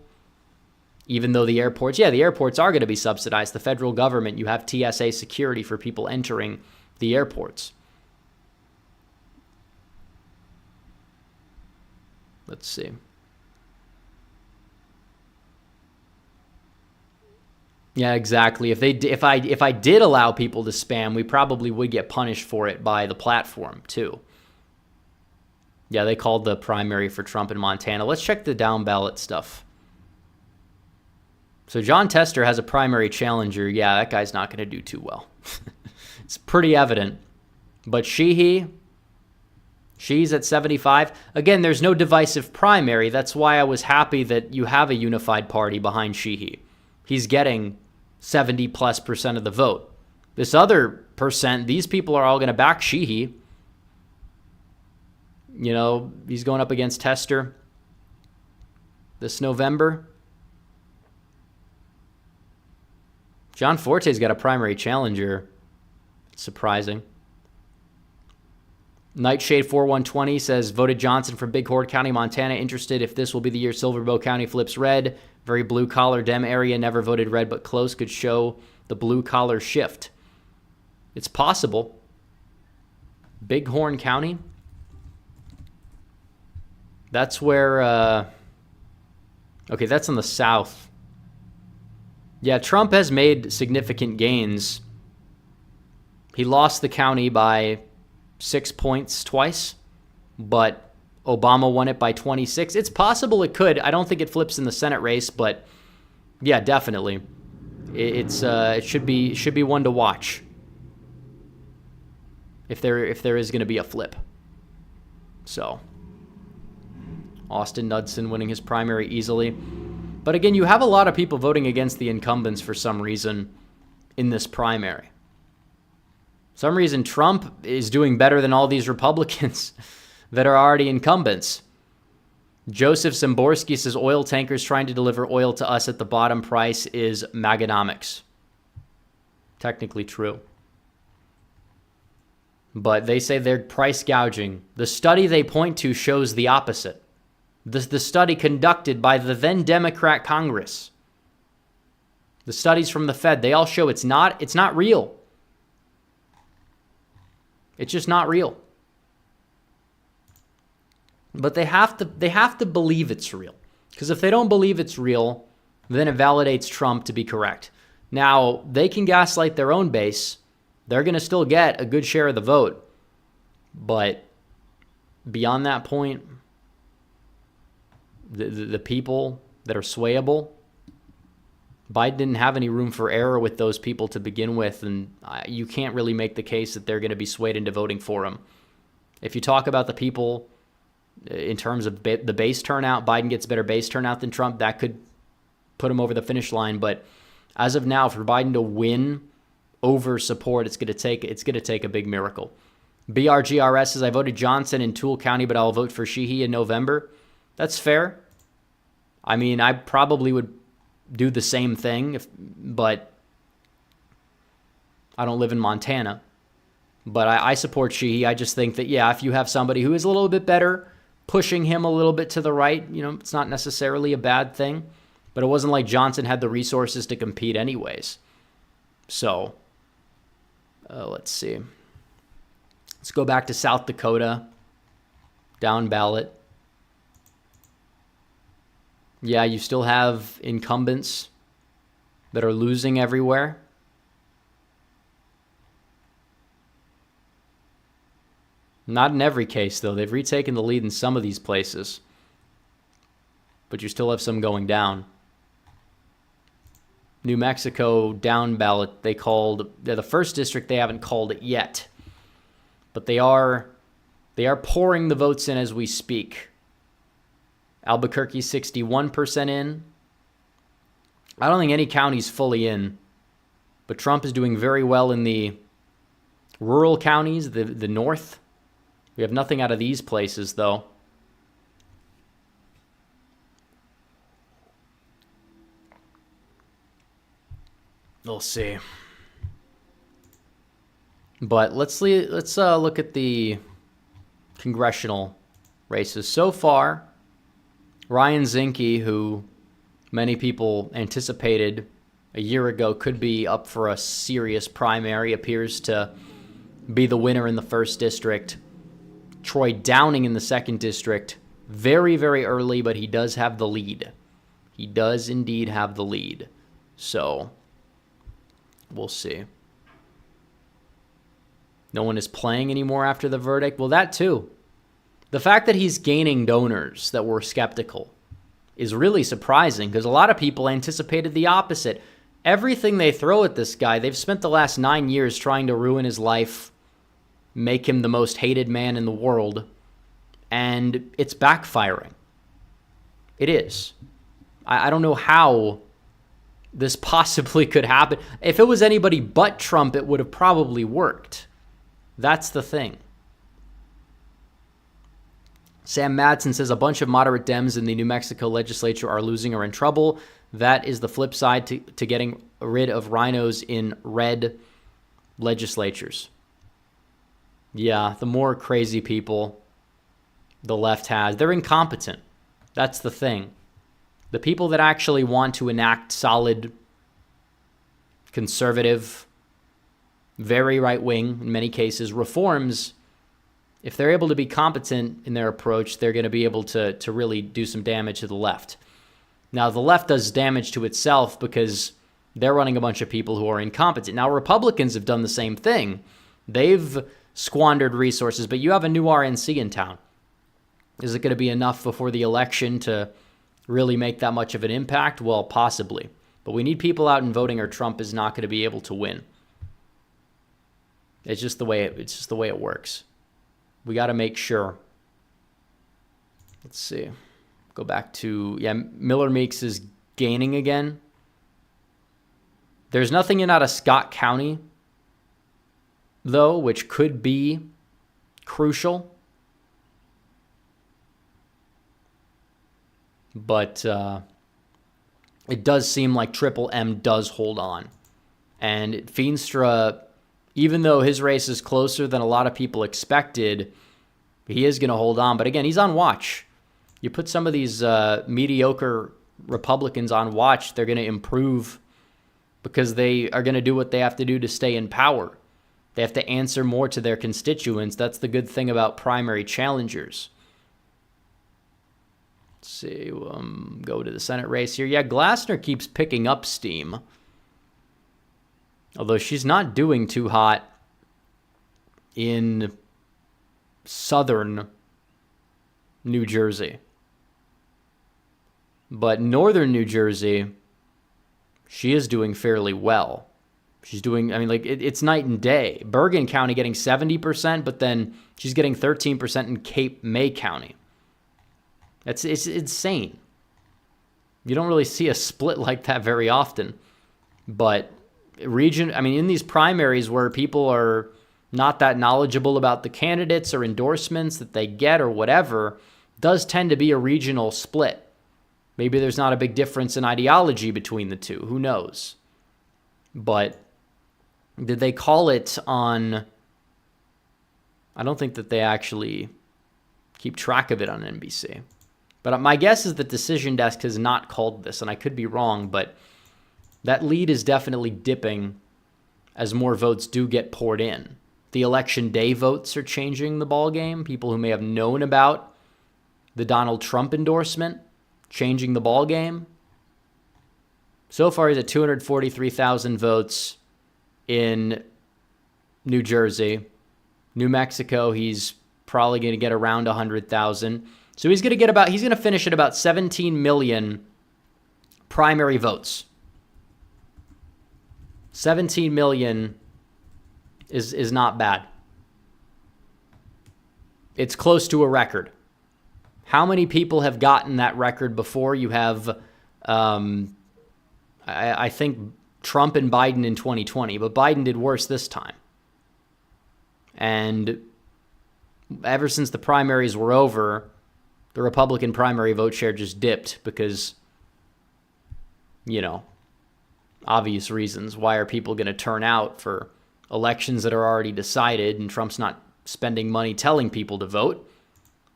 S3: Even though the airports are going to be subsidized. The federal government, you have TSA security for people entering the airports. Let's see. Yeah, exactly. If I did allow people to spam, we probably would get punished for it by the platform too. Yeah, they called the primary for Trump in Montana. Let's check the down ballot stuff. So John Tester has a primary challenger. Yeah, that guy's not going to do too well. It's pretty evident. But she's at 75. Again, there's no divisive primary. That's why I was happy that you have a unified party behind Sheehy. He's getting 70+% of the vote. This other percent, these people are all going to back Sheehy. You know, he's going up against Tester this November. John Forte's got a primary challenger. Surprising. Nightshade 4120 says, voted Johnson from Bighorn County, Montana. Interested if this will be the year Silverbow County flips red. Very blue-collar Dem area. Never voted red, but close. Could show the blue-collar shift. It's possible. Bighorn County. That's where... okay, that's in the south. Yeah, Trump has made significant gains. He lost the county by 6 points twice, but Obama won it by 26. It's possible it could. I don't think it flips in the Senate race, but yeah, definitely. It should be one to watch if there is going to be a flip. So, Austin Knudsen winning his primary easily. But again, you have a lot of people voting against the incumbents for some reason in this primary. Some reason Trump is doing better than all these Republicans that are already incumbents. Joseph Zimborski says oil tankers trying to deliver oil to us at the bottom price is Maganomics. Technically true. But they say they're price gouging. The study they point to shows the opposite. The study conducted by the then Democrat Congress. The studies from the Fed, they all show it's not real. It's just not real. But they have to believe it's real. Because if they don't believe it's real, then it validates Trump to be correct. Now, they can gaslight their own base. They're going to still get a good share of the vote. But beyond that point, the people that are swayable, Biden didn't have any room for error with those people to begin with, and you can't really make the case that they're going to be swayed into voting for him. If you talk about the people in terms of the base turnout, Biden gets better base turnout than Trump. That could put him over the finish line, but as of now, for Biden to win over support, it's going to take a big miracle. BRGRS says, I voted Johnson in Toole County, but I'll vote for Sheehy in November. That's fair. I mean, I probably would do the same thing, but I don't live in Montana. But I support Sheehy. I just think that, yeah, if you have somebody who is a little bit better, pushing him a little bit to the right, it's not necessarily a bad thing. But it wasn't like Johnson had the resources to compete anyways. So, let's see. Let's go back to South Dakota. Down ballot. Yeah, you still have incumbents that are losing everywhere. Not in every case, though. They've retaken the lead in some of these places. But you still have some going down. New Mexico down ballot, they called, the 1st district, they haven't called it yet. But they are pouring the votes in as we speak. Albuquerque 61% in. I don't think any county's fully in. But Trump is doing very well in the rural counties, the north. We have nothing out of these places, though. We'll see. But let's look at the congressional races. So far, Ryan Zinke, who many people anticipated a year ago could be up for a serious primary, appears to be the winner in the 1st district. Troy Downing in the 2nd district, very, very early, but he does have the lead. He does indeed have the lead. So, we'll see. No one is playing anymore after the verdict. Well, that too. The fact that he's gaining donors that were skeptical is really surprising because a lot of people anticipated the opposite. Everything they throw at this guy, they've spent the last 9 years trying to ruin his life, make him the most hated man in the world, and it's backfiring. It is. I don't know how this possibly could happen. If it was anybody but Trump, it would have probably worked. That's the thing. Sam Madsen says a bunch of moderate Dems in the New Mexico legislature are losing or in trouble. That is the flip side to getting rid of rhinos in red legislatures. Yeah, the more crazy people the left has, they're incompetent. That's the thing. The people that actually want to enact solid, conservative, very right-wing, in many cases, reforms, if they're able to be competent in their approach, they're going to be able to really do some damage to the left. Now, the left does damage to itself because they're running a bunch of people who are incompetent. Now, Republicans have done the same thing. They've squandered resources, but you have a new RNC in town. Is it going to be enough before the election to really make that much of an impact? Well, possibly. But we need people out and voting or Trump is not going to be able to win. It's just the way it works. We got to make sure. Let's see. Go back to, Miller Meeks is gaining again. There's nothing in out of Scott County, though, which could be crucial. But it does seem like Triple M does hold on. And Feenstra, even though his race is closer than a lot of people expected, he is going to hold on. But again, he's on watch. You put some of these mediocre Republicans on watch, they're going to improve because they are going to do what they have to do to stay in power. They have to answer more to their constituents. That's the good thing about primary challengers. Let's see, go to the Senate race here. Yeah, Glassner keeps picking up steam. Although she's not doing too hot in southern New Jersey. But northern New Jersey, she is doing fairly well. She's doing, it's night and day. Bergen County getting 70%, but then she's getting 13% in Cape May County. It's insane. You don't really see a split like that very often. But in these primaries where people are not that knowledgeable about the candidates or endorsements that they get or whatever, does tend to be a regional split. Maybe there's not a big difference in ideology between the two. Who knows? But did they call it on... I don't think that they actually keep track of it on NBC. But my guess is the Decision Desk has not called this, and I could be wrong, but that lead is definitely dipping as more votes do get poured in. The election day votes are changing the ballgame. People who may have known about the Donald Trump endorsement changing the ballgame. So far, he's at 243,000 votes in New Jersey. New Mexico, he's probably going to get around 100,000. So he's going to finish at about 17 million primary votes. 17 million is not bad. It's close to a record. How many people have gotten that record before? You have, I think, Trump and Biden in 2020, but Biden did worse this time. And ever since the primaries were over, the Republican primary vote share just dipped because, obvious reasons. Why are people going to turn out for elections that are already decided and Trump's not spending money telling people to vote?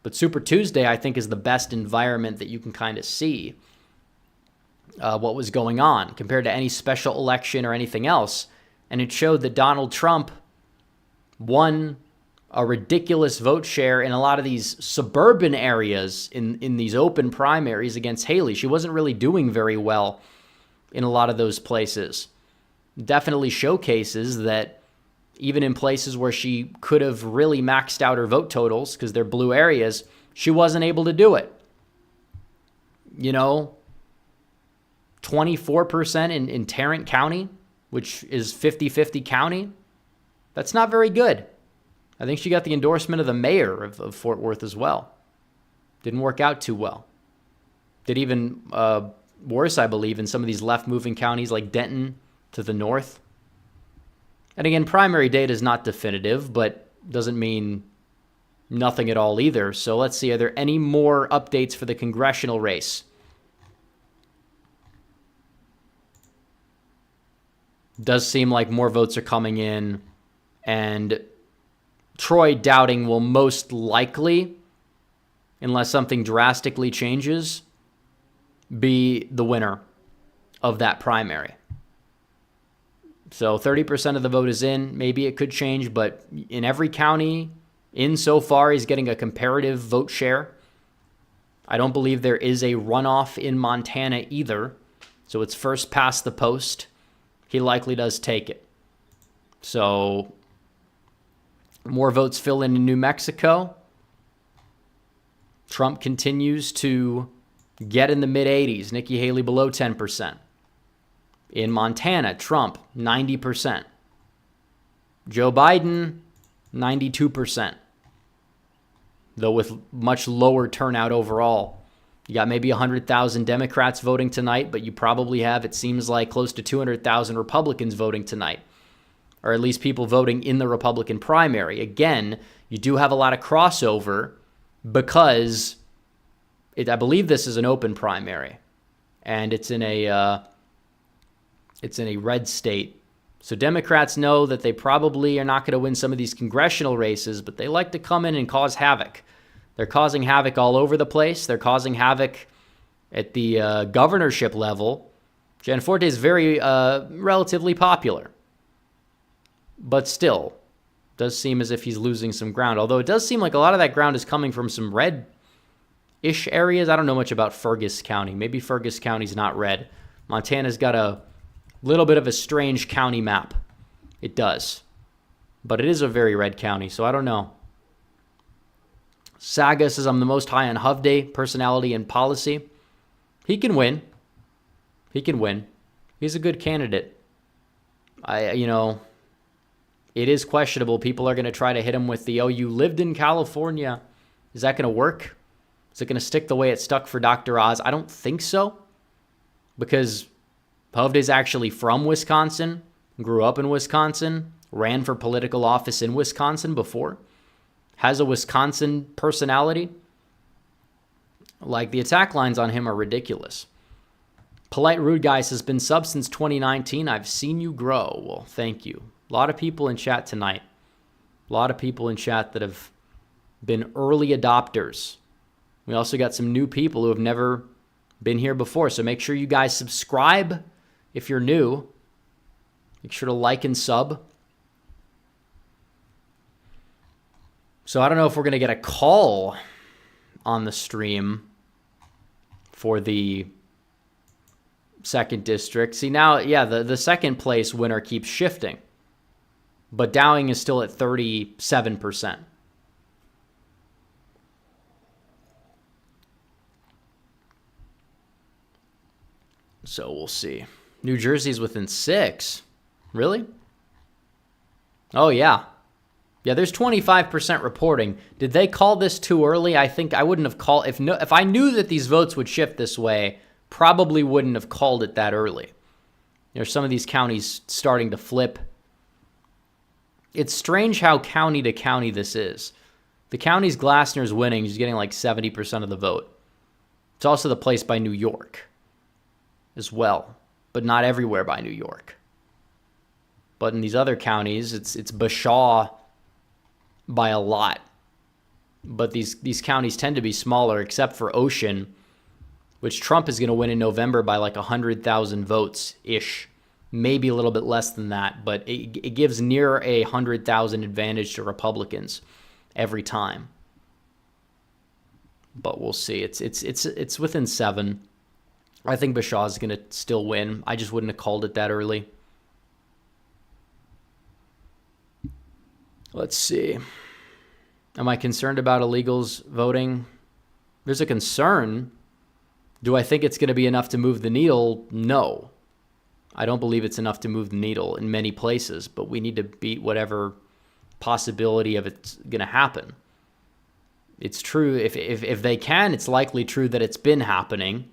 S3: But Super Tuesday, I think, is the best environment that you can kind of see what was going on compared to any special election or anything else. And it showed that Donald Trump won a ridiculous vote share in a lot of these suburban areas in these open primaries against Haley. She wasn't really doing very well in a lot of those places. Definitely showcases that even in places where she could have really maxed out her vote totals because they're blue areas, she wasn't able to do it. 24% in Tarrant County, which is 50-50 county. That's not very good. I think she got the endorsement of the mayor of Fort Worth as well. Didn't work out too well. Did even worse, I believe, in some of these left-moving counties like Denton to the north. And again, primary data is not definitive, but doesn't mean nothing at all either. So let's see, are there any more updates for the congressional race? Does seem like more votes are coming in, and Troy Dowding will most likely, unless something drastically changes, be the winner of that primary. So 30% of the vote is in. Maybe it could change, but in every county, insofar he's getting a comparative vote share. I don't believe there is a runoff in Montana either. So it's first past the post. He likely does take it. So more votes fill in New Mexico. Trump continues to get in the mid-80s. Nikki Haley below 10%. In Montana, Trump, 90%. Joe Biden, 92%. Though with much lower turnout overall. You got maybe 100,000 Democrats voting tonight, but you probably have, it seems like, close to 200,000 Republicans voting tonight. Or at least people voting in the Republican primary. Again, you do have a lot of crossover because I believe this is an open primary. And it's in a red state. So Democrats know that they probably are not going to win some of these congressional races, but they like to come in and cause havoc. They're causing havoc all over the place. They're causing havoc at the governorship level. Gianforte is very relatively popular. But still, does seem as if he's losing some ground. Although it does seem like a lot of that ground is coming from some red-ish areas. I don't know much about Fergus County. Maybe Fergus County's not red. Montana's got a little bit of a strange county map. It does. But it is a very red county, so I don't know. Saga says, I'm the most high on Hovde, personality and policy. He can win. He can win. He's a good candidate. It is questionable. People are going to try to hit him with you lived in California. Is that going to work? Is it going to stick the way it stuck for Dr. Oz? I don't think so. Because Hovde's actually from Wisconsin, grew up in Wisconsin, ran for political office in Wisconsin before, has a Wisconsin personality. Like, the attack lines on him are ridiculous. Polite Rude Guy says, been sub since 2019. I've seen you grow. Well, thank you. A lot of people in chat tonight. A lot of people in chat that have been early adopters. We also got some new people who have never been here before. So make sure you guys subscribe if you're new. Make sure to like and sub. So I don't know if we're going to get a call on the stream for the second district. See, now, yeah, the second place winner keeps shifting. But Dowling is still at 37%. So we'll see. New Jersey's within 6. Really? Oh, yeah. Yeah, there's 25% reporting. Did they call this too early? I think I wouldn't have called... If I knew that these votes would shift this way, probably wouldn't have called it that early. There's some of these counties starting to flip. It's strange how county to county this is. The counties Glassner's winning, he's getting like 70% of the vote. It's also the place by New York as well, but not everywhere by New York. But in these other counties, it's Bashaw by a lot. But these counties tend to be smaller, except for Ocean, which Trump is going to win in November by like 100,000 votes-ish. Maybe a little bit less than that, but it gives near 100,000 advantage to Republicans every time. But we'll see. It's within 7. I think Bashaw is going to still win. I just wouldn't have called it that early. Let's see. Am I concerned about illegals voting? There's a concern. Do I think it's going to be enough to move the needle? No. I don't believe it's enough to move the needle in many places, but we need to beat whatever possibility of it's going to happen. It's true. If they can, it's likely true that it's been happening.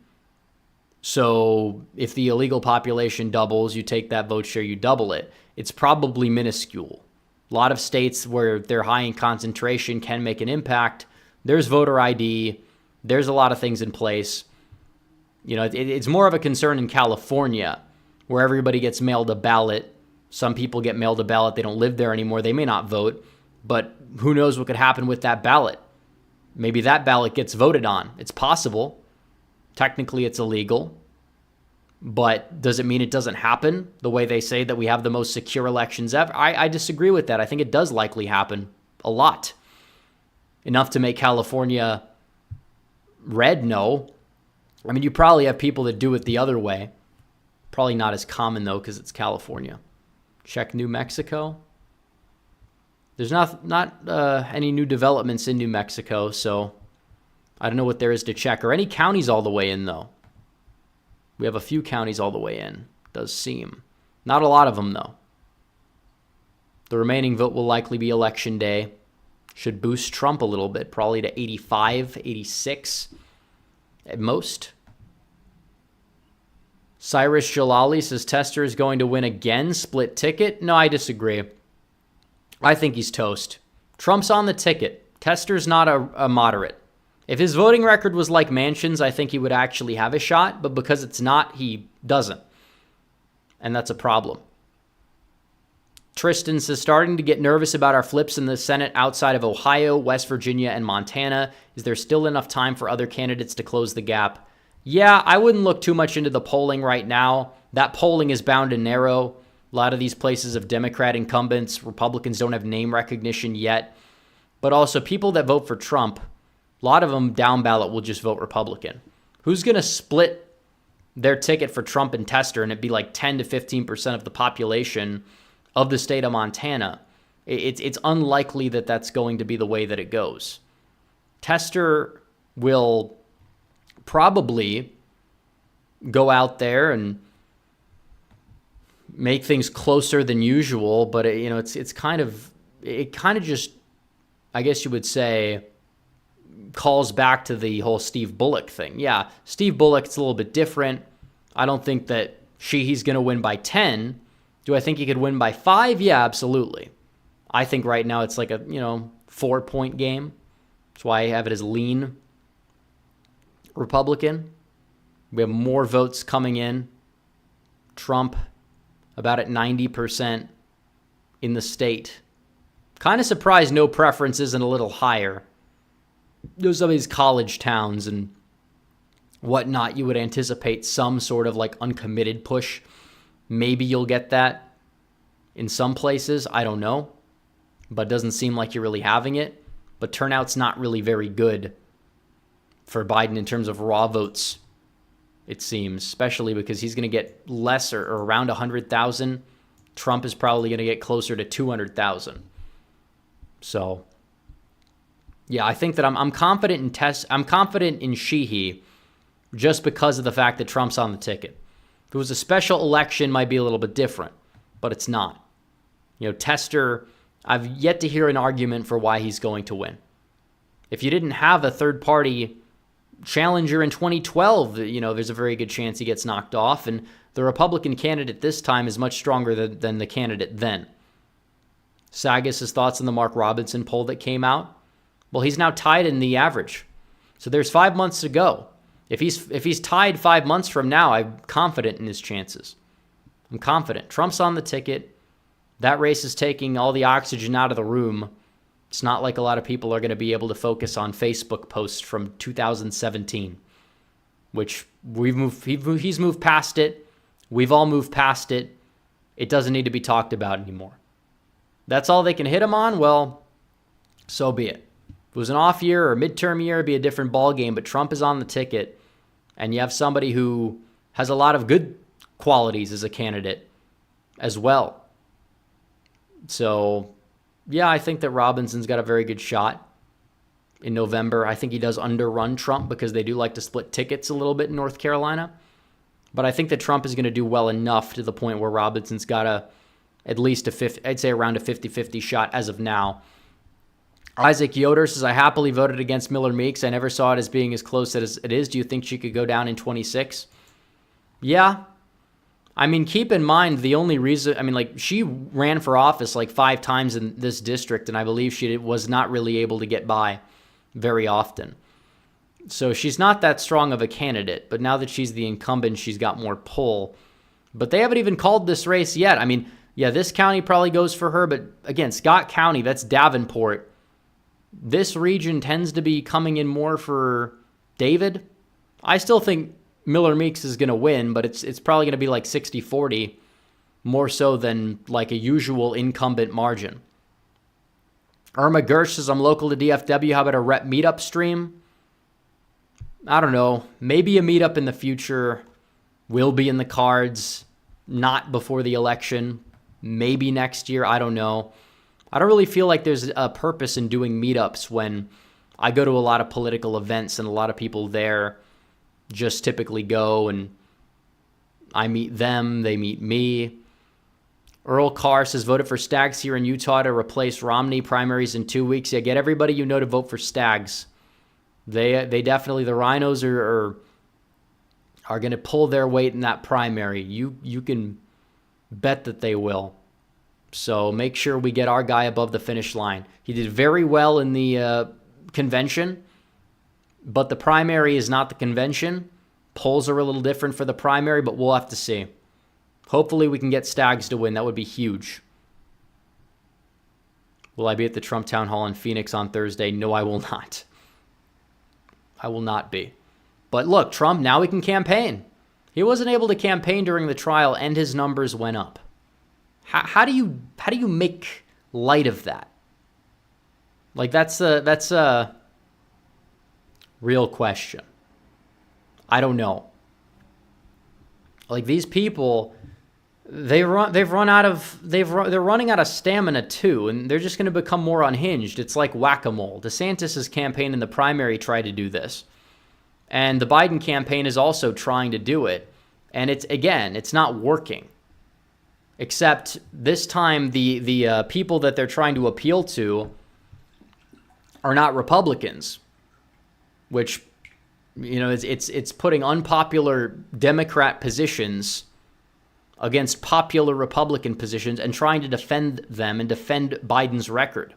S3: So if the illegal population doubles, you take that vote share, you double it. It's probably minuscule. A lot of states where they're high in concentration can make an impact. There's voter ID. There's a lot of things in place. You know, it's more of a concern in California, where everybody gets mailed a ballot. Some people get mailed a ballot. They don't live there anymore. They may not vote, but who knows what could happen with that ballot? Maybe that ballot gets voted on. It's possible. Technically, it's illegal. But does it mean it doesn't happen the way they say that we have the most secure elections ever? I disagree with that. I think it does likely happen a lot. Enough to make California red, no. I mean, you probably have people that do it the other way. Probably not as common, though, because it's California. Check New Mexico. There's not any new developments in New Mexico, so I don't know what there is to check. Or any counties all the way in, though. We have a few counties all the way in, does seem. Not a lot of them, though. The remaining vote will likely be Election Day. Should boost Trump a little bit, probably to 85, 86 at most. Cyrus Jalali says Tester is going to win again, split ticket. No, I disagree. I think he's toast. Trump's on the ticket. Tester's not a moderate. If his voting record was like Manchin's, I think he would actually have a shot, but because it's not, he doesn't. And that's a problem. Tristan says, starting to get nervous about our flips in the Senate outside of Ohio, West Virginia, and Montana. Is there still enough time for other candidates to close the gap? Yeah, I wouldn't look too much into the polling right now. That polling is bound to narrow. A lot of these places have Democrat incumbents. Republicans don't have name recognition yet. But also, people that vote for Trump, a lot of them down ballot will just vote Republican. Who's going to split their ticket for Trump and Tester and it'd be like 10 to 15% of the population of the state of Montana? It's unlikely that that's going to be the way that it goes. Tester will probably go out there and make things closer than usual, but it kind of just, I guess you would say, calls back to the whole Steve Bullock thing. Yeah, Steve Bullock's a little bit different. I don't think that he's going to win by 10. Do I think he could win by 5? Yeah, absolutely. I think right now it's like a 4-point game. That's why I have it as lean Republican. We have more votes coming in. Trump about at 90% in the state. Kind of surprised no preference isn't a little higher. There's some of these college towns and whatnot, you would anticipate some sort of like uncommitted push. Maybe you'll get that in some places. I don't know. But it doesn't seem like you're really having it. But turnout's not really very good for Biden in terms of raw votes, it seems, especially because he's going to get less or around 100,000. Trump is probably going to get closer to 200,000. So, yeah, I think that I'm confident in I'm confident in Sheehy just because of the fact that Trump's on the ticket. If it was a special election, it might be a little bit different, but it's not. Tester, I've yet to hear an argument for why he's going to win. If you didn't have a third-party challenger in 2012, there's a very good chance he gets knocked off, and the Republican candidate this time is much stronger than the candidate then. Sagas's thoughts on the Mark Robinson poll that came out. Well, he's now tied in the average. So there's 5 months to go. If he's tied 5 months from now, I'm confident in his chances. I'm confident. Trump's on the ticket. That race is taking all the oxygen out of the room. It's not like a lot of people are going to be able to focus on Facebook posts from 2017, which he's moved past it. We've all moved past it. It doesn't need to be talked about anymore. That's all they can hit him on? Well, so be it. If it was an off year or a midterm year, it'd be a different ballgame, but Trump is on the ticket, and you have somebody who has a lot of good qualities as a candidate as well. So, yeah, I think that Robinson's got a very good shot in November. I think he does underrun Trump because they do like to split tickets a little bit in North Carolina. But I think that Trump is going to do well enough to the point where Robinson's got at least I'd say around a 50-50 shot as of now. Isaac Yoder says, I happily voted against Miller Meeks. I never saw it as being as close as it is. Do you think she could go down in 26? Yeah. I mean, keep in mind the only reason, she ran for office 5 times in this district, and I believe she was not really able to get by very often. So she's not that strong of a candidate, but now that she's the incumbent, she's got more pull. But they haven't even called this race yet. This county probably goes for her, but again, Scott County, that's Davenport. This region tends to be coming in more for David. I still think Miller Meeks is going to win, but it's probably going to be 60-40, more so than a usual incumbent margin. Irma Gersh says, I'm local to DFW. How about a rep meetup stream? I don't know. Maybe a meetup in the future will be in the cards, not before the election. Maybe next year. I don't know. I don't really feel like there's a purpose in doing meetups when I go to a lot of political events and a lot of people there just typically go and I meet them, they meet me. Earl Carr says, voted for Staggs here in Utah to replace Romney. Primaries in 2 weeks. Yeah, get everybody you know to vote for Staggs. They definitely, the rhinos are going to pull their weight in that primary. You can bet that they will. So make sure we get our guy above the finish line. He did very well in the convention, but the primary is not the convention. Polls are a little different for the primary, but we'll have to see. Hopefully we can get Staggs to win. That would be huge. Will I be at the Trump Town Hall in Phoenix on Thursday? No, I will not. I will not be. But look, Trump, now he can campaign. He wasn't able to campaign during the trial, and his numbers went up. How do you make light of that? That's a real question. I don't know. These people, they're running out of stamina too, and they're just going to become more unhinged. It's like whack-a-mole. DeSantis's campaign in the primary tried to do this, and the Biden campaign is also trying to do it, and it's not working. Except this time, the people that they're trying to appeal to are not Republicans, which, it's putting unpopular Democrat positions against popular Republican positions and trying to defend them and defend Biden's record.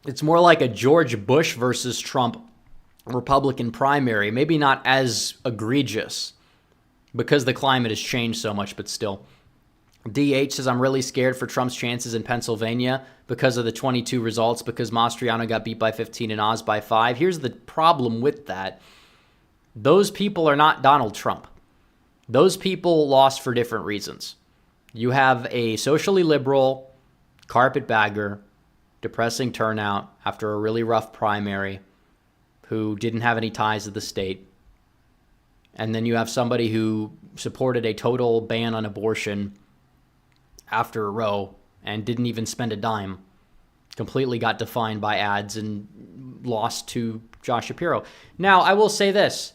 S3: It's more like a George Bush versus Trump Republican primary, maybe not as egregious, because the climate has changed so much, but still. DH says, I'm really scared for Trump's chances in Pennsylvania because of the 22 results, because Mastriano got beat by 15 and Oz by 5. Here's the problem with that. Those people are not Donald Trump. Those people lost for different reasons. You have a socially liberal, carpetbagger, depressing turnout after a really rough primary who didn't have any ties to the state. And then you have somebody who supported a total ban on abortion after Roe and didn't even spend a dime. Completely got defined by ads and lost to Josh Shapiro. Now, I will say this.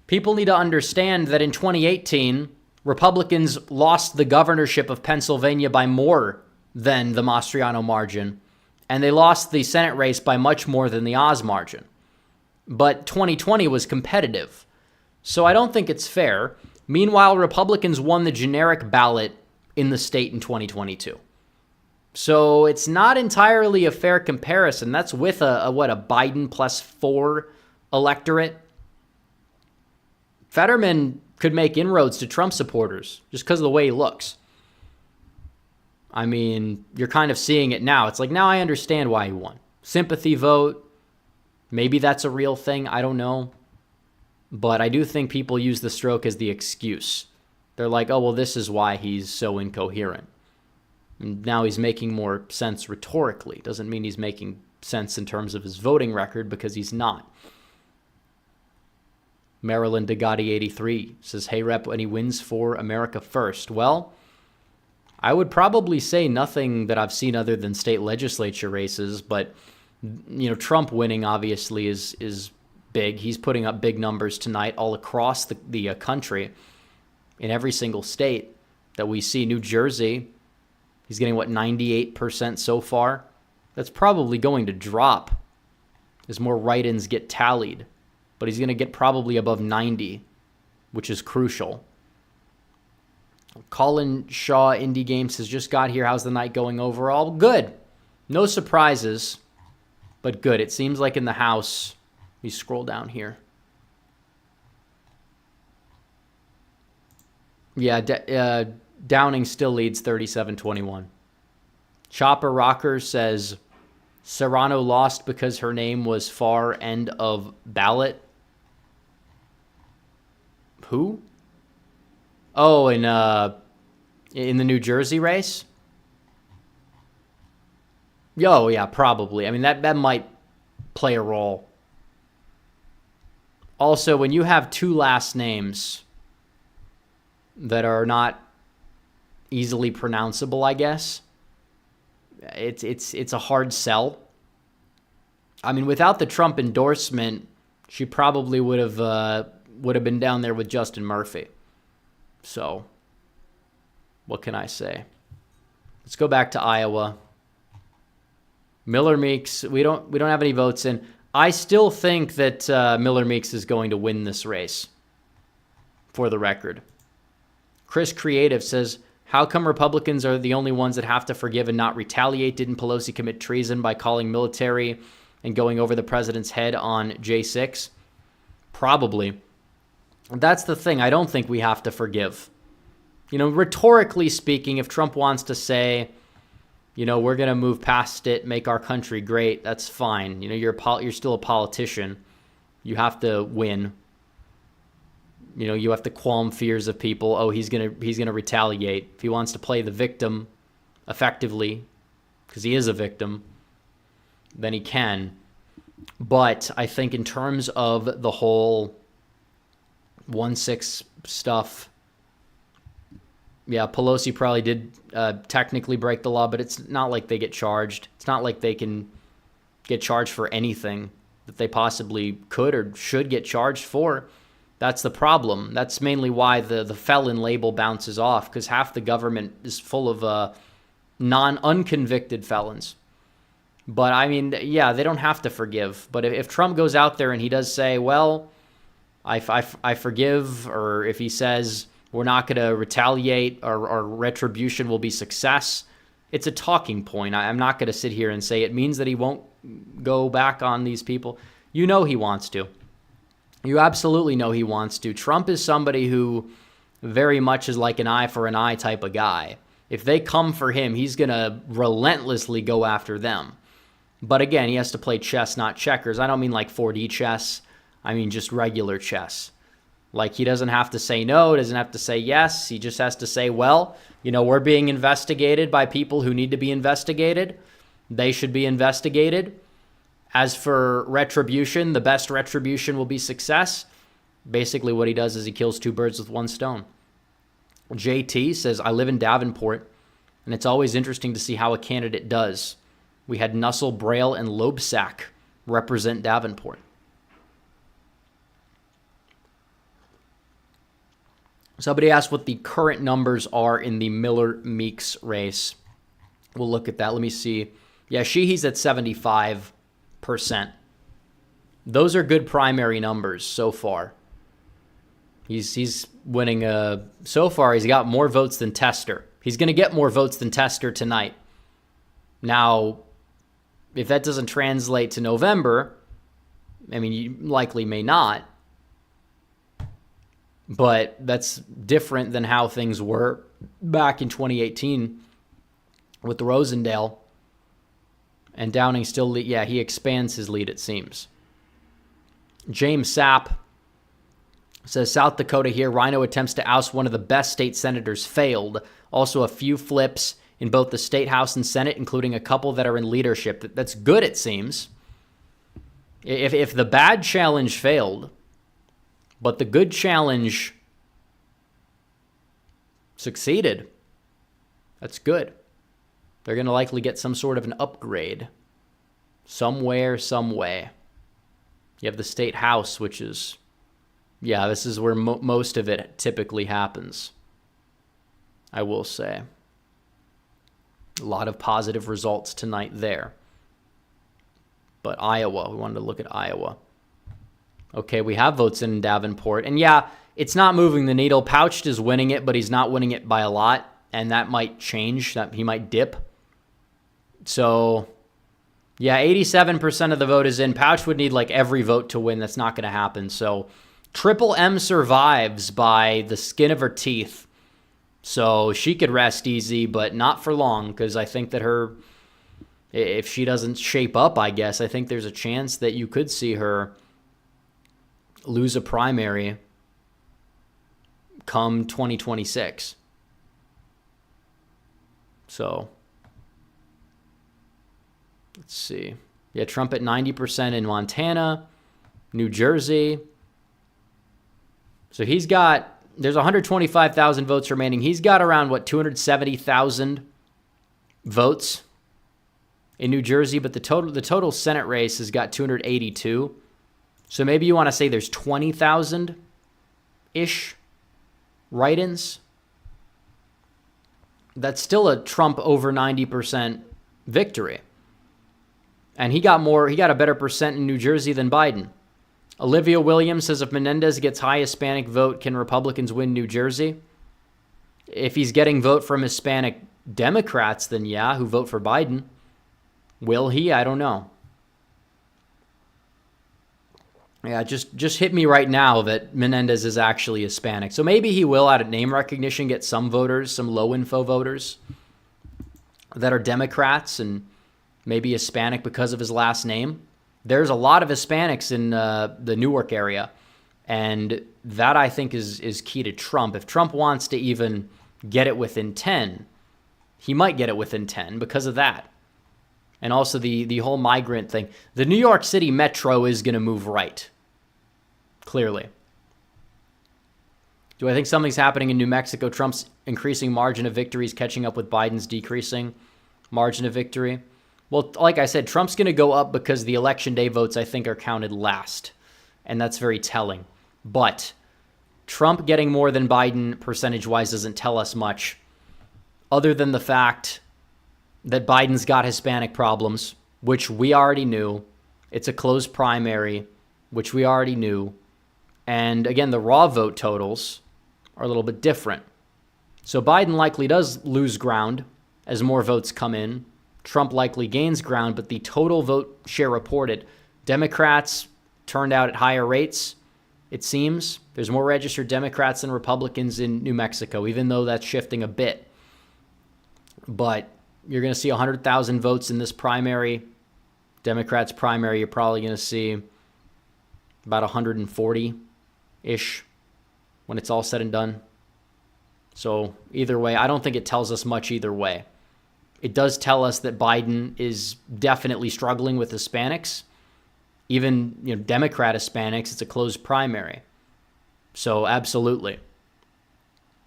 S3: People need to understand that in 2018, Republicans lost the governorship of Pennsylvania by more than the Mastriano margin, and they lost the Senate race by much more than the Oz margin. But 2020 was competitive, so I don't think it's fair. Meanwhile, Republicans won the generic ballot in the state in 2022. So it's not entirely a fair comparison. That's with a Biden +4 electorate. Fetterman could make inroads to Trump supporters just because of the way he looks. I mean, you're kind of seeing it now. It's like, now I understand why he won. Sympathy vote. Maybe that's a real thing. I don't know. But I do think people use the stroke as the excuse. They're like, oh, well, this is why he's so incoherent. And now he's making more sense rhetorically. Doesn't mean he's making sense in terms of his voting record, because he's not. Maryland Degati 83 says, hey, Rep, any wins for America First? Well, I would probably say nothing that I've seen other than state legislature races, but Trump winning obviously is big. He's putting up big numbers tonight all across the country in every single state that we see. New Jersey, he's getting 98% so far. That's probably going to drop as more write-ins get tallied, but he's going to get probably above 90, which is crucial. Colin Shaw Indie Games has just got here. How's the night going overall? Good. No surprises, but good. It seems like in the House, we scroll down here. Yeah, Downing still leads 37-21. Chopper Rocker says, Serrano lost because her name was far end of ballot. Who? Oh, in the New Jersey race? Oh, yeah, probably. I mean, that might play a role. Also, when you have two last names that are not easily pronounceable, I guess, it's a hard sell. I mean, without the Trump endorsement, she probably would have been down there with Justin Murphy. So, what can I say? Let's go back to Iowa. Miller Meeks, we don't have any votes in. I still think that Miller Meeks is going to win this race, for the record. Chris Creative says, how come Republicans are the only ones that have to forgive and not retaliate? Didn't Pelosi commit treason by calling military and going over the president's head on J6? Probably. That's the thing. I don't think we have to forgive. Rhetorically speaking, if Trump wants to say, we're going to move past it, make our country great, that's fine. You're still a politician. You have to win. You have to qualm fears of people. Oh, he's going to retaliate. If he wants to play the victim effectively, because he is a victim, then he can. But I think in terms of the whole 1-6 stuff, yeah, Pelosi probably did technically break the law, but it's not like they get charged. It's not like they can get charged for anything that they possibly could or should get charged for. That's the problem. That's mainly why the felon label bounces off, because half the government is full of unconvicted felons. But, I mean, yeah, they don't have to forgive. But if Trump goes out there and he does say, well, I forgive, or if he says we're not going to retaliate, or retribution will be success, it's a talking point. I'm not going to sit here and say it means that he won't go back on these people. He wants to. You absolutely know he wants to. Trump is somebody who very much is like an eye for an eye type of guy. If they come for him, he's going to relentlessly go after them. But again, he has to play chess, not checkers. I don't mean like 4D chess. I mean just regular chess. Like, he doesn't have to say no, doesn't have to say yes. He just has to say, well, we're being investigated by people who need to be investigated. They should be investigated. As for retribution, the best retribution will be success. Basically what he does is he kills two birds with one stone. JT says, I live in Davenport, and it's always interesting to see how a candidate does. We had Nussel, Braille, and Loebsack represent Davenport. Somebody asked what the current numbers are in the Miller-Meeks race. We'll look at that. Let me see. Yeah, Sheehy's at 75%. Those are good primary numbers so far. He's winning. So far, he's got more votes than Tester. He's going to get more votes than Tester tonight. Now, if that doesn't translate to November, I mean, you likely may not. But that's different than how things were back in 2018 with the Rosendale. And Downing still, he expands his lead, it seems. James Sapp says, South Dakota here. Rhino attempts to oust one of the best state senators failed. Also a few flips in both the state house and Senate, including a couple that are in leadership. That's good, it seems. If the bad challenge failed, but the good challenge succeeded, that's good. They're going to likely get some sort of an upgrade somewhere, some way. You have the state house, which is, this is where most of it typically happens, I will say. A lot of positive results tonight there. But Iowa, we wanted to look at Iowa. Okay, we have votes in Davenport. And it's not moving the needle. Pouched is winning it, but he's not winning it by a lot. And that might change. That he might dip. So, 87% of the vote is in. Pouch would need like every vote to win. That's not going to happen. So, Triple M survives by the skin of her teeth. So, she could rest easy, but not for long. Because I think that if she doesn't shape up, I guess, I think there's a chance that you could see her lose a primary come 2026. So, let's see. Trump at 90% in Montana, New Jersey. So there's 125,000 votes remaining. He's got around, 270,000 votes in New Jersey, but the total Senate race has got 282. So maybe you want to say there's 20,000-ish write-ins. That's still a Trump over 90% victory. And he got a better percent in New Jersey than Biden. Olivia Williams says if Menendez gets high Hispanic vote, can Republicans win New Jersey? If he's getting vote from Hispanic Democrats, then who vote for Biden. Will he? I don't know. Just hit me right now that Menendez is actually Hispanic. So maybe he will, out of name recognition, get some voters, some low-info voters that are Democrats and maybe Hispanic because of his last name. There's a lot of Hispanics in the Newark area, and that, I think, is key to Trump. If Trump wants to even get it within 10, he might get it within 10 because of that. And also the whole migrant thing. The New York City Metro is going to move right. Clearly. Do I think something's happening in New Mexico? Trump's increasing margin of victory is catching up with Biden's decreasing margin of victory. Well, like I said, Trump's going to go up because the election day votes, I think, are counted last. And that's very telling. But Trump getting more than Biden percentage-wise doesn't tell us much, other than the fact that Biden's got Hispanic problems, which we already knew. It's a closed primary, which we already knew. And again, the raw vote totals are a little bit different. So Biden likely does lose ground as more votes come in. Trump likely gains ground, but the total vote share reported, Democrats turned out at higher rates, it seems. There's more registered Democrats than Republicans in New Mexico, even though that's shifting a bit. But you're going to see 100,000 votes in this primary. Democrats primary, you're probably going to see about 140-ish when it's all said and done. So either way, I don't think it tells us much either way. It does tell us that Biden is definitely struggling with Hispanics. Even Democrat Hispanics, it's a closed primary. So absolutely.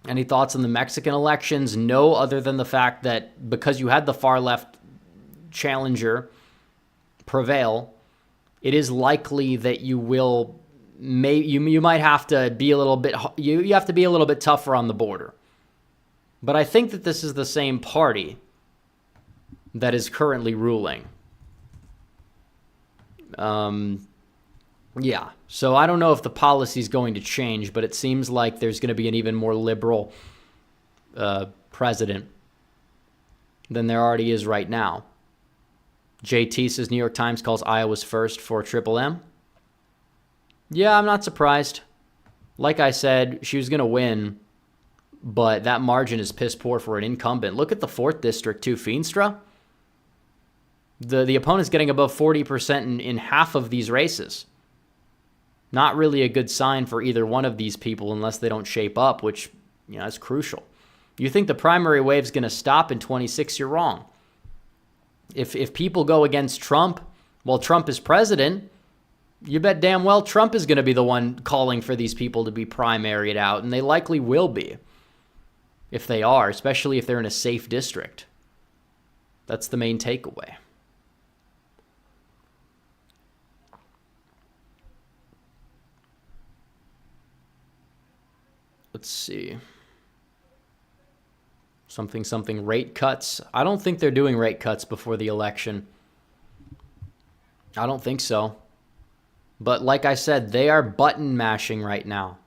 S3: Any thoughts on the Mexican elections? No, other than the fact that because you had the far left challenger prevail, it is likely that you will you might have to be a little bit you have to be a little bit tougher on the border. But I think that this is the same party that is currently ruling. Yeah. So I don't know if the policy is going to change, but it seems like there's going to be an even more liberal president than there already is right now. JT says New York Times calls Iowa's first for Triple M. Yeah, I'm not surprised. Like I said, she was going to win, but that margin is piss poor for an incumbent. Look at the 4th district too, Feenstra. The opponent's getting above 40% in half of these races. Not really a good sign for either one of these people unless they don't shape up, which, is crucial. You think the primary wave's going to stop in 26, you're wrong. If people go against Trump while Trump is president, you bet damn well Trump is going to be the one calling for these people to be primaried out, and they likely will be if they are, especially if they're in a safe district. That's the main takeaway. Let's see. Something rate cuts. I don't think they're doing rate cuts before the election. I don't think so. But like I said, they are button mashing right now.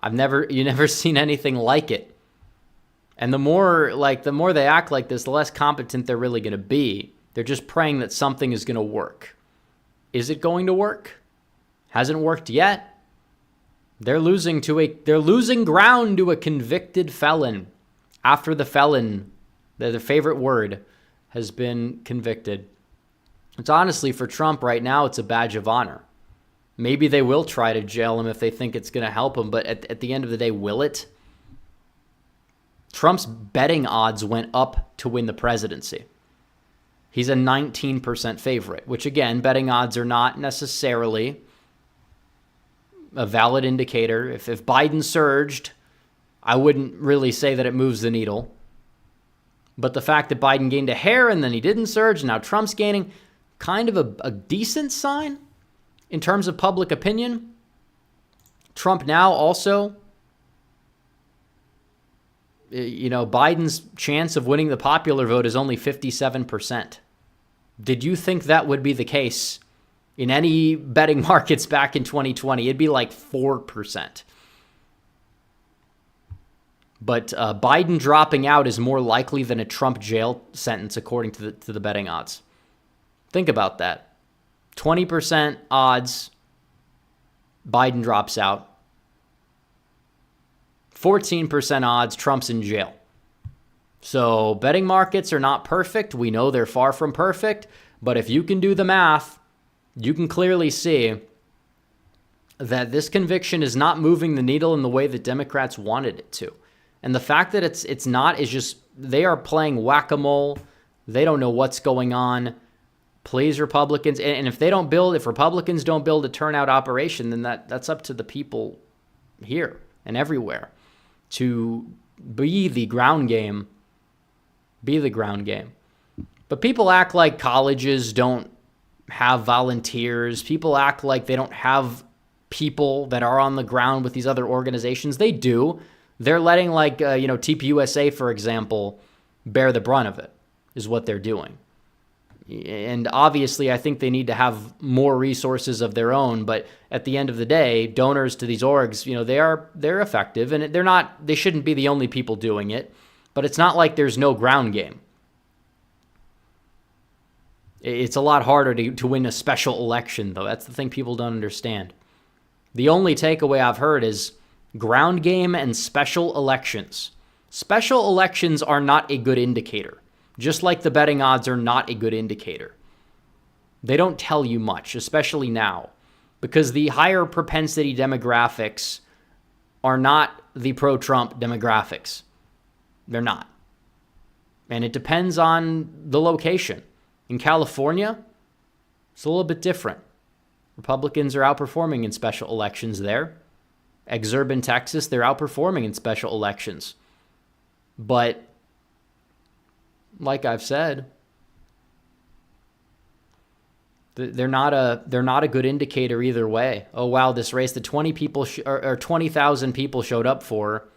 S3: You never seen anything like it. And the more they act like this, the less competent they're really going to be. They're just praying that something is going to work. Is it going to work? Hasn't worked yet. They're losing ground to a convicted felon after the felon, their favorite word, has been convicted. It's honestly, for Trump right now, it's a badge of honor. Maybe they will try to jail him if they think it's going to help him, but at the end of the day, will it? Trump's betting odds went up to win the presidency. He's a 19% favorite, which again, betting odds are not necessarily a valid indicator. If Biden surged, I wouldn't really say that it moves the needle. But the fact that Biden gained a hair and then he didn't surge, and now Trump's gaining, kind of a decent sign in terms of public opinion. Trump now also, Biden's chance of winning the popular vote is only 57%. Did you think that would be the case in any betting markets back in 2020? It'd be like 4%. But Biden dropping out is more likely than a Trump jail sentence, according to the betting odds. Think about that. 20% odds, Biden drops out. 14% odds, Trump's in jail. So betting markets are not perfect. We know they're far from perfect. But if you can do the math, you can clearly see that this conviction is not moving the needle in the way that Democrats wanted it to. And the fact that it's not is just, they are playing whack-a-mole. They don't know what's going on. Please, Republicans. And if Republicans don't build a turnout operation, then that's up to the people here and everywhere to be the ground game. Be the ground game. But people act like colleges don't have volunteers. People act like they don't have people that are on the ground with these other organizations. They do. They're letting TPUSA, for example, bear the brunt of it, is what they're doing. And obviously, I think they need to have more resources of their own. But at the end of the day, donors to these orgs, they're effective, and they shouldn't be the only people doing it. But it's not like there's no ground game. It's a lot harder to win a special election, though. That's the thing people don't understand. The only takeaway I've heard is ground game and special elections. Special elections are not a good indicator, just like the betting odds are not a good indicator. They don't tell you much, especially now, because the higher propensity demographics are not the pro-Trump demographics. They're not. And it depends on the location. In California, it's a little bit different. Republicans are outperforming in special elections there. Exurban, Texas, they're outperforming in special elections. But like I've said, They're not a good indicator either way. Oh wow, this race that 20 people or 20,000 people showed up for,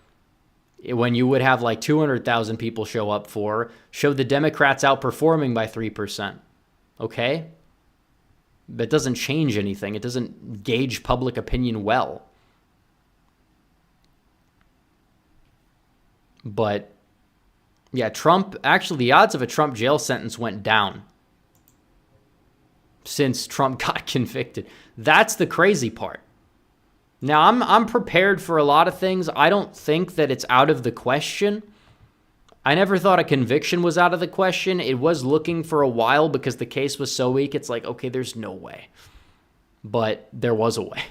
S3: when you would have like 200,000 people show up for, showed the Democrats outperforming by 3%. Okay? That doesn't change anything. It doesn't gauge public opinion well. But yeah, Trump, actually the odds of a Trump jail sentence went down since Trump got convicted. That's the crazy part. Now, I'm prepared for a lot of things. I don't think that it's out of the question. I never thought a conviction was out of the question. It was looking for a while because the case was so weak. It's like, okay, there's no way. But there was a way.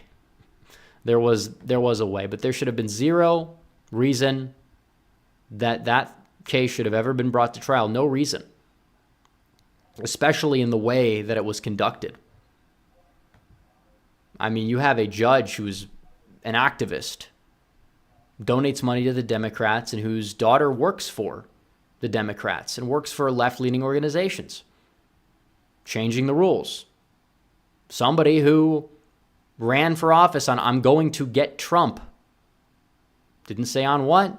S3: There was a way. But there should have been zero reason that case should have ever been brought to trial. No reason. Especially in the way that it was conducted. I mean, you have a judge who's an activist, donates money to the Democrats, and whose daughter works for the Democrats and works for left-leaning organizations, changing the rules. Somebody who ran for office on, I'm going to get Trump. Didn't say on what,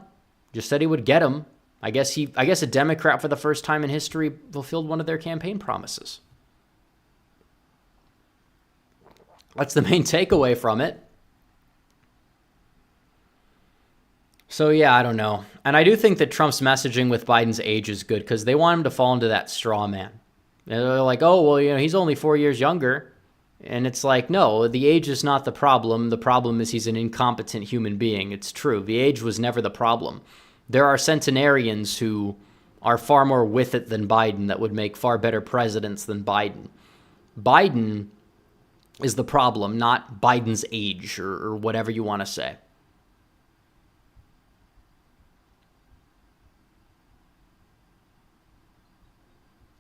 S3: just said he would get him. I guess a Democrat for the first time in history fulfilled one of their campaign promises. That's the main takeaway from it. So yeah, I don't know. And I do think that Trump's messaging with Biden's age is good because they want him to fall into that straw man. And they're like, oh, well, he's only 4 years younger. And it's like, no, the age is not the problem. The problem is he's an incompetent human being. It's true. The age was never the problem. There are centenarians who are far more with it than Biden that would make far better presidents than Biden. Biden is the problem, not Biden's age or whatever you want to say.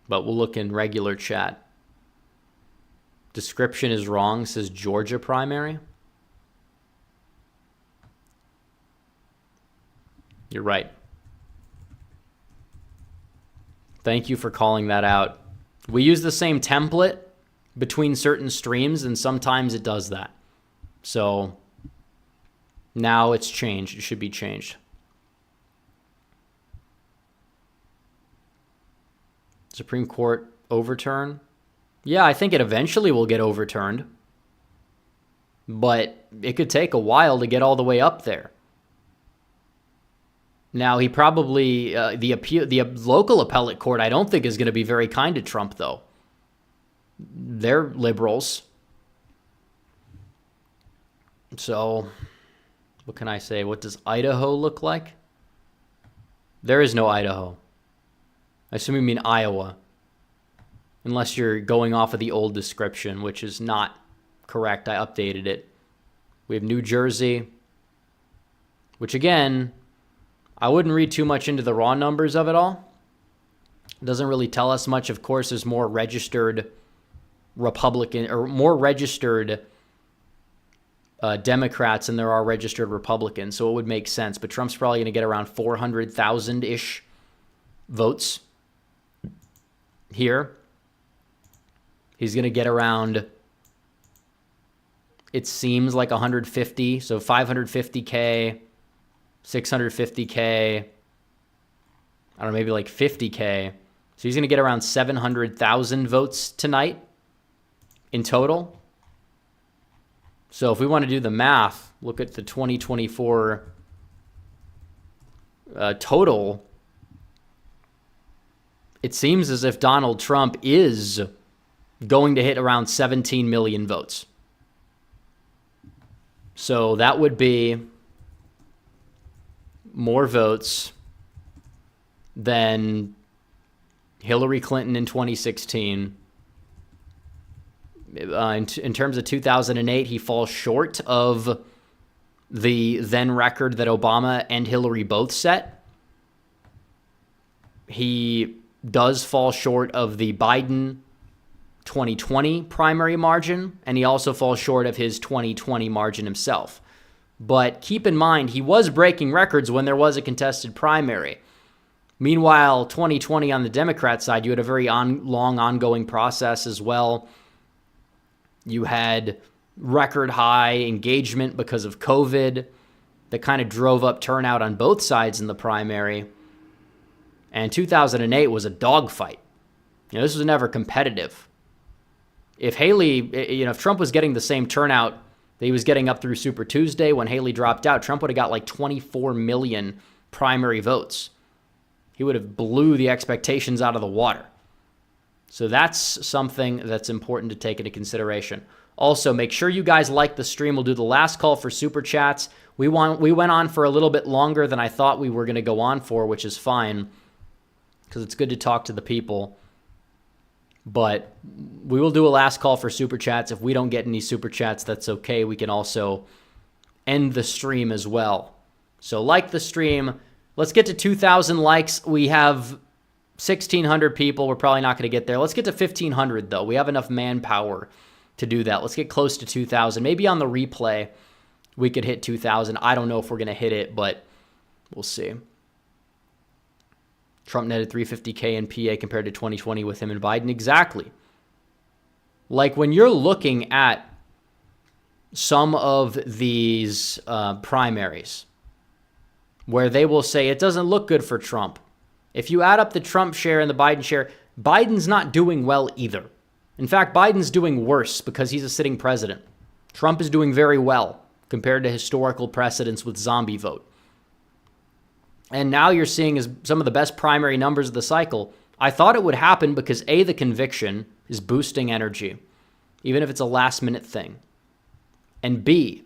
S3: But we'll look in regular chat. Description is wrong, says Georgia primary. You're right. Thank you for calling that out. We use the same template between certain streams, and sometimes it does that. So now it's changed. It should be changed. Supreme Court overturn? Yeah, I think it eventually will get overturned. But it could take a while to get all the way up there. Now, he probably, the local appellate court, I don't think is going to be very kind to Trump, though. They're liberals. So, what can I say? What does Idaho look like? There is no Idaho. I assume you mean Iowa. Unless you're going off of the old description, which is not correct. I updated it. We have New Jersey, which again, I wouldn't read too much into the raw numbers of it all. It doesn't really tell us much. Of course, there's more registered Republican or more registered Democrats than there are registered Republicans, so it would make sense. But Trump's probably going to get around 400,000-ish votes here. He's going to get around, it seems like 150, so 550K, 650K, I don't know, maybe like 50K. So he's going to get around 700,000 votes tonight in total. So if we want to do the math, look at the 2024 total. It seems as if Donald Trump is going to hit around 17 million votes. So that would be more votes than Hillary Clinton in 2016. In terms of 2008, he falls short of the then record that Obama and Hillary both set. He does fall short of the Biden 2020 primary margin, and he also falls short of his 2020 margin himself. But keep in mind, he was breaking records when there was a contested primary. Meanwhile, 2020 on the Democrat side, you had a very long ongoing process as well. You had record high engagement because of COVID that kind of drove up turnout on both sides in the primary. And 2008 was a dogfight. This was never competitive. If Haley, if Trump was getting the same turnout that he was getting up through Super Tuesday when Haley dropped out, Trump would have got like 24 million primary votes. He would have blew the expectations out of the water. So that's something that's important to take into consideration. Also, make sure you guys like the stream. We'll do the last call for Super Chats. We went on for a little bit longer than I thought we were going to go on for, which is fine, because it's good to talk to the people. But we will do a last call for Super Chats. If we don't get any Super Chats, that's okay. We can also end the stream as well. So like the stream. Let's get to 2,000 likes. We have 1,600 people. We're probably not going to get there. Let's get to 1,500, though. We have enough manpower to do that. Let's get close to 2,000. Maybe on the replay, we could hit 2,000. I don't know if we're going to hit it, but we'll see. Trump netted 350K in PA compared to 2020 with him and Biden. Exactly. Like when you're looking at some of these primaries where they will say it doesn't look good for Trump. If you add up the Trump share and the Biden share, Biden's not doing well either. In fact, Biden's doing worse because he's a sitting president. Trump is doing very well compared to historical precedents with zombie vote. And now you're seeing is some of the best primary numbers of the cycle. I thought it would happen because A, the conviction is boosting energy, even if it's a last minute thing. And B,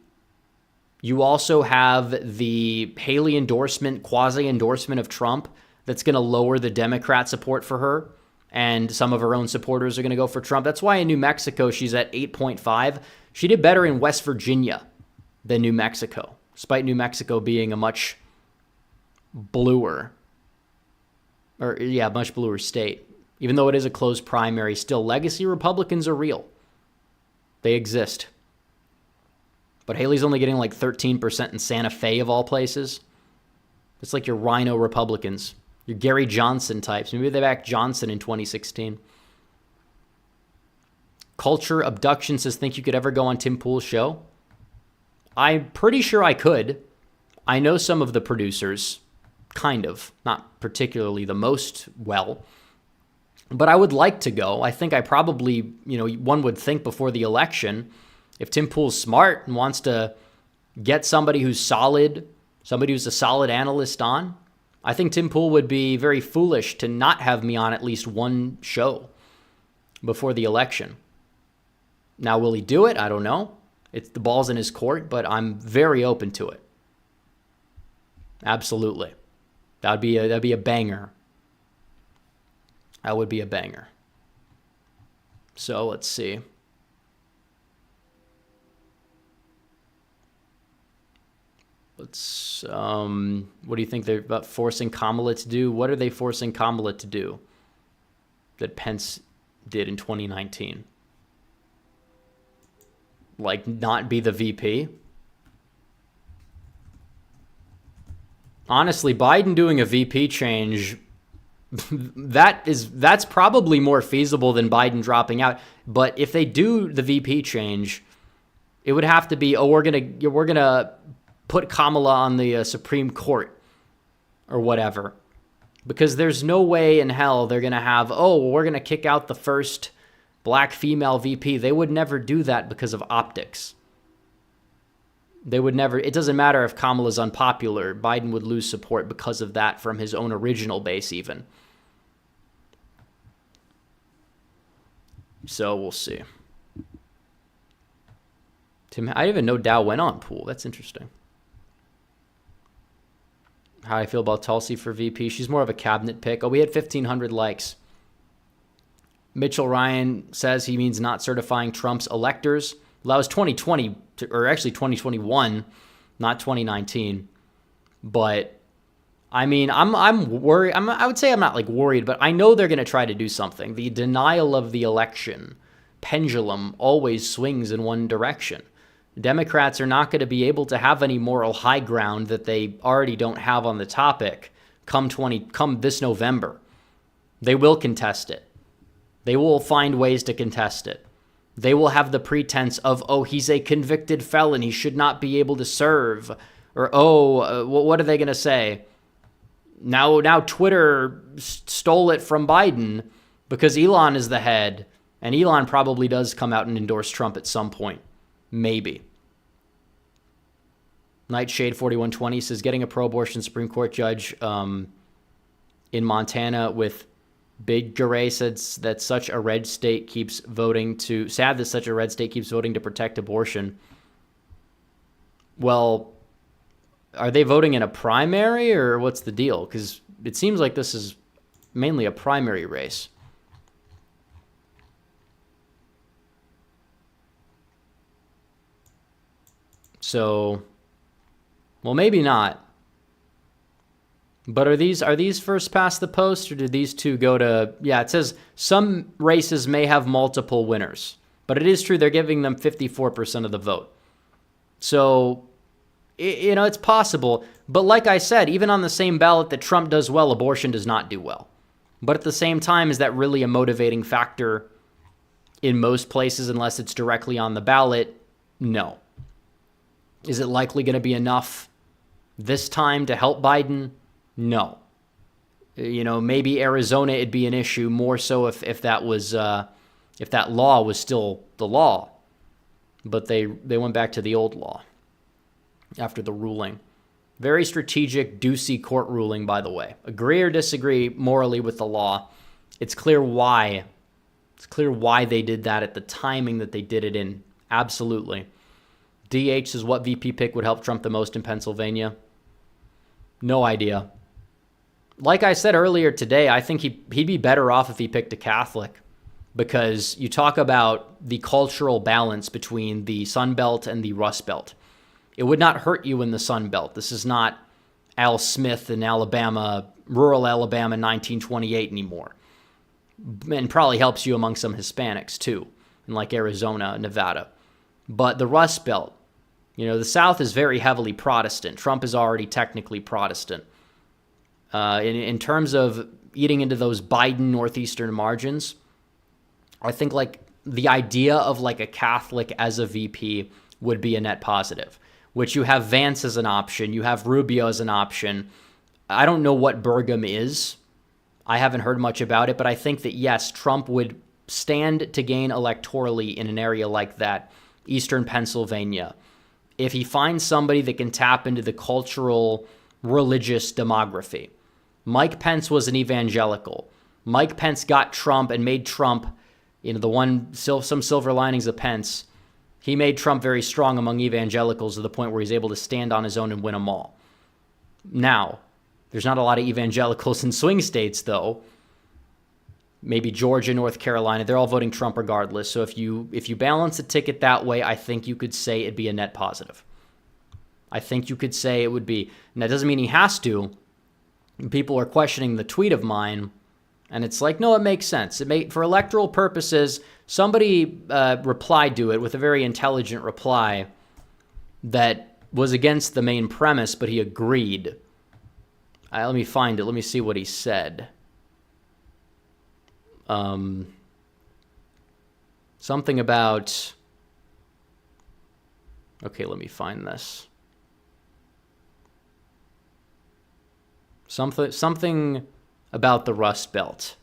S3: you also have the Haley endorsement, quasi-endorsement of Trump that's going to lower the Democrat support for her. And some of her own supporters are going to go for Trump. That's why in New Mexico, she's at 8.5. She did better in West Virginia than New Mexico, despite New Mexico being a much bluer state. Even though it is a closed primary, still legacy Republicans are real. They exist. But Haley's only getting like 13% in Santa Fe of all places. It's like your rhino Republicans, your Gary Johnson types. Maybe they backed Johnson in 2016. Culture Abduction says, think you could ever go on Tim Pool's show? I'm pretty sure I could. I know some of the producers, kind of, not particularly the most well, but I would like to go. I think I probably, one would think before the election, if Tim Pool's smart and wants to get somebody who's solid, somebody who's a solid analyst on, I think Tim Pool would be very foolish to not have me on at least one show before the election. Now, will he do it? I don't know. It's the ball's in his court, but I'm very open to it. Absolutely. That'd be a banger. That would be a banger. So let's see. What do you think they're about forcing Kamala to do? What are they forcing Kamala to do that Pence did in 2019? Like not be the VP? Honestly, Biden doing a VP change, that's probably more feasible than Biden dropping out. But if they do the VP change, it would have to be, we're gonna put Kamala on the Supreme Court or whatever, because there's no way in hell they're gonna have, we're gonna kick out the first black female VP. They would never do that because of optics. They would never. It doesn't matter if Kamala's unpopular. Biden would lose support because of that from his own original base even. So we'll see. Tim, I didn't even know Dow went on Pool. That's interesting. How I feel about Tulsi for VP. She's more of a cabinet pick. We had 1,500 likes. Mitchell Ryan says he means not certifying Trump's electors. Well, that was 2020, or actually 2021, not 2019. But I mean, I'm worried. I would say I'm not like worried, but I know they're going to try to do something. The denial of the election pendulum always swings in one direction. Democrats are not going to be able to have any moral high ground that they already don't have on the topic come this November. They will contest it. They will find ways to contest it. They will have the pretense of, oh, he's a convicted felon, he should not be able to serve. Or, what are they going to say? Now Twitter stole it from Biden because Elon is the head, and Elon probably does come out and endorse Trump at some point. Maybe. Nightshade 4120 says, getting a pro-abortion Supreme Court judge in Montana with Big Garay says that such a red state keeps voting to... Sad that such a red state keeps voting to protect abortion. Well, are they voting in a primary, or what's the deal? Because it seems like this is mainly a primary race. So, well, maybe not. But are these first past the post, or did these two go to... Yeah, it says some races may have multiple winners. But it is true they're giving them 54% of the vote. So, it's possible. But like I said, even on the same ballot that Trump does well, abortion does not do well. But at the same time, is that really a motivating factor in most places unless it's directly on the ballot? No. Is it likely going to be enough this time to help Biden? No. Maybe Arizona, it'd be an issue more so if that was if that law was still the law. But they went back to the old law after the ruling. Very strategic, Ducey court ruling, by the way. Agree or disagree morally with the law. It's clear why. It's clear why they did that at the timing that they did it in. Absolutely. DH says, what VP pick would help Trump the most in Pennsylvania? No idea. Like I said earlier today, I think he'd be better off if he picked a Catholic, because you talk about the cultural balance between the Sun Belt and the Rust Belt. It would not hurt you in the Sun Belt. This is not Al Smith in Alabama, rural Alabama in 1928 anymore. And probably helps you among some Hispanics too, in like Arizona, Nevada. But the Rust Belt, the South is very heavily Protestant. Trump is already technically Protestant. In terms of eating into those Biden northeastern margins, I think like the idea of like a Catholic as a VP would be a net positive, which you have Vance as an option. You have Rubio as an option. I don't know what Burgum is. I haven't heard much about it, but I think that yes, Trump would stand to gain electorally in an area like that, Eastern Pennsylvania, if he finds somebody that can tap into the cultural, religious demography. Mike Pence was an evangelical. Mike Pence got Trump and made Trump, some silver linings of Pence. He made Trump very strong among evangelicals to the point where he's able to stand on his own and win them all. Now, there's not a lot of evangelicals in swing states, though. Maybe Georgia, North Carolina, they're all voting Trump regardless. So if you balance the ticket that way, I think you could say it'd be a net positive. I think you could say it would be. And that doesn't mean he has to. People are questioning the tweet of mine, and it's like, no, it makes sense. For electoral purposes, somebody replied to it with a very intelligent reply that was against the main premise, but he agreed. Let me find it. Let me see what he said. Something about... Okay, let me find this. Something about the Rust Belt.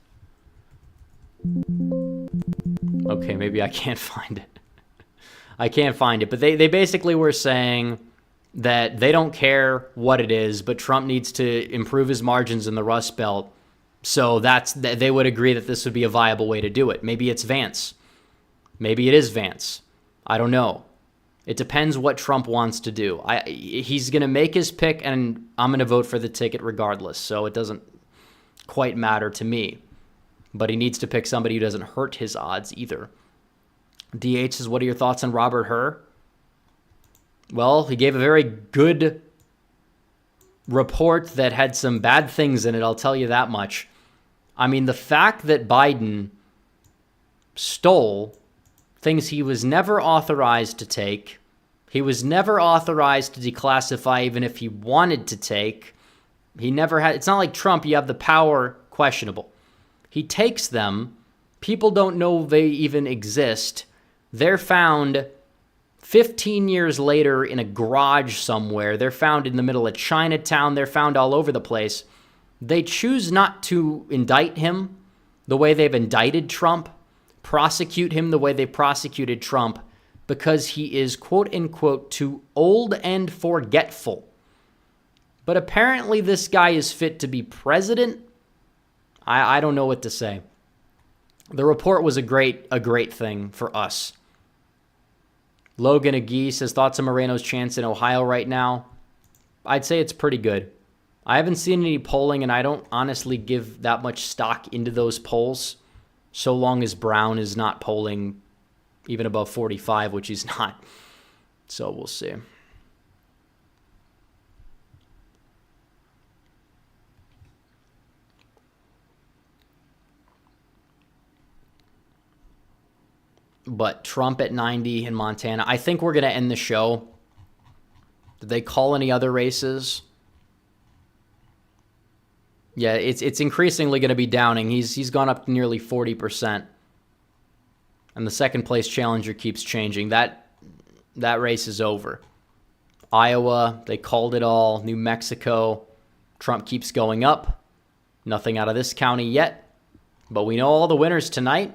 S3: Okay, maybe I can't find it. I can't find it. But they basically were saying that they don't care what it is, but Trump needs to improve his margins in the Rust Belt. So they would agree that this would be a viable way to do it. Maybe it's Vance. Maybe it is Vance. I don't know. It depends what Trump wants to do. He's going to make his pick, and I'm going to vote for the ticket regardless. So it doesn't quite matter to me. But he needs to pick somebody who doesn't hurt his odds either. DH says, what are your thoughts on Robert Hur? Well, he gave a very good report that had some bad things in it, I'll tell you that much. I mean, the fact that Biden stole things he was never authorized to take, he was never authorized to declassify even if he wanted to take, he never had, it's not like Trump, you have the power, questionable. He takes them, people don't know they even exist, They're found 15 years later in a garage somewhere. They're found in the middle of Chinatown. They're found all over the place. They choose not to indict him the way they've indicted Trump, prosecute him the way they prosecuted Trump, because he is, quote unquote, too old and forgetful. But apparently this guy is fit to be president. I don't know what to say. The report was a great thing for us. Logan Agee says, thoughts on Moreno's chance in Ohio right now? I'd say it's pretty good. I haven't seen any polling, and I don't honestly give that much stock into those polls, so long as Brown is not polling even above 45, which he's not. So we'll see. But Trump at 90 in Montana. I think we're going to end the show. Did they call any other races? Yeah, it's increasingly going to be Downing. He's gone up to nearly 40%. And the second place challenger keeps changing. That race is over. Iowa, they called it all. New Mexico, Trump keeps going up. Nothing out of this county yet. But we know all the winners tonight.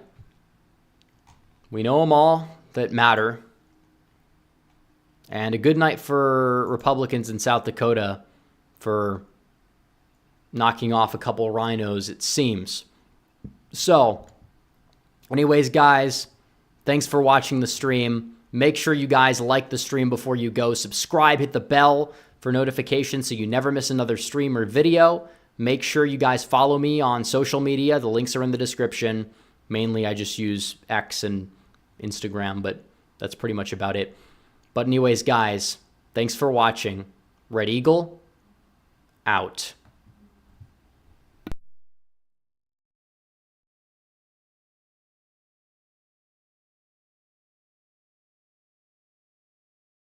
S3: We know them all that matter. And a good night for Republicans in South Dakota for knocking off a couple rhinos, it seems. So, anyways, guys, thanks for watching the stream. Make sure you guys like the stream before you go. Subscribe, hit the bell for notifications so you never miss another stream or video. Make sure you guys follow me on social media. The links are in the description. Mainly, I just use X and Instagram, but that's pretty much about it. But anyways, guys, thanks for watching. Red Eagle, out.